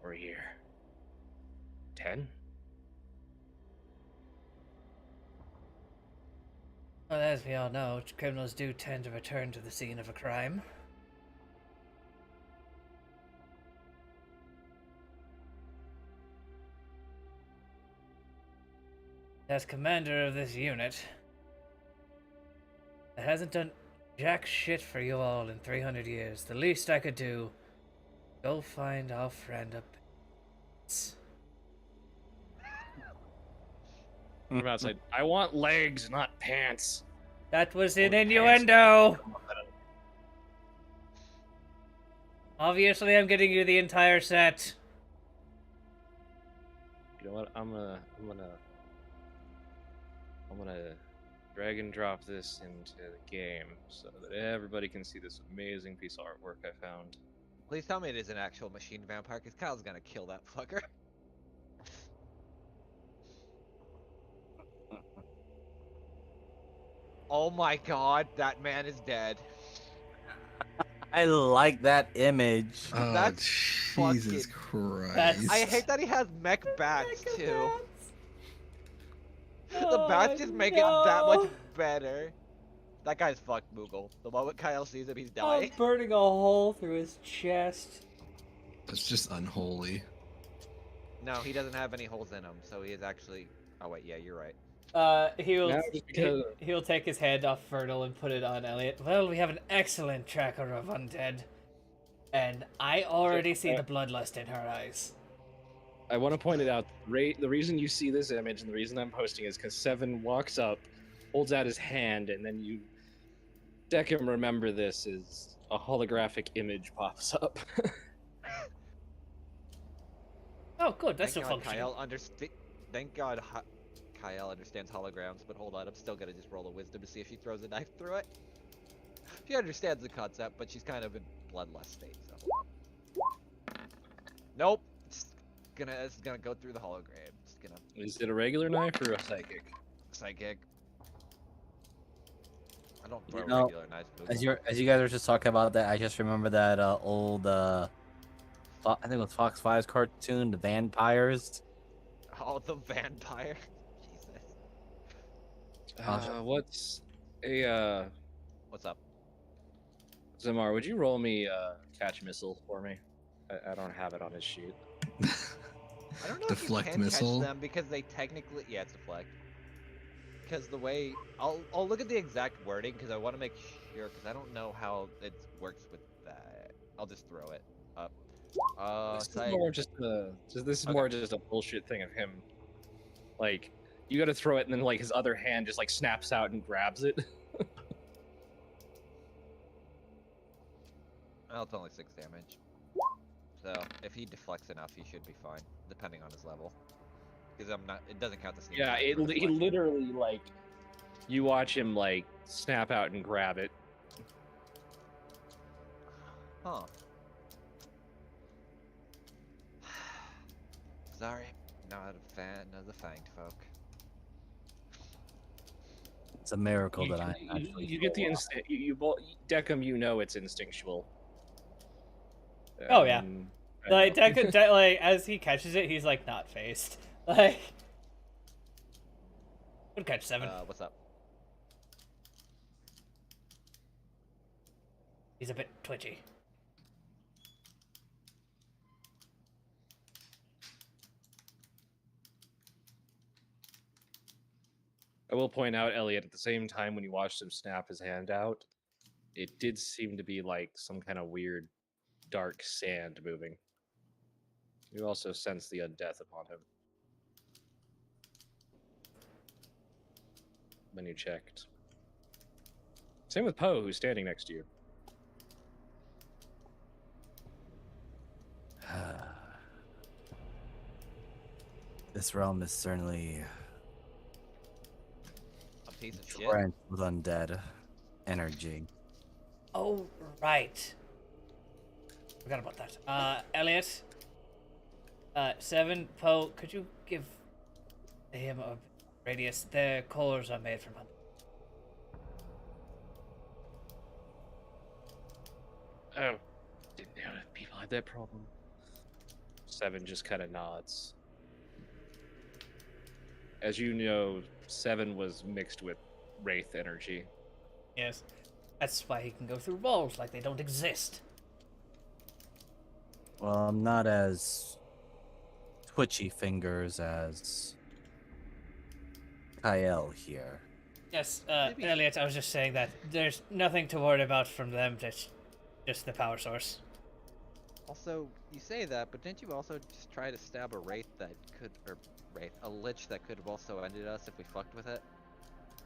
Or a year. 10?
Well, as we all know, criminals do tend to return to the scene of a crime. As commander of this unit, that hasn't done jack shit for you all in 300 years. The least I could do, go find our friend up.
From outside, I want legs, not pants.
That was an
Or
innuendo! Obviously, I'm getting you the entire set.
You know what? I'm gonna drag and drop this into the game so that everybody can see this amazing piece of artwork I found.
Please tell me it is an actual machine vampire, because Kyle's gonna kill that fucker. Oh my god, that man is dead.
I like that image.
Oh,
That's
Jesus
fucking-
Christ.
I hate that he has mech bats too. The bats just make it that much better. That guy's fucked, Moogle. The moment Kyle sees him, he's dying.
burning a hole through his chest.
That's just unholy.
No, he doesn't have any holes in him, so he is actually. Oh wait, yeah, you're right.
Now, just because-
He'll take his hand off Fertile and put it on Elliot. Well, we have an excellent tracker of undead, and I already see the bloodlust in her eyes.
I want to point it out. The reason you see this image and the reason I'm posting is because Seven walks up, holds out his hand, and then you, Deckham, remember this is a holographic image pops up.
Oh, good. That's
Thank
still
God
functioning.
Thank God Kyle understands holograms, but hold on, I'm still gonna just roll a wisdom to see if she throws a knife through it. She understands the concept, but she's kind of in bloodlust state, so. Nope. It's gonna go through the hologram. It's gonna
Is it a regular knife or a psychic?
psychic. I don't throw
know,
regular knives.
As you guys were just talking about that, I just remember that old I think it was Fox 5's cartoon, The Vampires.
Oh, the vampire. Jesus.
What's a
What's up?
Zamar? Would you roll me catch missile for me? I don't have it on his sheet.
I don't know
Deflect
if you can
missile?
catch them because they technically, yeah, it's deflect. Because the way I'll look at the exact wording because I want to make sure because I don't know how it works with that. I'll just throw it up.
This is more just a bullshit thing of him. Like, you got to throw it, and then like his other hand just like snaps out and grabs it.
Well, it's only 6 damage. So if he deflects enough, he should be fine, depending on his level. Because it doesn't count the sneak
Yeah,
attack for
he
deflection.
literally like, you watch him like snap out and grab it.
Huh. Sorry, not a fan of the fanged folk.
It's a miracle that I actually.
You get the instinct. Deckham, you know it's instinctual.
Oh, yeah.
I
Like,
know.
like as he catches it, he's like not phased. Like, good catch, Seven.
What's up?
He's a bit twitchy.
I will point out, Elliot, at the same time when you watched him snap his hand out, it did seem to be like some kind of weird dark sand moving. You also sense the undeath upon him. when you checked. Same with Poe, who's standing next to you.
This realm is certainly
A piece of shit.
drenched with undead energy.
Oh, right. Forgot about that. Elliot. 7, Poe, could you give him a radius? The collars are made from.
Oh, didn't know if people had that problem. 7 just kind of nods. As you know, 7 was mixed with Wraith energy.
Yes. That's why he can go through walls like they don't exist.
Well, I'm not as twitchy fingers as Kyle here.
Yes,
Maybe-
Elliot, I was just saying that there's nothing to worry about from them. That's just the power source.
Also, you say that, but didn't you also just try to stab a wraith that could, or wraith, a lich that could have also ended us if we fucked with it?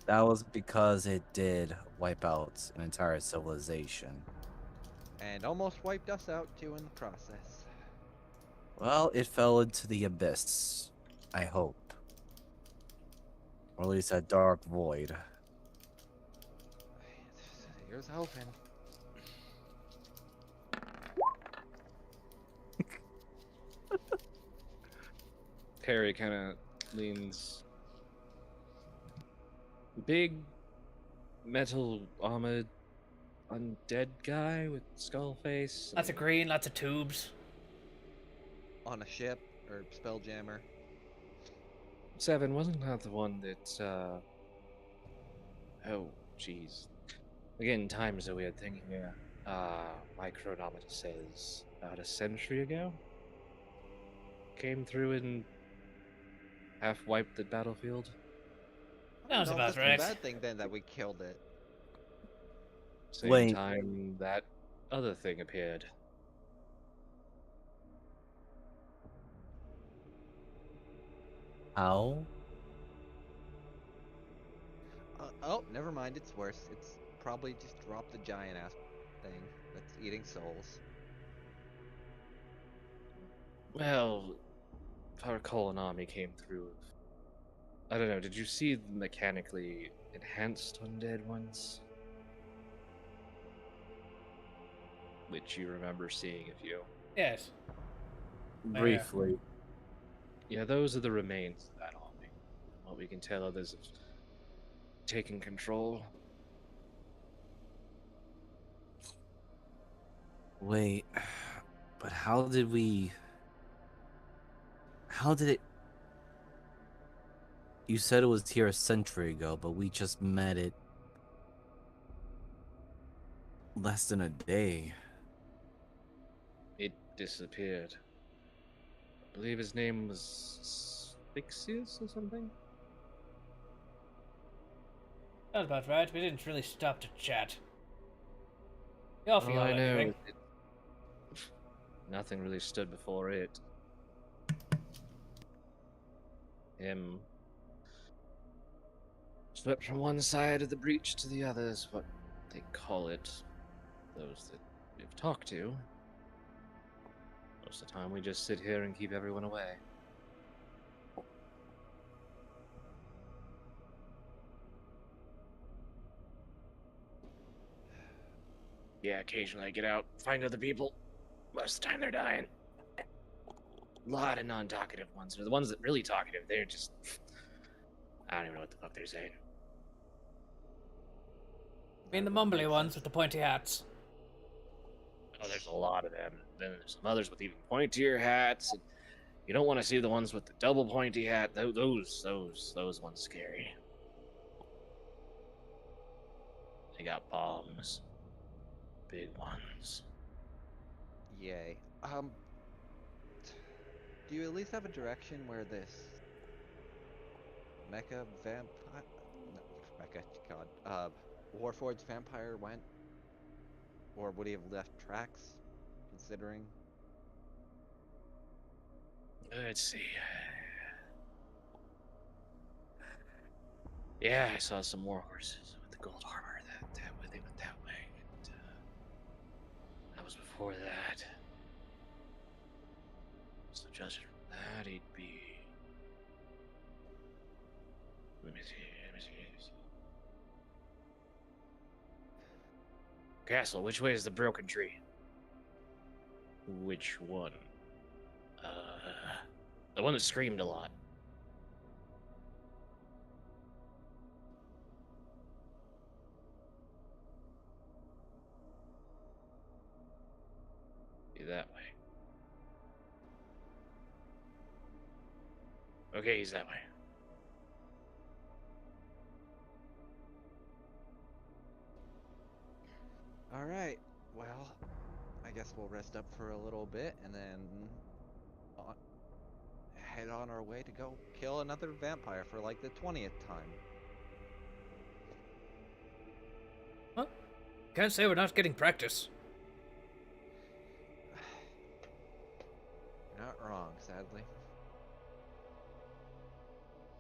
That was because it did wipe out an entire civilization.
And almost wiped us out too in the process.
Well, it fell into the abyss, I hope. Or at least that dark void.
Here's hoping.
Perry kind of leans. Big, metal armored, undead guy with skull face.
Lots of green, lots of tubes.
On a ship, or spelljammer.
7 wasn't that the one that. Oh, jeez. Again, time is a weird thing here. My chronometer says about a century ago. Came through and half wiped the battlefield.
I don't
Sounds
know if
about
that's
right.
a bad thing then that we killed it.
Same
Wait.
time that other thing appeared.
How?
Oh, never mind, it's worse. It's probably just dropped the giant ass thing that's eating souls.
Well, if I recall, an army came through. I don't know, did you see the mechanically enhanced undead ones? Which you remember seeing a few.
Yes.
Briefly.
Yeah, those are the remains of that army. From what we can tell, others have taken control.
Wait. But how did we. How did it. You said it was here a century ago, but we just met it less than a day.
It disappeared. I believe his name was Spixius or something?
Sounds about right. We didn't really stop to chat. You offer
Oh, I know.
anything?
Nothing really stood before it. Him swept from one side of the breach to the other is what they call it. Those that we've talked to. Most of the time we just sit here and keep everyone away. Yeah, occasionally I get out, find other people. Most of the time they're dying. A lot of non-talkative ones. Or the ones that really talkative, they're just... I don't even know what the fuck they're saying.
I mean the
That would
mumbly
make
ones
sense.
with the pointy hats.
Oh, there's a lot of them. Then there's some others with even pointier hats. And you don't want to see the ones with the double pointy hat. Those ones scary. They got bombs. Big ones.
Yay. Do you at least have a direction where this mecha vampire, no, mecha, god, Warforged vampire went? Or would he have left tracks, considering?
Let's see. Yeah, I saw some more horses with the gold armor. That way they went that way. And, that was before that. So judging from that, he'd be. Let me see. Let me see. Let me see. Castle, which way is the broken tree? Which one? The one that screamed a lot. Be that way. Okay, he's that way.
All right. Well, I guess we'll rest up for a little bit and then on, head on our way to go kill another vampire for like the 20th time.
Well, can't say we're not getting practice.
You're not wrong, sadly.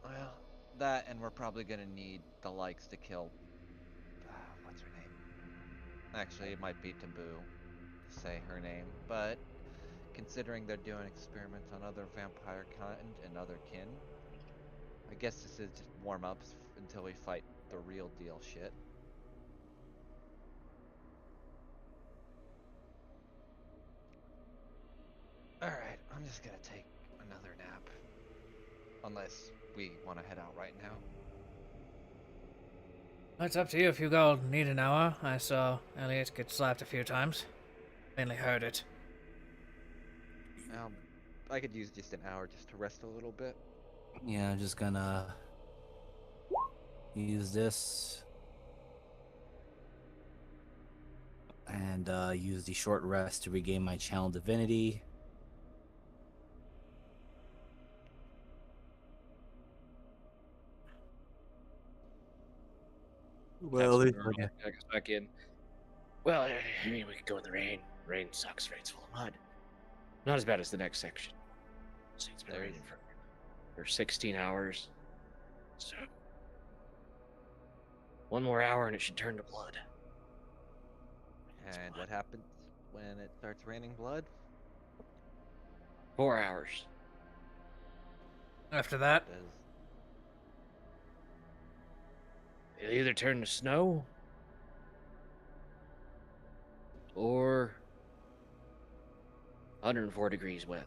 Well, that and we're probably gonna need the likes to kill. What's her name? Actually, it might be taboo to say her name, but considering they're doing experiments on other vampire kind and other kin, I guess this is just warm-ups until we fight the real deal shit. Alright, I'm just gonna take another nap. Unless we want to head out right now.
It's up to you if you go need an hour. I saw Elliot get slapped a few times. Mainly heard it.
I could use just an hour just to rest a little bit.
Yeah, I'm just gonna use this and use the short rest to regain my channel divinity. Well,
That's when Mariah goes back in. Well, I mean, we could go in the rain. Rain sucks. Rain's full of mud. Not as bad as the next section. See, it's been raining for 16 hours. So, one more hour and it should turn to blood.
And what happens when it starts raining blood?
4 hours.
After that,
Does
It'll either turn to snow or 104 degrees weather.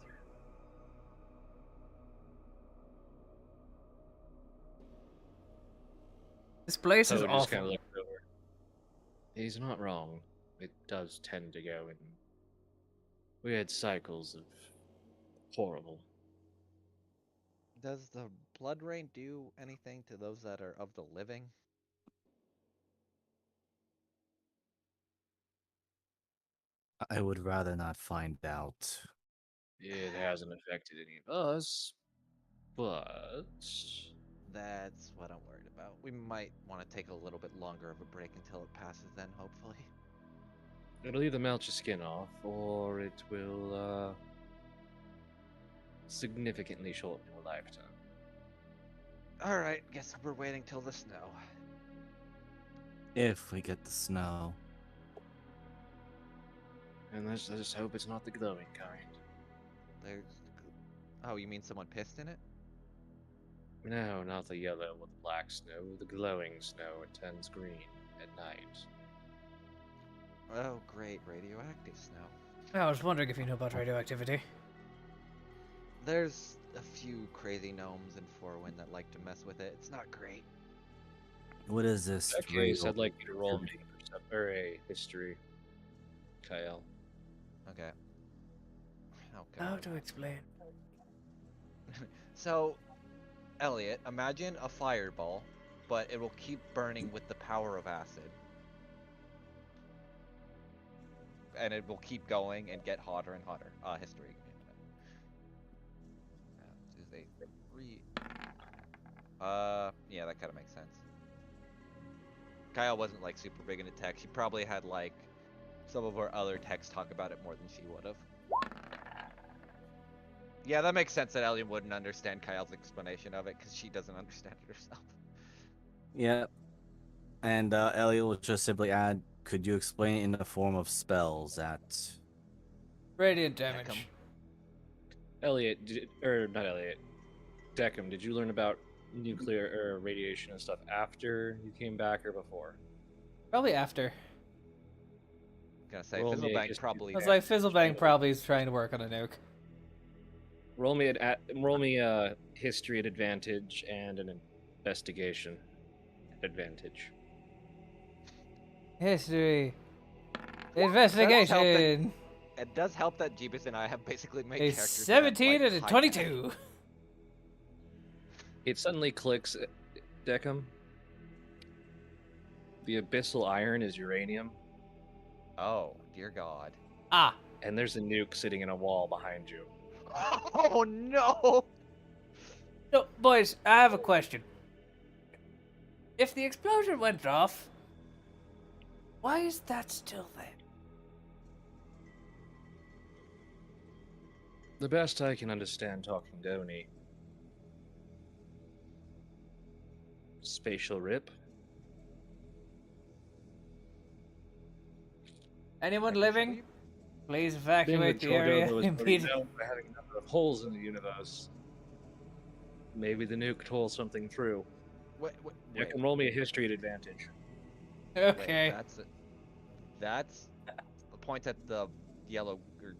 this place is
Poe just kind
awful.
of looks over. He's not wrong. It does tend to go in weird cycles of horrible.
does the blood rain do anything to those that are of the living?
I would rather not find out.
It hasn't affected any of us, but
That's what I'm worried about. We might want to take a little bit longer of a break until it passes then, hopefully.
it'll either melt your skin off or it will significantly shorten your lifetime.
Alright, guess we're waiting till the snow.
If we get the snow.
And I just hope it's not the glowing kind.
There's... Oh, you mean someone pissed in it?
No, not the yellow or the black snow, the glowing snow. It turns green at night.
Oh, great, radioactive snow.
I was wondering if you knew about radioactivity.
There's a few crazy gnomes in Fourwind that like to mess with it. It's not great.
What is this?
In that case, I'd like you to roll me a history, Kyle.
Okay. Oh,
How
God.
to explain?
So, Elliot, imagine a fireball, but it will keep burning with the power of acid. And it will keep going and get hotter and hotter. History. Tuesday 3. Yeah, that kind of makes sense. Kyle wasn't like super big into tech. She probably had like some of our other techs talk about it more than she would have. Yeah, that makes sense that Ellie wouldn't understand Kyle's explanation of it because she doesn't understand it herself.
Yeah. And Elliot will just simply add, could you explain it in the form of spells that...
Radiant
Deckham.
damage.
Elliot, or not Elliot, Deckham, did you learn about nuclear or radiation and stuff after you came back or before?
Probably after.
Gonna say
Roll me a
Fizzlebank
history
probably.
I was like,
advantage.
Fizzlebang probably is trying to work on a nuke.
Roll me a history at advantage and an investigation at advantage.
History.
It does help that
Investigation.
Jeebus and I have basically made
A
characters
17
that have,
and a
high
22.
It suddenly clicks, Deckham. The abyssal iron is uranium,
Oh, dear God.
Ah.
and there's a nuke sitting in a wall behind you.
Oh no!
So, boys, I have a question. If the explosion went off, why is that still there?
The best I can understand talking Doni. Spatial rip.
Anyone
Deckham, should
living?
we-
Please
Being
evacuate
that
the area
Jordomo is already
immediately.
known for having a number of holes in the universe. Maybe the nuke tore something through.
Wait,
You can roll me a history at advantage.
Okay.
Wait, that's the point at the yellow or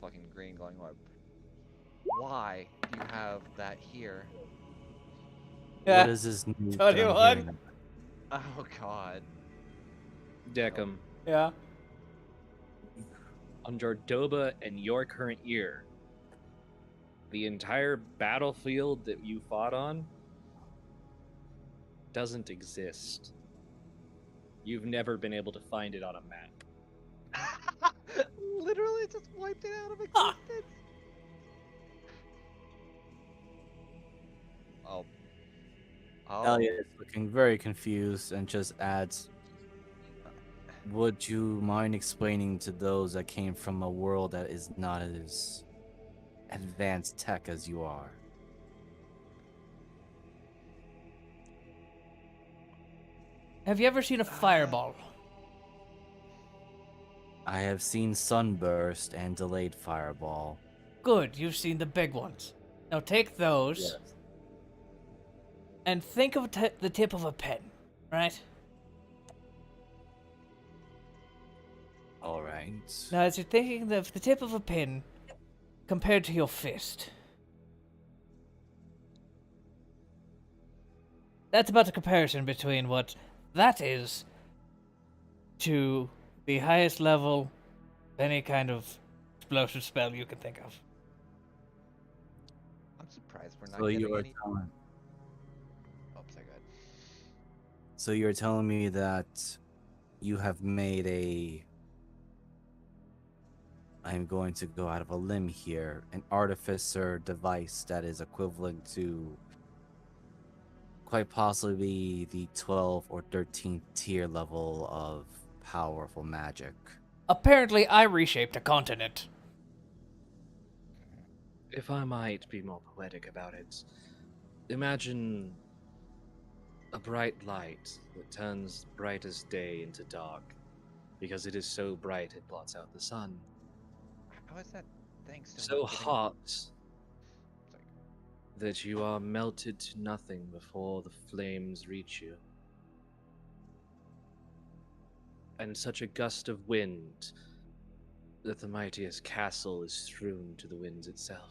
fucking green glowing orb. Why do you have that here?
What is this news that I'm
21?
hearing?
Oh God.
Deckham,
Yeah.
on Jardoba and your current year, the entire battlefield that you fought on doesn't exist. You've never been able to find it on a map.
Literally just wiped it out of
Ah.
existence. Oh. Oh.
Elliot is looking very confused and just adds, would you mind explaining to those that came from a world that is not as advanced tech as you are?
Have you ever seen a fireball?
I have seen Sunburst and Delayed Fireball.
Good, you've seen the big ones. Now take those and think of the tip of a pen, right?
Alright.
Now, as you're thinking of the tip of a pin compared to your fist, that's about the comparison between what that is to the highest level of any kind of explosive spell you can think of.
I'm surprised we're not
So
getting
you are
any.
telling
Oh, sorry, go ahead.
So you're telling me that you have made a, I'm going to go out of a limb here, an artificer device that is equivalent to quite possibly the 12th or 13th tier level of powerful magic.
Apparently, I reshaped a continent.
If I might be more poetic about it, imagine a bright light that turns brightest day into dark, because it is so bright it blots out the sun.
How is that thing still
So
not getting...
hot
Sorry.
that you are melted to nothing before the flames reach you. And such a gust of wind that the mightiest castle is strewn to the winds itself.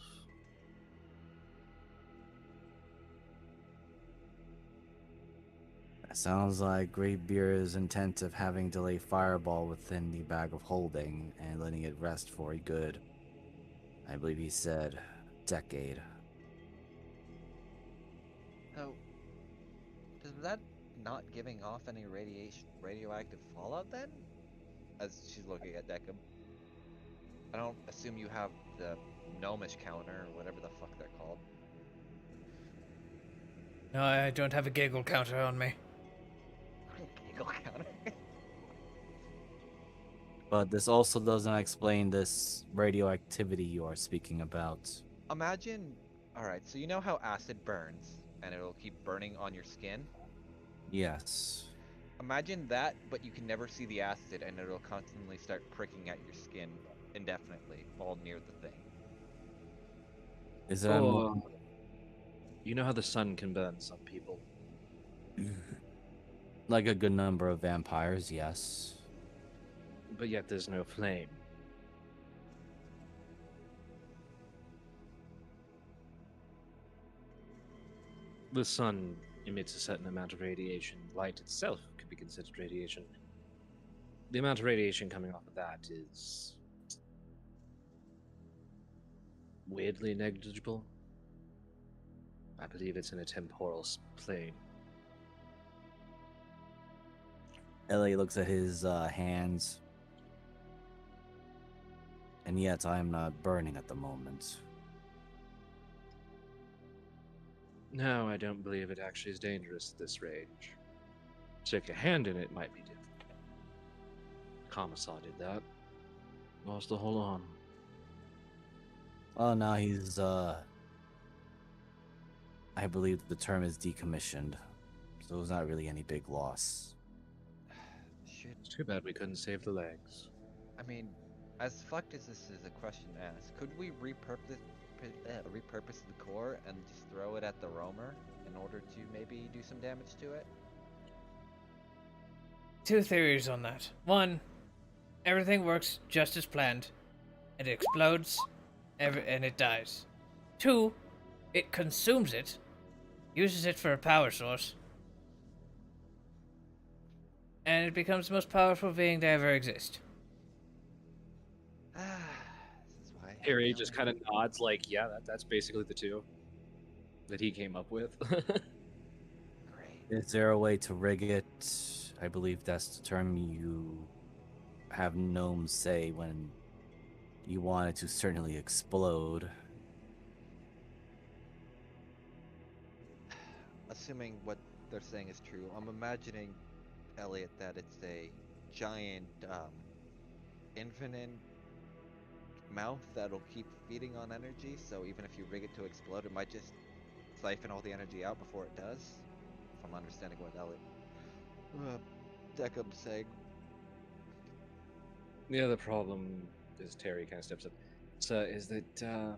That sounds like Greatbeard's intent of having Delay Fireball within the bag of holding and letting it rest for a good, I believe he said, decade.
So, does that not giving off any radioactive fallout then? As she's looking at Deckham. I don't assume you have the gnomish counter or whatever the fuck they're called.
No, I don't have a giggle counter on me.
Giggle counter.
But this also doesn't explain this radioactivity you are speaking about.
Imagine, alright, so you know how acid burns and it'll keep burning on your skin?
Yes.
Imagine that, but you can never see the acid, and it'll constantly start pricking at your skin indefinitely while near the thing.
Is it
Or, you know how the sun can burn some people?
like a good number of vampires? Yes.
But yet there's no flame. The sun emits a certain amount of radiation. Light itself could be considered radiation. The amount of radiation coming off of that is weirdly negligible. I believe it's in a temporal plane.
Ellie looks at his hands. And yet I am not burning at the moment.
No, I don't believe it actually is dangerous at this range. Stick a hand in it might be different. Commissar did that. Lost the whole arm.
Oh, now he's, I believe the term is decommissioned. So it was not really any big loss.
Should
It's too bad we couldn't save the legs.
I mean, as fucked as this is a question to ask, could we repurpose the core and just throw it at the roamer in order to maybe do some damage to it?
Two theories on that. One, everything works just as planned. It explodes, and it dies. Two, it consumes it, uses it for a power source, and it becomes the most powerful being to ever exist.
This is why I hate
Harry
melee.
just kind of nods, like, yeah, that's basically the two that he came up with.
Great.
Is there a way to rig it? I believe that's the term you have gnomes say when you want it to certainly explode.
Assuming what they're saying is true, I'm imagining, Elliot, that it's a giant, infinite mouth that'll keep feeding on energy, so even if you rig it to explode, it might just siphon all the energy out before it does. If I'm understanding what Elliot Deckham's saying.
The other problem, as Terry kind of steps up, is that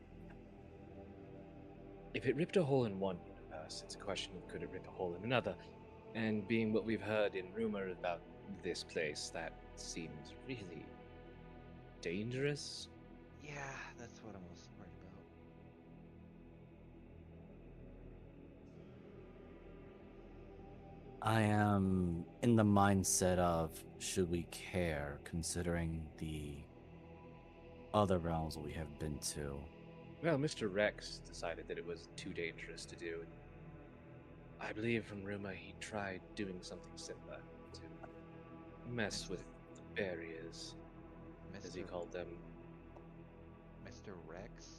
if it ripped a hole in one universe, it's a question of could it rip a hole in another. And being what we've heard in rumor about this place, that seems really dangerous.
Yeah, that's what I'm most worried about.
I am in the mindset of should we care, considering the other realms that we have been to.
Well, Mr. Rex decided that it was too dangerous to do. I believe from rumor he tried doing something similar to mess with the barriers, as he
Mr.
called them.
Mr. Rex?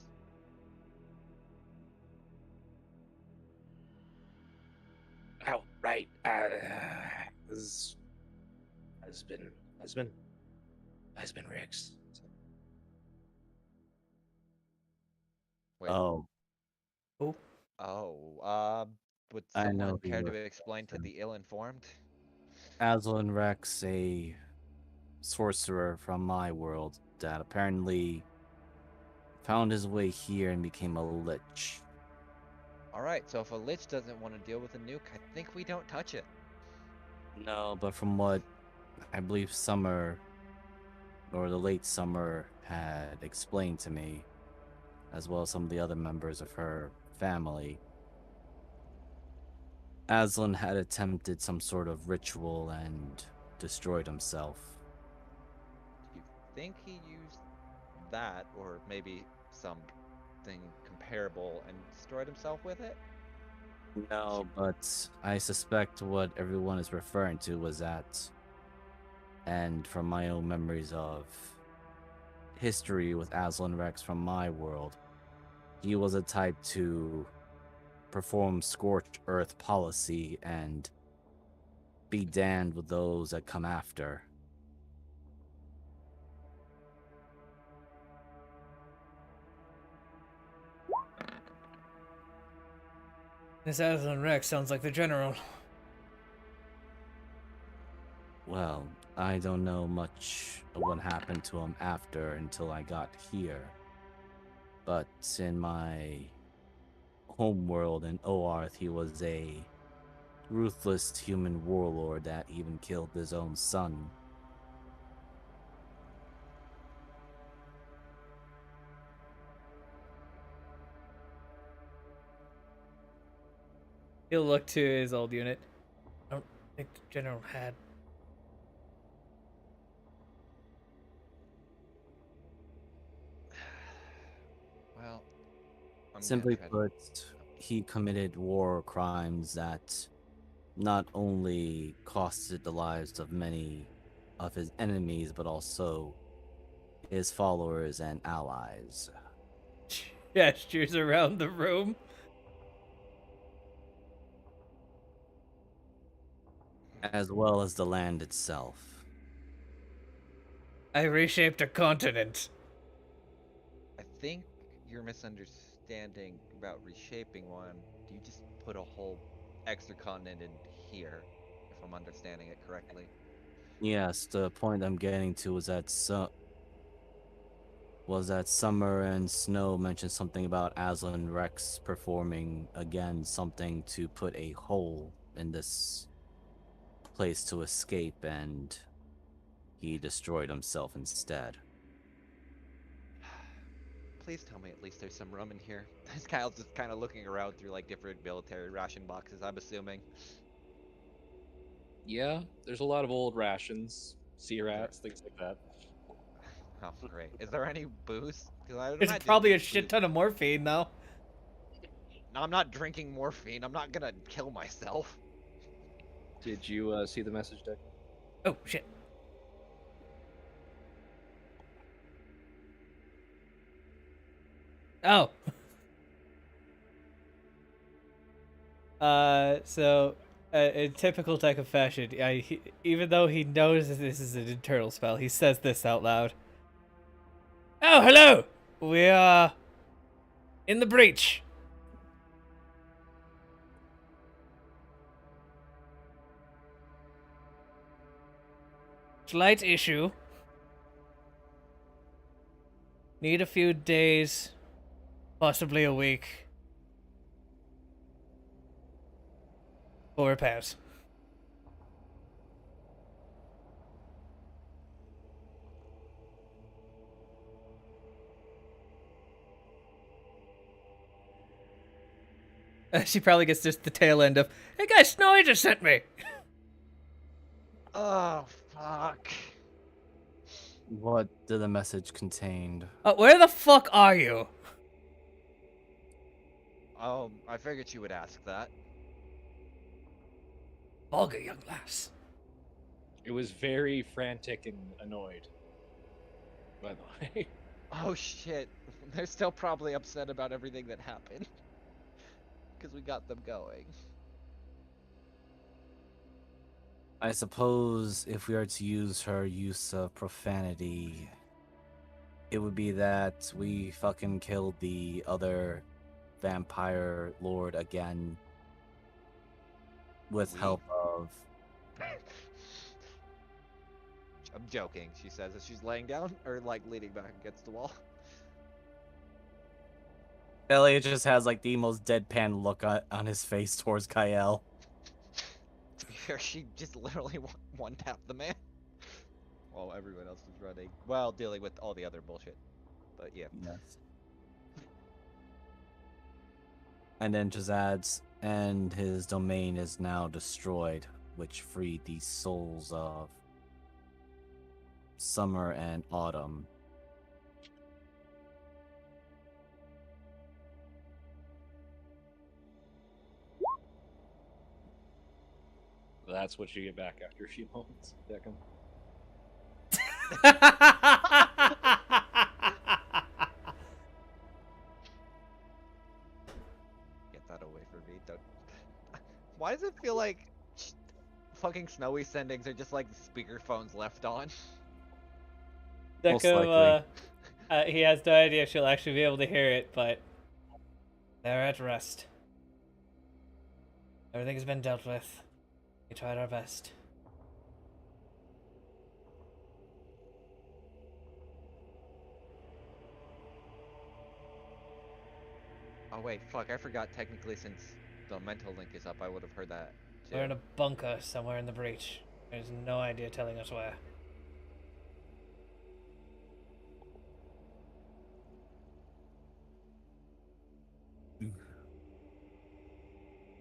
Oh, right. His husband Rex.
Wait.
Oh,
Oh,
Oh, would
I know
someone
who
care
you're
to explain to the ill-informed?
Aslan Rex, a sorcerer from my world that apparently found his way here and became a lich.
Alright, so if a lich doesn't want to deal with a nuke, I think we don't touch it.
No, but from what I believe Summer or the late Summer had explained to me, as well as some of the other members of her family, Aslan had attempted some sort of ritual and destroyed himself.
Do you think he used that, or maybe something comparable, and destroyed himself with it?
No, but I suspect what everyone is referring to was that, and from my own memories of history with Aslan Rex from my world, he was a type to perform scorched earth policy and be damned with those that come after.
this Aslan Rex sounds like the general.
I don't know much of what happened to him after until I got here. But in my homeworld in Oarth, he was a ruthless human warlord that even killed his own son.
He'll look to his old unit. I don't think the general had.
Well, I'm gonna
Simply
try to.
put, he committed war crimes that not only costed the lives of many of his enemies, but also his followers and allies,
Gestures around the room.
as well as the land itself.
I reshaped a continent.
I think you're misunderstanding about reshaping one. You just put a whole extra continent in here, if I'm understanding it correctly.
Yes, the point I'm getting to was that Summer and Snow mentioned something about Aslan Rex performing again something to put a hole in this place to escape, and he destroyed himself instead.
Please tell me at least there's some rum in here. This Kyle's just kind of looking around through like different military ration boxes, I'm assuming.
Yeah, there's a lot of old rations, sea
Is there...
rats, things like that.
Oh, great. Is there any booze? Because I would
There's
imagine
probably a
there's
shit
booze.
ton of morphine, though.
No, I'm not drinking morphine. I'm not gonna kill myself.
Did you see the message, Deck?
Oh, shit. Oh. In typical Deca fashion, even though he knows that this is an internal spell, he says this out loud. Oh, hello! We are in the breach. Slight issue. Need a few days, possibly a week, for repairs. She probably gets just the tail end of, "Hey guys, Snowy just sent me."
Oh, fuck.
What did the message contain?
Where the fuck are you?
Oh, I figured you would ask that.
Volga, young lass.
It was very frantic and annoyed, by the way.
Oh shit. They're still probably upset about everything that happened. Because we got them going.
I suppose if we are to use her use of profanity, it would be that we fucking killed the other vampire lord again with
We?
help of.
I'm joking, she says as she's laying down, or like leaning back against the wall.
Elliot just has like the most deadpan look on his face towards Kyle.
To be fair, she just literally one tapped the man. While everyone else was running. Well, dealing with all the other bullshit. But yeah.
Yes. And then just adds, and his domain is now destroyed, which freed the souls of Summer and Autumn.
That's what you get back after a few moments, Deccan.
Get that away from me. Don't. Why does it feel like fucking Snowy sendings are just like speakerphones left on?
Most likely.
He has no idea if she'll actually be able to hear it, but they're at rest. Everything's been dealt with. We tried our best.
Oh wait, fuck! I forgot. Technically, since the mental link is up, I would have heard that
We're in
too.
a bunker somewhere in the breach. There's no idea telling us where.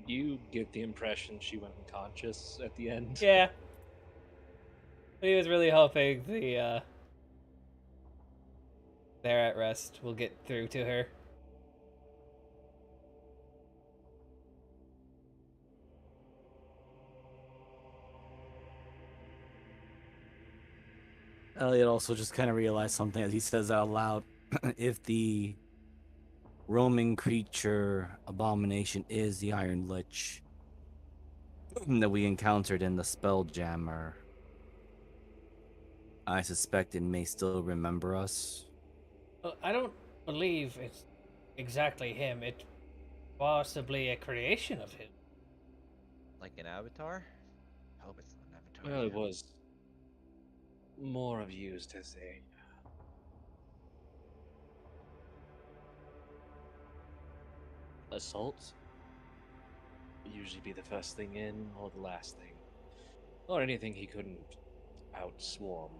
You get the impression she went unconscious at the end.
Yeah. He was really hoping the there at rest will get through to her.
Elliot also just kind of realized something as he says out loud. If the roaming creature abomination is the Iron Lich that we encountered in the Spelljammer, I suspect it may still remember us.
Well, I don't believe it's exactly him. It's possibly a creation of his.
Like an avatar? Hope it's not an avatar.
Well, it
Yeah.
was more of used as a assault. Usually be the first thing in or the last thing, or anything he couldn't outswarm.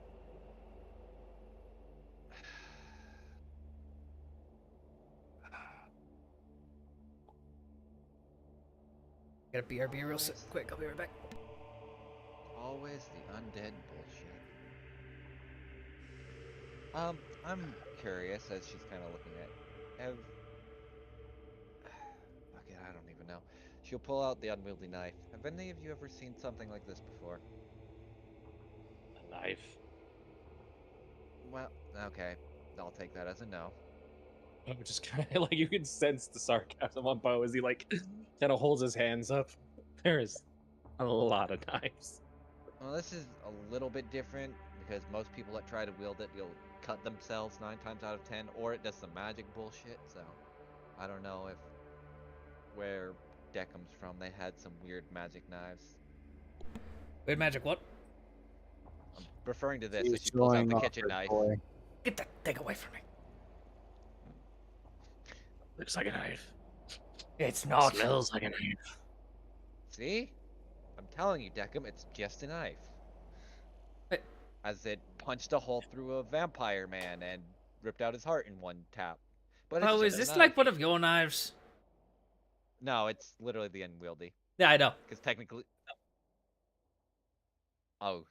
Get a BRB real
Always,
quick. I'll be right back.
always the undead bullshit. I'm curious as she's kind of looking at. Have fuck it, I don't even know. She'll pull out the unwieldy knife. Have any of you ever seen something like this before?
A knife.
Well, okay. I'll take that as a no.
Poe just kind of like you can sense the sarcasm on Poe as he like kind of holds his hands up. There is a lot of knives.
Well, this is a little bit different because most people that try to wield it, you'll cut themselves 9 times out of 10, or it does some magic bullshit. So, I don't know if where Deckham's from, they had some weird magic knives.
Weird magic, what?
I'm referring to this
She's
as she pulls out
showing
the
off
kitchen
her
knife.
toy.
Get that thing away from me.
Looks like a knife.
It's not.
Smells like a knife.
See? I'm telling you, Deckham, it's just a knife.
But-
As it punched a hole through a vampire man and ripped out his heart in one tap. But it's
Oh, is
just a
this
knife.
like one of your knives?
No, it's literally the unwieldy.
Yeah, I know.
Because technically... Oh.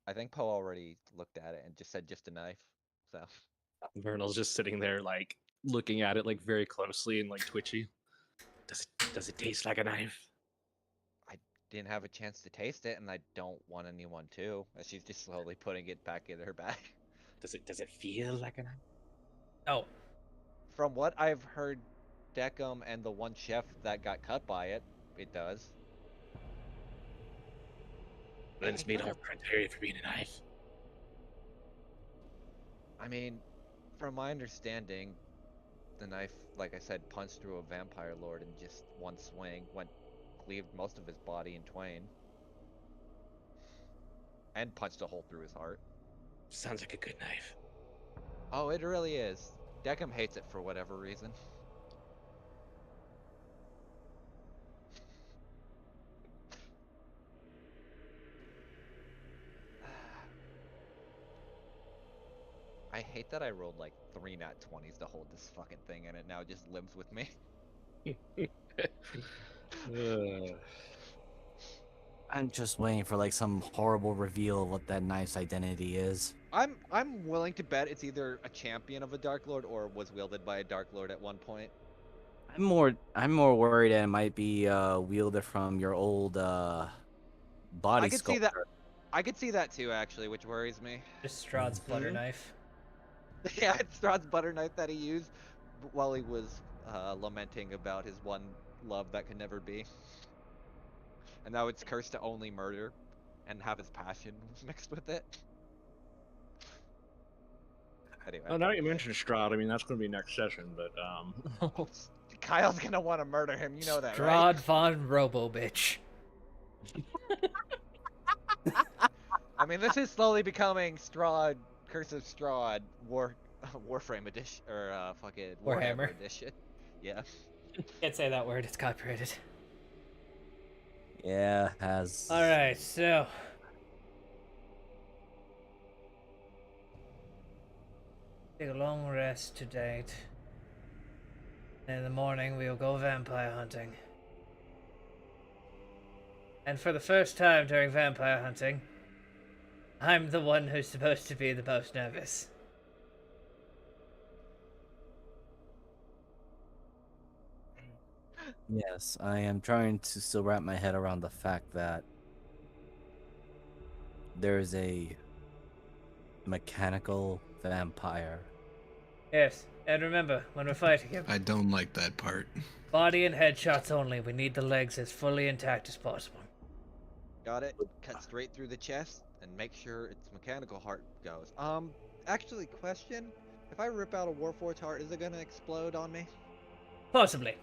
I think Poe already looked at it and just said just a knife. So...
Vernal's just sitting there like looking at it like very closely and like twitchy. Does it taste like a knife?
I didn't have a chance to taste it, and I don't want anyone to. As she's just slowly putting it back in her bag.
Does it feel like a knife?
Oh,
From what I've heard, Deckham and the one chef that got cut by it, it does.
Then it's made
Hey,
all criteria for being a knife.
I mean, from my understanding, the knife, like I said, punched through a vampire lord in just one swing, cleaved most of his body in twain, and punched a hole through his heart.
Sounds like a good knife.
Oh, it really is. Deckham hates it for whatever reason. I hate that I rolled like 3 nat 20s to hold this fucking thing, and it now just lives with me.
I'm just waiting for like some horrible reveal of what that knife's identity is.
I'm willing to bet it's either a champion of a Dark Lord or was wielded by a Dark Lord at one point.
I'm more worried that it might be wielded from your old body
I could see that.
sculptor.
I could see that too, actually, which worries me.
just Strahd's butter
Mhm.
knife.
Yeah, it's Strahd's butter knife that he used while he was lamenting about his one love that could never be. And now it's cursed to only murder and have his passion mixed with it. Anyway.
Oh, now you mentioned Strahd, I mean that's going to be next session, but
Kyle's gonna want to murder him, you know that, right?
Strahd von Robo bitch.
I mean, this is slowly becoming Strahd, Curse of Strahd, Warframe edition, or fucking Warhammer
Warhammer.
edition. Yeah.
Can't say that word, it's copyrighted.
Yeah, has.
Alright, so. Take a long rest to date. In the morning, we'll go vampire hunting. And for the first time during vampire hunting, I'm the one who's supposed to be the most nervous.
Yes, I am trying to still wrap my head around the fact that there's a mechanical vampire.
Yes, and remember, when we're fighting him,
I don't like that part.
body and headshots only. We need the legs as fully intact as possible.
Got it. Cut straight through the chest and make sure its mechanical heart goes. Actually, question: if I rip out a Warforged heart, is it gonna explode on me?
Possibly.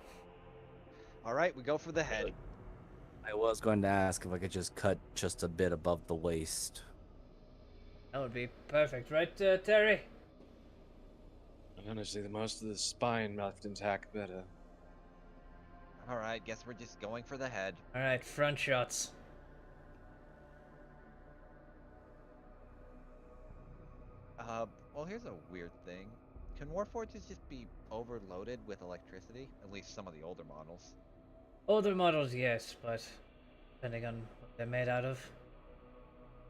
All right, we go for the head.
I was going to ask if I could just cut just a bit above the waist.
That would be perfect, right, Terry?
Honestly, the most of the spine left intact better.
All right, guess we're just going for the head.
Alright, front shots.
Well, here's a weird thing. Can Warforges just be overloaded with electricity? At least some of the older models.
Older models, yes, but depending on what they're made out of.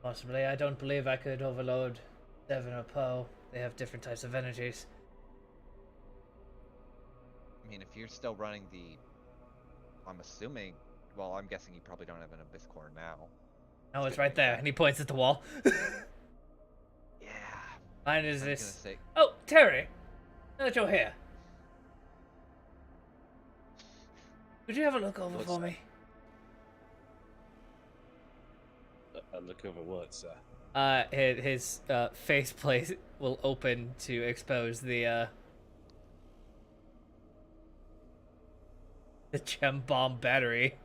Possibly. I don't believe I could overload Devon or Poe. They have different types of energies.
I mean, if you're still running the... I'm assuming... Well, I'm guessing you probably don't have an Abyss Core now.
Oh, it's right there, and he points at the wall.
Yeah.
Mine is
I was
this.
gonna say...
Oh, Terry! Now that you're here, could you have a look over
What's
for
that?
me?
Look over what, sir?
His faceplate will open to expose the gem bomb battery.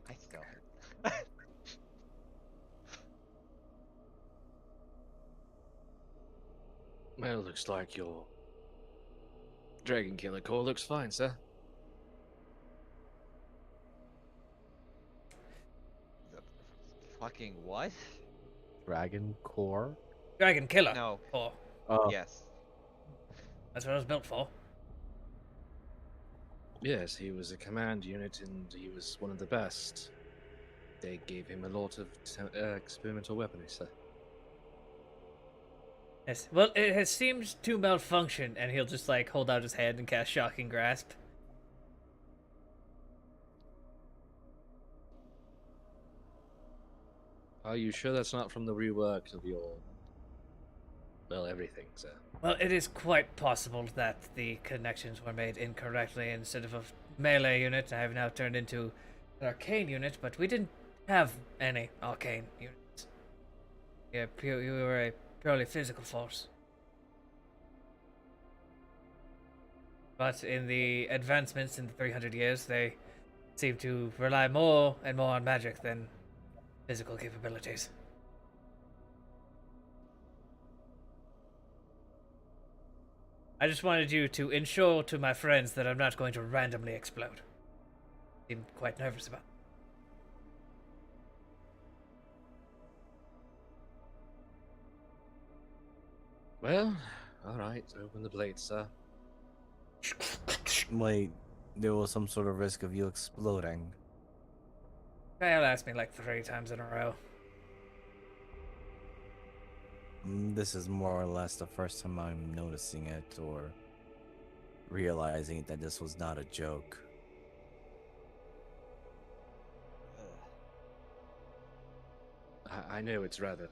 I still hate...
Well, looks like your Dragon Killer core looks fine, sir.
The fucking what?
Dragon core?
Dragon killer.
No.
Oh,
Yes.
that's what I was built for.
Yes, he was a command unit and he was one of the best. They gave him a lot of experimental weaponry, sir.
Yes. Well, it has seemed to malfunction, and he'll just like hold out his hand and cast Shocking Grasp.
Are you sure that's not from the rework of your... well, everything, sir?
Well, it is quite possible that the connections were made incorrectly. Instead of a melee unit, I have now turned into an arcane unit, but we didn't have any arcane units. Yeah, you were a purely physical force. But in the advancements in the 300 years, they seem to rely more and more on magic than physical capabilities. I just wanted you to ensure to my friends that I'm not going to randomly explode. I'm quite nervous about it.
Well, alright, open the blade, sir.
Wait, there was some sort of risk of you exploding.
Kyle asked me like 3 times in a row.
This is more or less the first time I'm noticing it or realizing that this was not a joke.
I know it's rather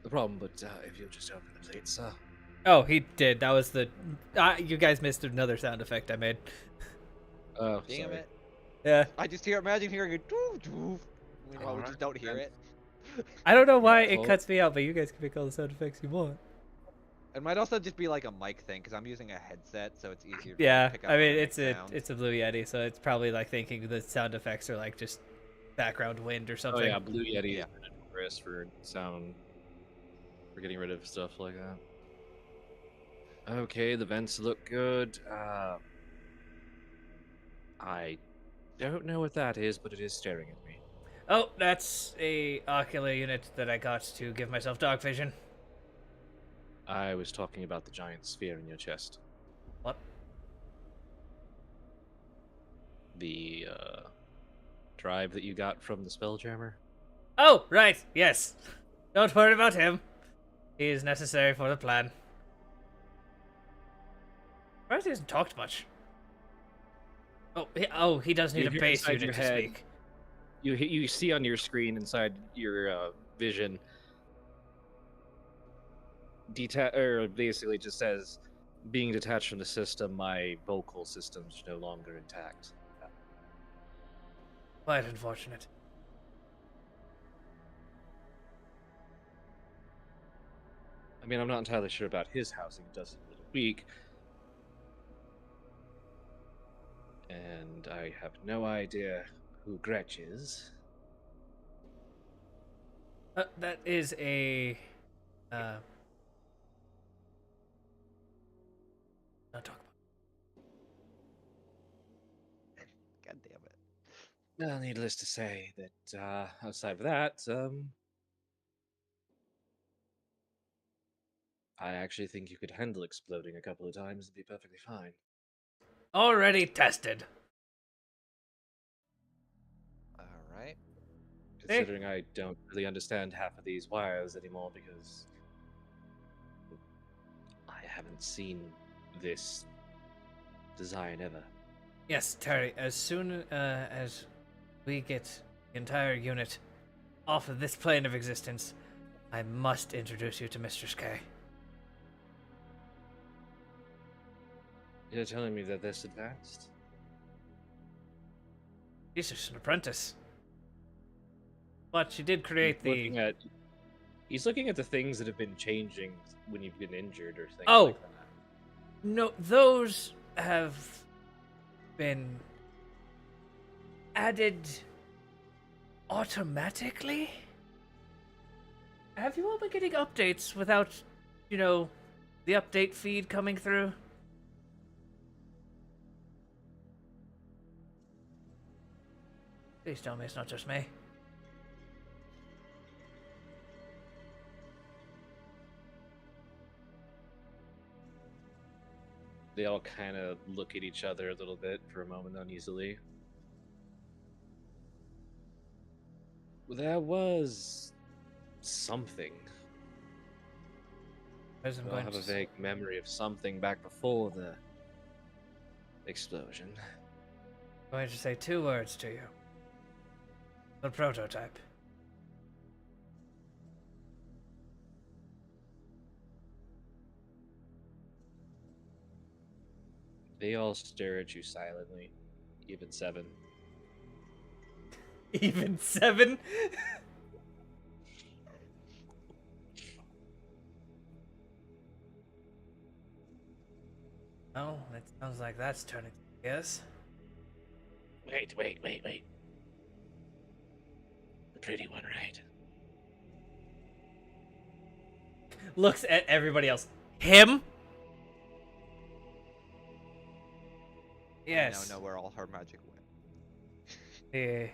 the problem, but if you'll just open the plate, sir.
Oh, he did. That was the. You guys missed another sound effect I made.
Oh,
Damn
sorry.
it.
Yeah.
I just imagine hearing a doof doof. Meanwhile, we just don't hear it.
I don't know why it
Well-
cuts me out, but you guys can make all the sound effects you want.
It might also just be like a mic thing, because I'm using a headset, so it's easier for me
Yeah,
to pick up
I mean
when I
it's
make
a
sound.
it's a Blue Yeti, so it's probably like thinking the sound effects are like just background wind or
Oh
something.
yeah, Blue Yeti
Yeah.
is notorious for sound, for getting rid of stuff like that. Okay, the vents look good. I don't know what that is, but it is staring at me.
Oh, that's a ocular unit that I got to give myself dog vision.
I was talking about the giant sphere in your chest.
What?
The drive that you got from the Spelljammer.
Oh, right, yes. Don't worry about him. He is necessary for the plan. Surprised he hasn't talked much. He does need
You
a
hear
base
inside
unit
your
to
head.
speak.
You see on your screen inside your vision. Basically just says, being detached from the system, my vocal systems are no longer intact.
Quite unfortunate.
I mean, I'm not entirely sure about his housing. It does seem a little weak. And I have no idea who Gretch is.
That is a... Not talk about.
God damn it.
Well, needless to say that outside of that, I actually think you could handle exploding a couple of times and be perfectly fine.
Already tested.
Alright.
Considering I don't really understand half of these wires anymore because I haven't seen this design ever.
Yes, Terry, as soon as we get the entire unit off of this plane of existence, I must introduce you to Mistress K.
You're telling me that this advanced?
She's just an apprentice. But she did create the...
He's looking at the things that have been changing when you've been injured or things
Oh!
like that.
No, those have been added automatically? Have you all been getting updates without, the update feed coming through? Please tell me it's not just me.
They all kind of look at each other a little bit for a moment uneasily. There was something. I have a vague memory of something back before the explosion.
I'm going to say 2 words to you. The prototype.
They all stare at you silently, even Seven.
Even 7? Oh, it sounds like that's turning, yes?
Wait. The pretty one, right?
Looks at everybody else. Him? Yes.
I now know where all her magic went.
The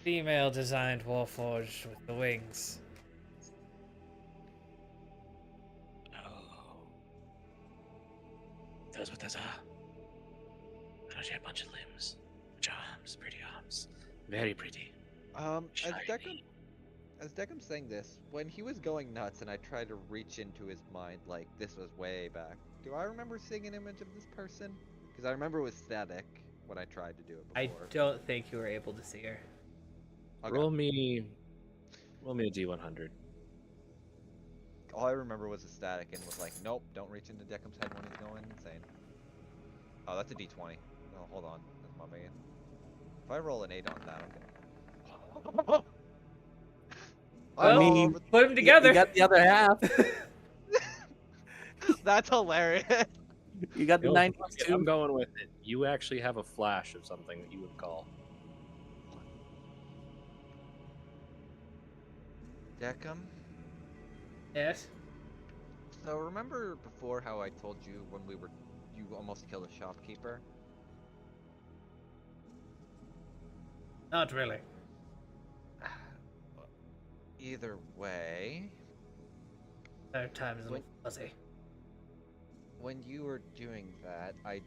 female designed Warforged with the wings.
Oh. That's what those are. I she had a bunch of limbs. Arms, pretty arms. Very pretty.
As Deckham's saying this, when he was going nuts and I tried to reach into his mind, like this was way back, do I remember seeing an image of this person? Because I remember it was static when I tried to do it
I
before.
don't think you were able to see her.
Okay.
Roll me a D100.
All I remember was a static and was like, nope, don't reach into Deckham's head when he's going insane. Oh, that's a D20. Oh, hold on. That's my man. If I roll an 8 on that, okay.
Well,
I mean,
put them together.
You got the other half.
That's hilarious.
You got the
Yo,
9
fuck it, I'm going with it. You actually have a flash of something that you would call.
Deckham,
Yes.
So remember before how I told you when you almost killed a shopkeeper?
Not really.
Either way,
Third time's a
when
little fuzzy.
when you were doing that, I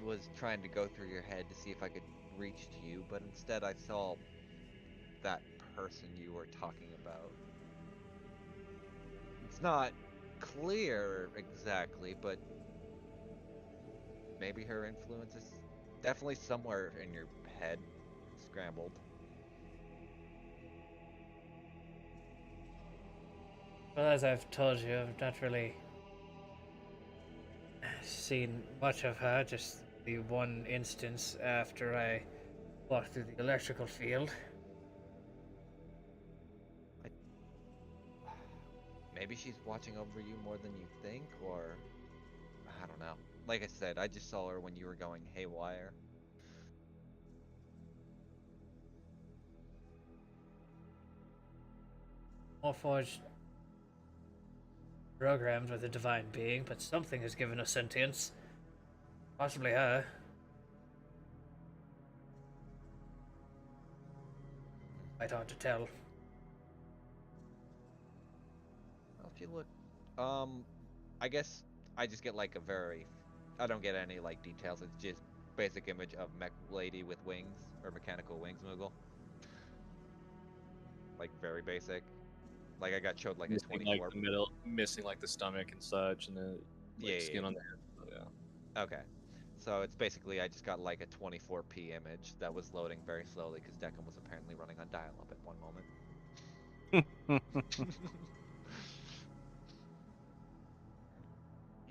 was trying to go through your head to see if I could reach to you, but instead I saw that person you were talking about. It's not clear exactly, but maybe her influence is definitely somewhere in your head, scrambled.
Well, as I've told you, I've not really seen much of her, just the one instance after I walked through the electrical field.
I, maybe she's watching over you more than you think, or I don't know. Like I said, I just saw her when you were going haywire.
Warforged programmed with a divine being, but something has given us sentience. Possibly her. Quite hard to tell.
Well, if you look, um, I guess I just get like a very, I don't get any like details. It's just basic image of mech lady with wings or mechanical wings, Moogle. Like very basic. Like I got showed like a
Missing like
24.
the middle, missing like the stomach and such, and the
Yeah,
like
yeah,
skin on the head.
yeah. Okay. So it's basically I just got like a 24p image that was loading very slowly because Declan was apparently running on dial-up at one moment.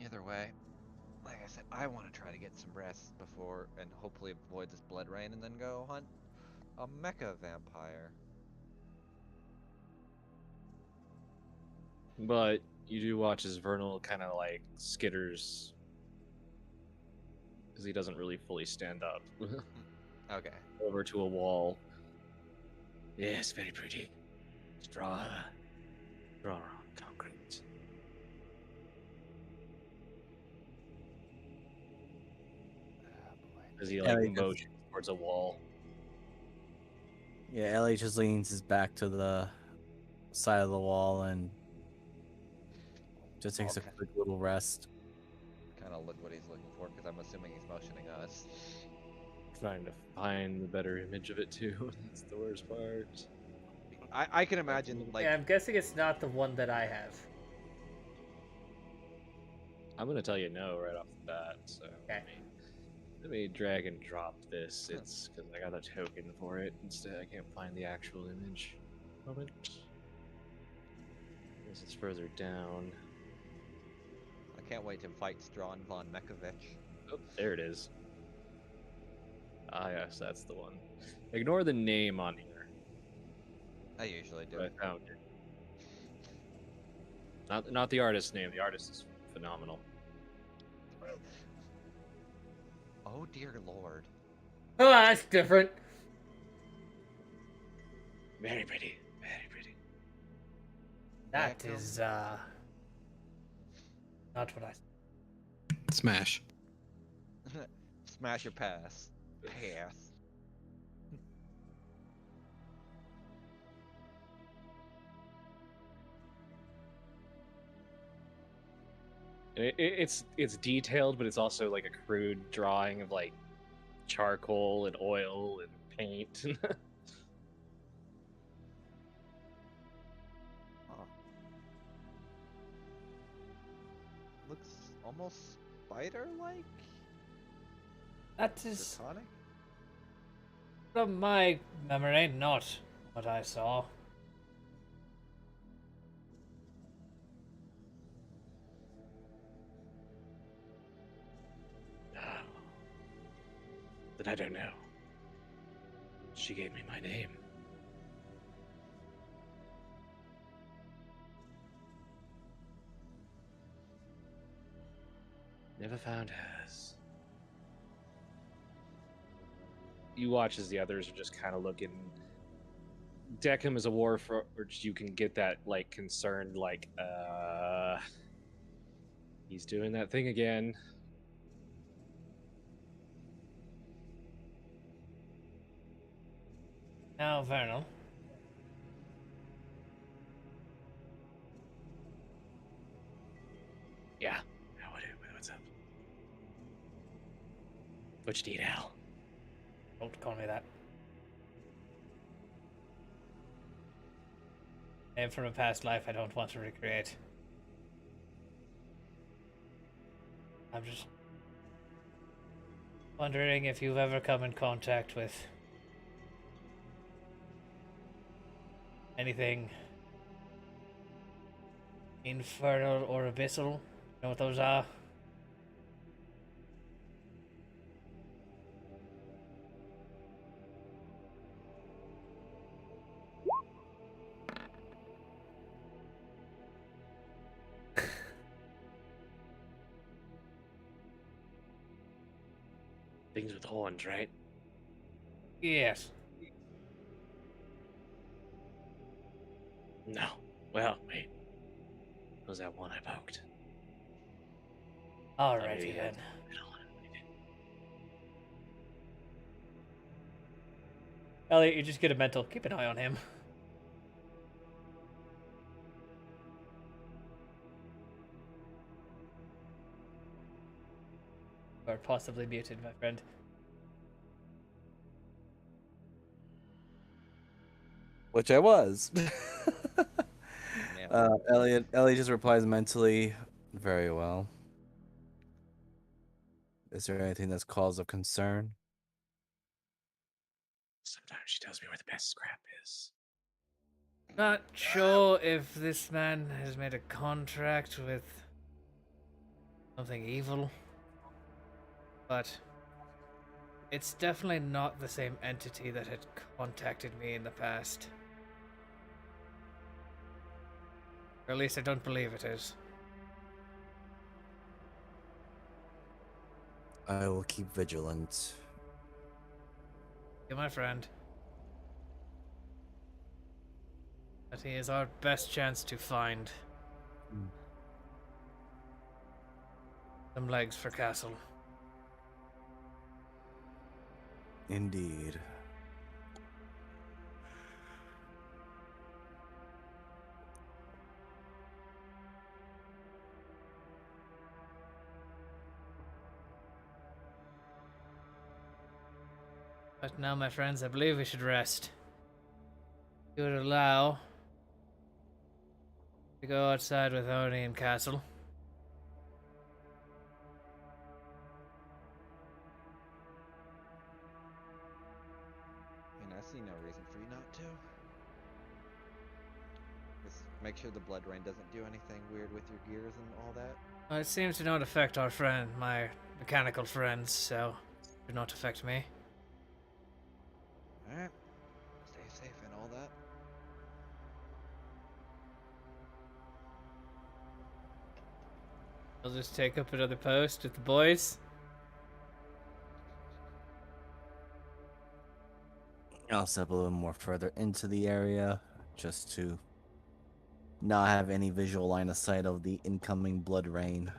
Either way, like I said, I want to try to get some rest before and hopefully avoid this blood rain and then go hunt a mecha vampire.
But you do watch as Vernal kind of like skitters because he doesn't really fully stand up
Okay.
over to a wall. Yes, very pretty. Straw, straw on concrete. As he like
Ellie just,
motions towards a wall.
yeah, Ellie just leans his back to the side of the wall and just takes a
Okay.
quick little rest.
Kind of look what he's looking for because I'm assuming he's motioning us.
Trying to find the better image of it too. That's the worst part.
I can imagine like
Yeah, I'm guessing it's not the one that I have.
I'm gonna tell you no right off the bat. So
Okay.
let me drag and drop this. It's because I got a token for it. Instead, I can't find the actual image. Moment. This is further down.
I can't wait to fight Strawn von Mekovich.
Oh, there it is. Ah, yes, that's the one. Ignore the name on here.
I usually do.
But I found it. Not the artist's name. The artist is phenomenal.
Oh dear lord.
Oh, that's different.
Very pretty. Very pretty.
That
Beckham.
is, not what I.
Smash.
Smash or pass. Pass.
It's detailed, but it's also like a crude drawing of like charcoal and oil and paint.
Huh. Looks almost spider-like?
That is,
Draconic?
from my memory, not what I saw.
But I don't know. She gave me my name. Never found hers. You watch as the others are just kind of looking. Deckham is a war for, or you can get that like concerned, like, He's doing that thing again.
Now, Vernal.
Yeah. What's up? What you need, Al?
Don't call me that. Name from a past life I don't want to recreate. I'm just wondering if you've ever come in contact with anything infernal or abyssal. You know what those are?
Things with horns, right?
Yes.
No. Well, wait. Was that one I poked?
Alrighty then. Elliot, you just get a mental. Keep an eye on him. Or possibly muted, my friend.
Which I was.
Yeah.
Elliot just replies mentally, very well. Is there anything that's cause of concern?
Sometimes she tells me where the best scrap is.
Not sure if this man has made a contract with something evil, but it's definitely not the same entity that had contacted me in the past. Or at least I don't believe it is.
I will keep vigilant.
You, my friend. But he is our best chance to find some legs for Castle.
Indeed.
But now, my friends, I believe we should rest. You would allow to go outside with Oni and Castle.
And I see no reason for you not to. Just make sure the blood rain doesn't do anything weird with your gears and all that.
Well, it seems to not affect our friend, my mechanical friends, so it should not affect me.
Alright. Stay safe and all that.
I'll just take up another post with the boys.
I'll step a little more further into the area just to not have any visual line of sight of the incoming blood rain.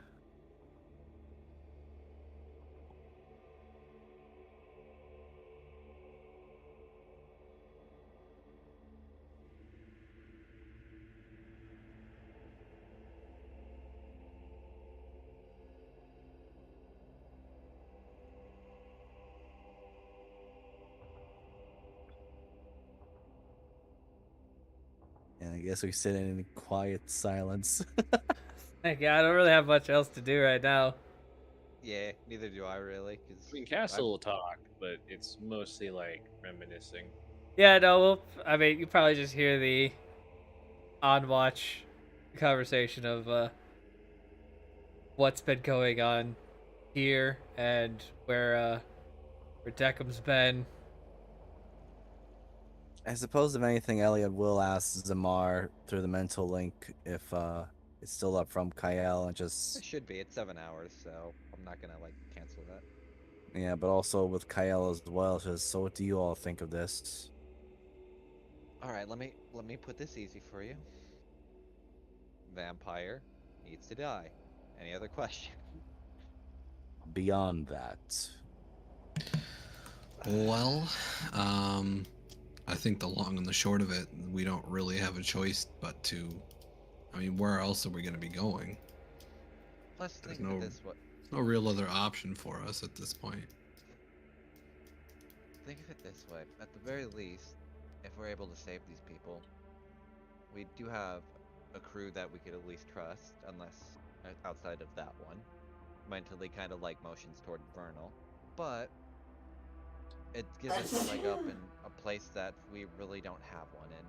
And I guess we sit in quiet silence.
Yeah, I don't really have much else to do right now.
Yeah, neither do I really, because
I mean, Castle will talk, but it's mostly like reminiscing.
Yeah, no, well, I mean, you probably just hear the on watch conversation of what's been going on here and where Deckham's been.
I suppose if anything, Elliot will ask Zamar through the mental link if it's still up from Kyle and
it
just
should be. It's 7 hours, so I'm not gonna like cancel that.
yeah, but also with Kyle as well. Just so what do you all think of this?
All right, let me put this easy for you. Vampire needs to die, Any other question?
Beyond that,
Well, I think the long and the short of it, we don't really have a choice but to. I mean, where else are we going to be going?
Plus,
There's
think of it
no
this way.
no real other option for us at this point.
Think of it this way. At the very least, if we're able to save these people, we do have a crew that we could at least trust, unless outside of that one. Mentally kind of like motions toward Vernal. But it gives us a leg up in a place that we really don't have one in.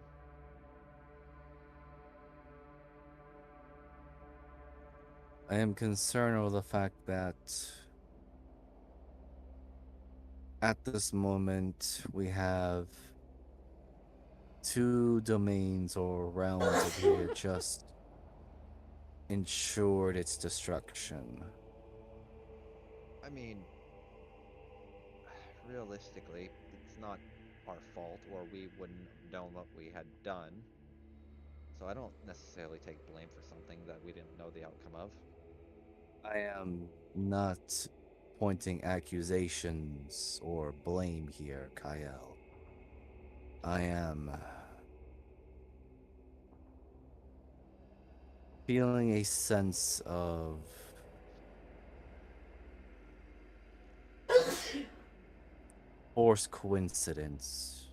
I am concerned over the fact that at this moment we have two domains or realms of here just ensured its destruction.
I mean, realistically, it's not our fault, or we wouldn't have known what we had done. So I don't necessarily take blame for something that we didn't know the outcome of.
I am not pointing accusations or blame here, Kyle. I am feeling a sense of forced coincidence,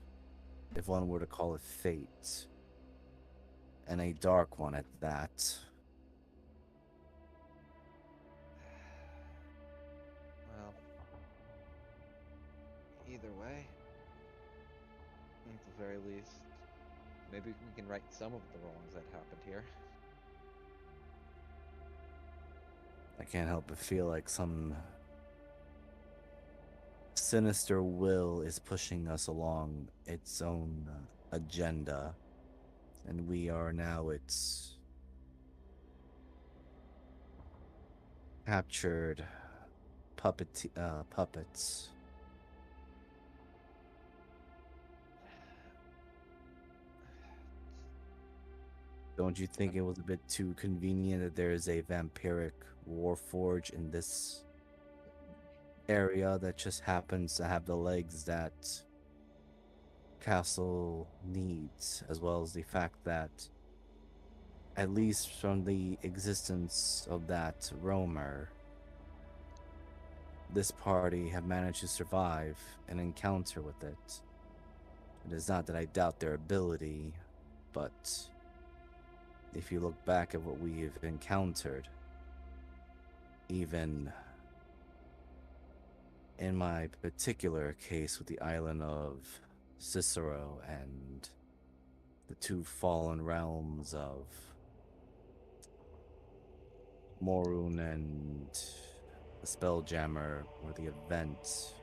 if one were to call it fate, and a dark one at that.
Well, either way, at the very least, maybe we can right some of the wrongs that happened here.
I can't help but feel like some sinister will is pushing us along its own agenda, and we are now its captured puppets. Don't you think it was a bit too convenient that there is a vampiric warforge in this area that just happens to have the legs that Castle needs, as well as the fact that, at least from the existence of that roamer, this party have managed to survive an encounter with it. It is not that I doubt their ability, but if you look back at what we've encountered, even in my particular case with the island of Cicero and the two fallen realms of Morun and the Spelljammer or the event,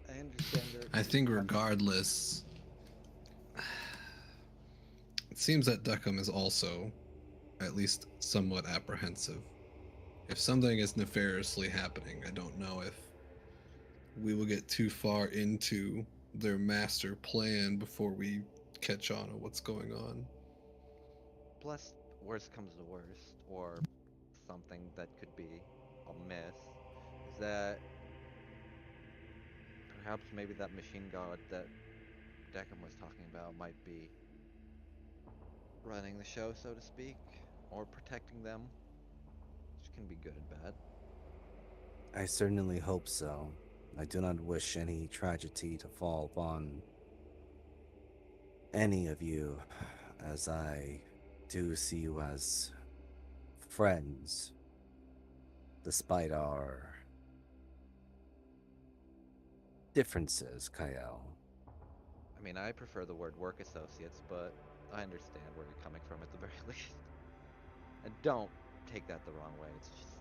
I understand your
I think
frust-
regardless, it seems that Deckham is also at least somewhat apprehensive. If something is nefariously happening, I don't know if we will get too far into their master plan before we catch on to what's going on.
Plus, worst comes to worst, or something that could be amiss, is that perhaps maybe that machine god that Deckham was talking about might be running the show, so to speak, or protecting them, which can be good and bad.
I certainly hope so. I do not wish any tragedy to fall upon any of you, as I do see you as friends, despite our differences, Kyle.
I mean, I prefer the word work associates, but I understand where you're coming from at the very least. And don't take that the wrong way. It's just,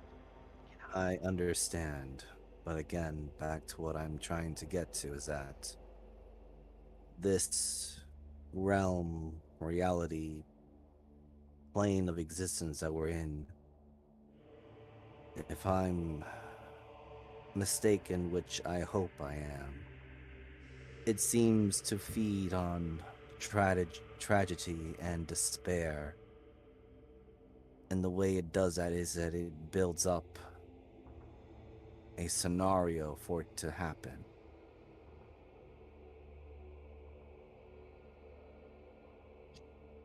you know.
I understand, but again, back to what I'm trying to get to is that this realm, reality, plane of existence that we're in, if I'm mistaken, which I hope I am, it seems to feed on tragedy and despair. And the way it does that is that it builds up a scenario for it to happen.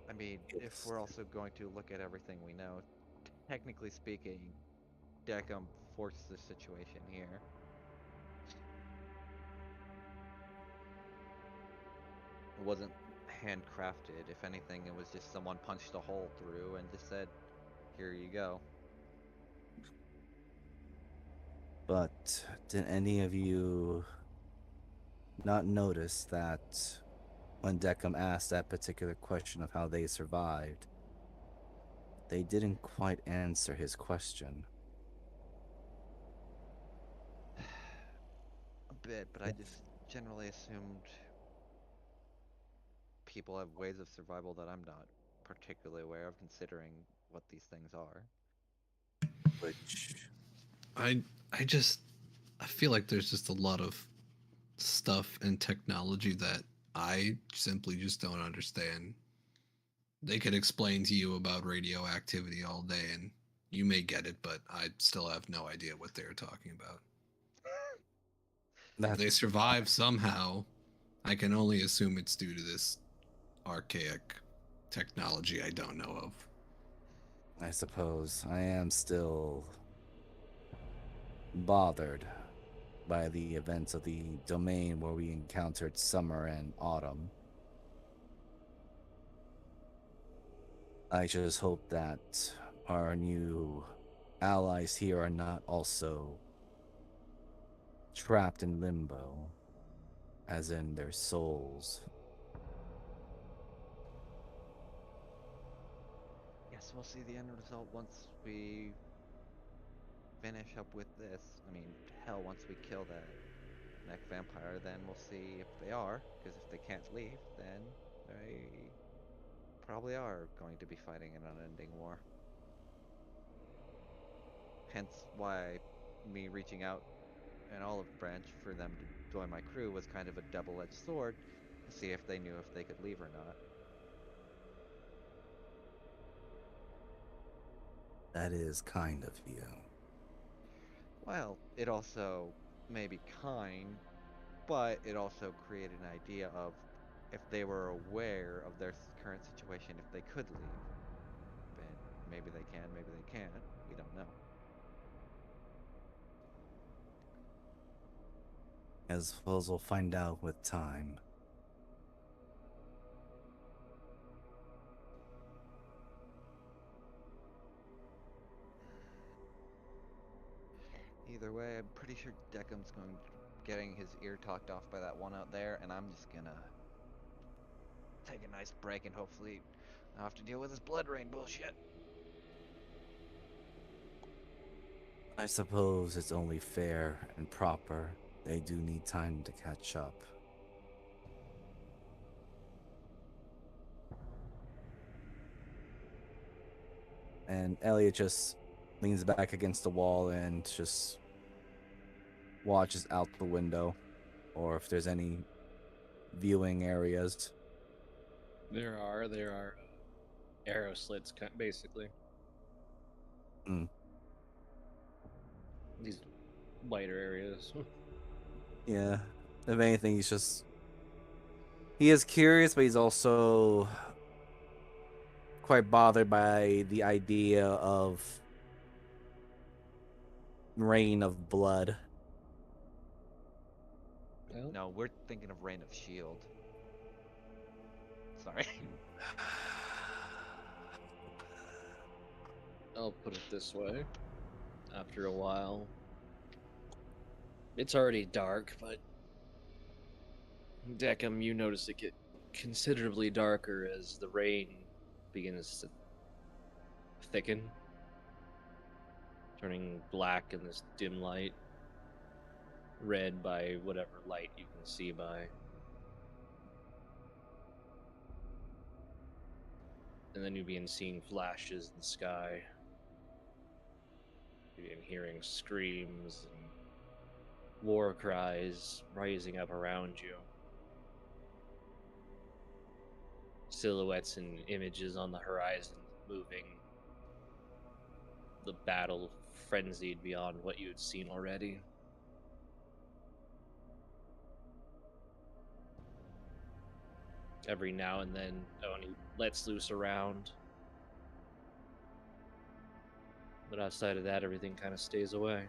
I mean, if
It's
we're also going to look at everything we know, technically speaking, Deckham forced the situation here. It wasn't handcrafted. If anything, it was just someone punched a hole through and just said, "Here you go."
But did any of you not notice that when Deckham asked that particular question of how they survived, they didn't quite answer his question?
A bit, but I just generally assumed people have ways of survival that I'm not particularly aware of, considering what these things are.
Which,
I I just I feel like there's just a lot of stuff and technology that I simply just don't understand. They could explain to you about radioactivity all day and you may get it, but I still have no idea what they're talking about. If they
that's,
survive somehow, I can only assume it's due to this archaic technology I don't know of.
I suppose, I am still bothered by the events of the domain where we encountered summer and autumn. I just hope that our new allies here are not also trapped in limbo, as in their souls.
Guess we'll see the end result once we finish up with this. I mean, hell, once we kill that mech vampire, then we'll see if they are. Because if they can't leave, then they probably are going to be fighting an unending war. Hence why me reaching out an olive branch for them to join my crew was kind of a double-edged sword to see if they knew if they could leave or not.
That is kind of you.
Well, it also may be kind, but it also created an idea of if they were aware of their current situation, if they could leave. And maybe they can, maybe they can't. We don't know.
As well as we'll find out with time.
Either way, I'm pretty sure Deckham's getting his ear talked off by that one out there, and I'm just gonna take a nice break and hopefully not have to deal with this blood rain bullshit.
I suppose it's only fair and proper. They do need time to catch up. And Elliot just leans back against the wall and just watches out the window, or if there's any viewing areas.
There are arrow slits, basically.
Mm.
These wider areas.
Yeah. If anything, he is curious, but he's also quite bothered by the idea of rain of blood.
Well,
No, we're thinking of Reign of Shield. Sorry.
I'll put it this way. After a while, it's already dark, but Deckham, you notice it get considerably darker as the rain begins to thicken, turning black in this dim light, red by whatever light you can see by. And then you begin seeing flashes in the sky. You begin hearing screams and war cries rising up around you. silhouettes and images on the horizon moving. The battle frenzied beyond what you had seen already. Every now and then, Oni lets loose a round. But outside of that, everything kind of stays away.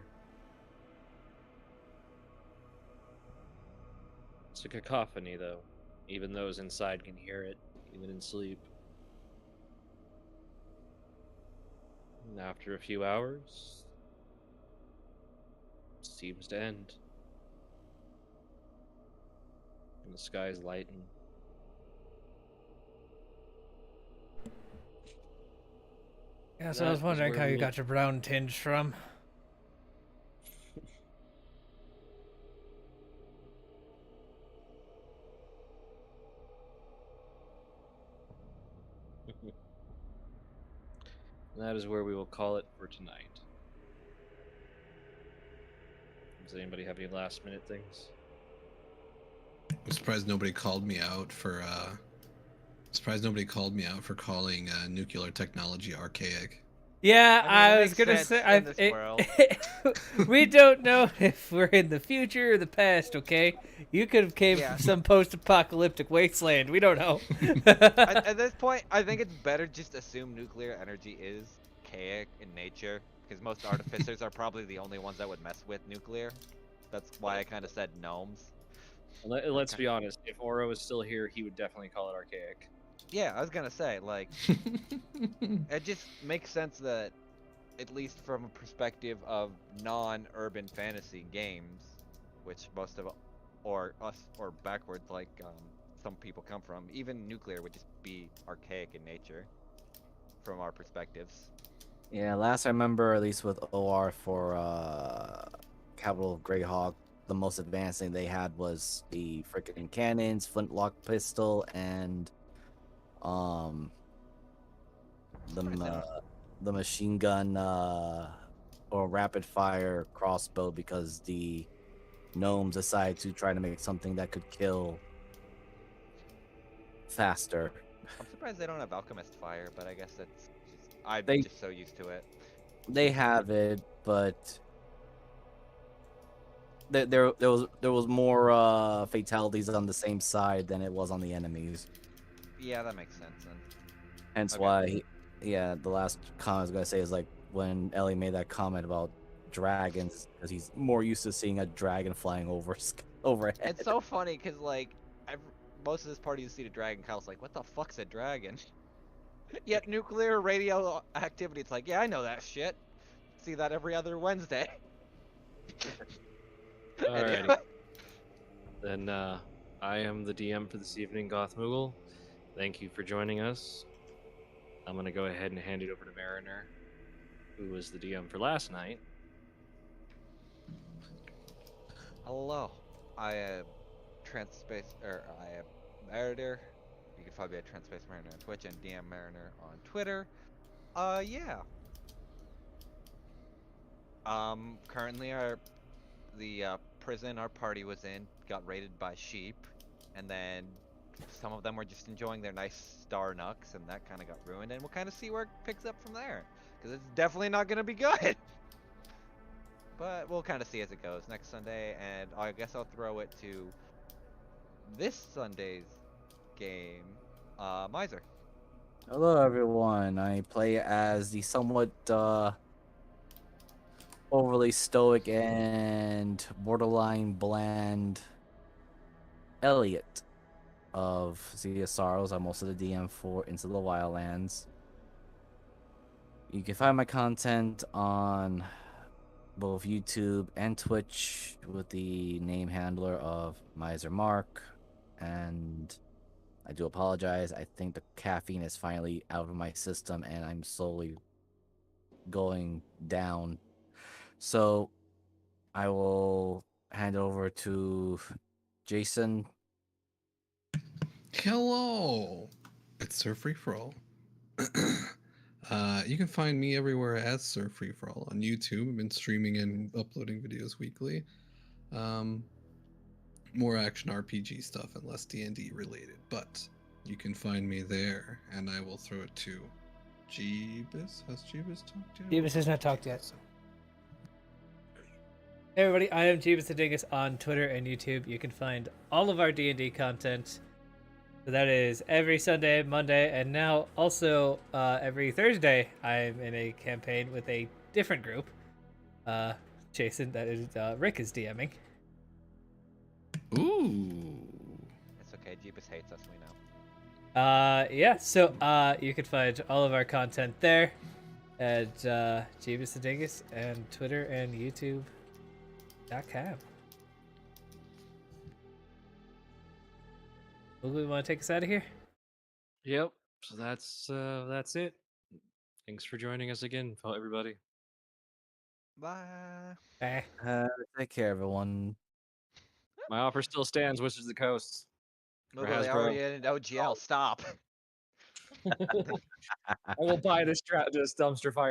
It's a cacophony, though. Even those inside can hear it, even in sleep. And after a few hours, it seems to end. And the skies lighten.
Yeah, so I was
That is
wondering
where
how you
we'll-
got your brown tinge from.
That is where we will call it for tonight. Does anybody have any last minute things?
I'm surprised nobody called me out for calling nuclear technology archaic.
Yeah,
I mean, it
I was
makes
gonna
sense
say
in this world.
we don't know if we're in the future or the past. Okay, you could have came
Yeah.
from some post-apocalyptic wasteland. We don't know.
At this point, I think it's better just assume nuclear energy is archaic in nature, because most artificers are probably the only ones that would mess with nuclear. That's why I kind of said gnomes.
Let's be honest. If Oro was still here, he would definitely call it archaic.
Yeah, I was gonna say, like, it just makes sense that, at least from a perspective of non-urban fantasy games, which most of, or us, or backwards, like some people come from, even nuclear would just be archaic in nature, from our perspectives.
Yeah, last I remember, at least with OR for Capital of Greyhawk, the most advanced thing they had was the freaking cannons, flintlock pistol, and um the
Surprised they
ma-
don't-
the machine gun or rapid fire crossbow, because the gnomes decided to try to make something that could kill faster.
I'm surprised they don't have alchemist fire, but I guess that's just, I'm
They
just so used to it.
they have it, but there was more fatalities on the same side than it was on the enemies.
Yeah, that makes sense then.
Hence
Okay.
why, yeah, the last comment I was gonna say is like when Ellie made that comment about dragons, because he's more used to seeing a dragon flying overhead.
It's so funny because like most of this party you see the dragon, Kyle's like, "What the fuck's a dragon?" Yet nuclear radioactivity, it's like, yeah, I know that shit. See that every other Wednesday.
Alrighty.
Anyway,
Then I am the DM for this evening, Goth Moogle. Thank you for joining us. I'm going to go ahead and hand it over to Mariner, who was the DM for last night.
hello. I am I am Mariner. You can find me at Transspace Mariner on Twitch and DM Mariner on Twitter. Yeah. Currently the prison our party was in got raided by sheep, and then some of them were just enjoying their nice star nucks, and that kind of got ruined, and we'll kind of see where it picks up from there, because it's definitely not going to be good. But we'll kind of see as it goes next Sunday, and I guess I'll throw it to this Sunday's game, Miser.
Hello, everyone. I play as the somewhat overly stoic and borderline bland Elliot of Sea of Sorrows. I'm also the DM for Into the Wildlands. You can find my content on both YouTube and Twitch with the name handler of Miser Mark. And I do apologize. I think the caffeine is finally out of my system and I'm slowly going down. So I will hand over to Jason.
Hello, it's Sir Free For All. You can find me everywhere as Sir Free For All on YouTube. I've been streaming and uploading videos weekly. More action RPG stuff and less D&D related, but you can find me there, and I will throw it to Jeebus. Has Jeebus talked yet?
Jeebus has not talked yet. Hey everybody, I am Jeebus the Dingus on Twitter and YouTube. You can find all of our D&D content. So that is every Sunday, Monday, and now also every Thursday. I'm in a campaign with a different group. Jason, that is Rick is DMing.
Ooh.
It's okay. Jeebus hates us. We know.
Yeah. So you can find all of our content there at Jeebus the Dingus and Twitter and YouTube.com. Will we want to take us out of here?
Yep. So that's it. Thanks for joining us again, everybody.
Bye.
Bye.
Take care, everyone.
My offer still stands, Wizards of the Coast. For
Literally
Hasbro.
already ended OGL. Stop.
I will buy this dumpster fire.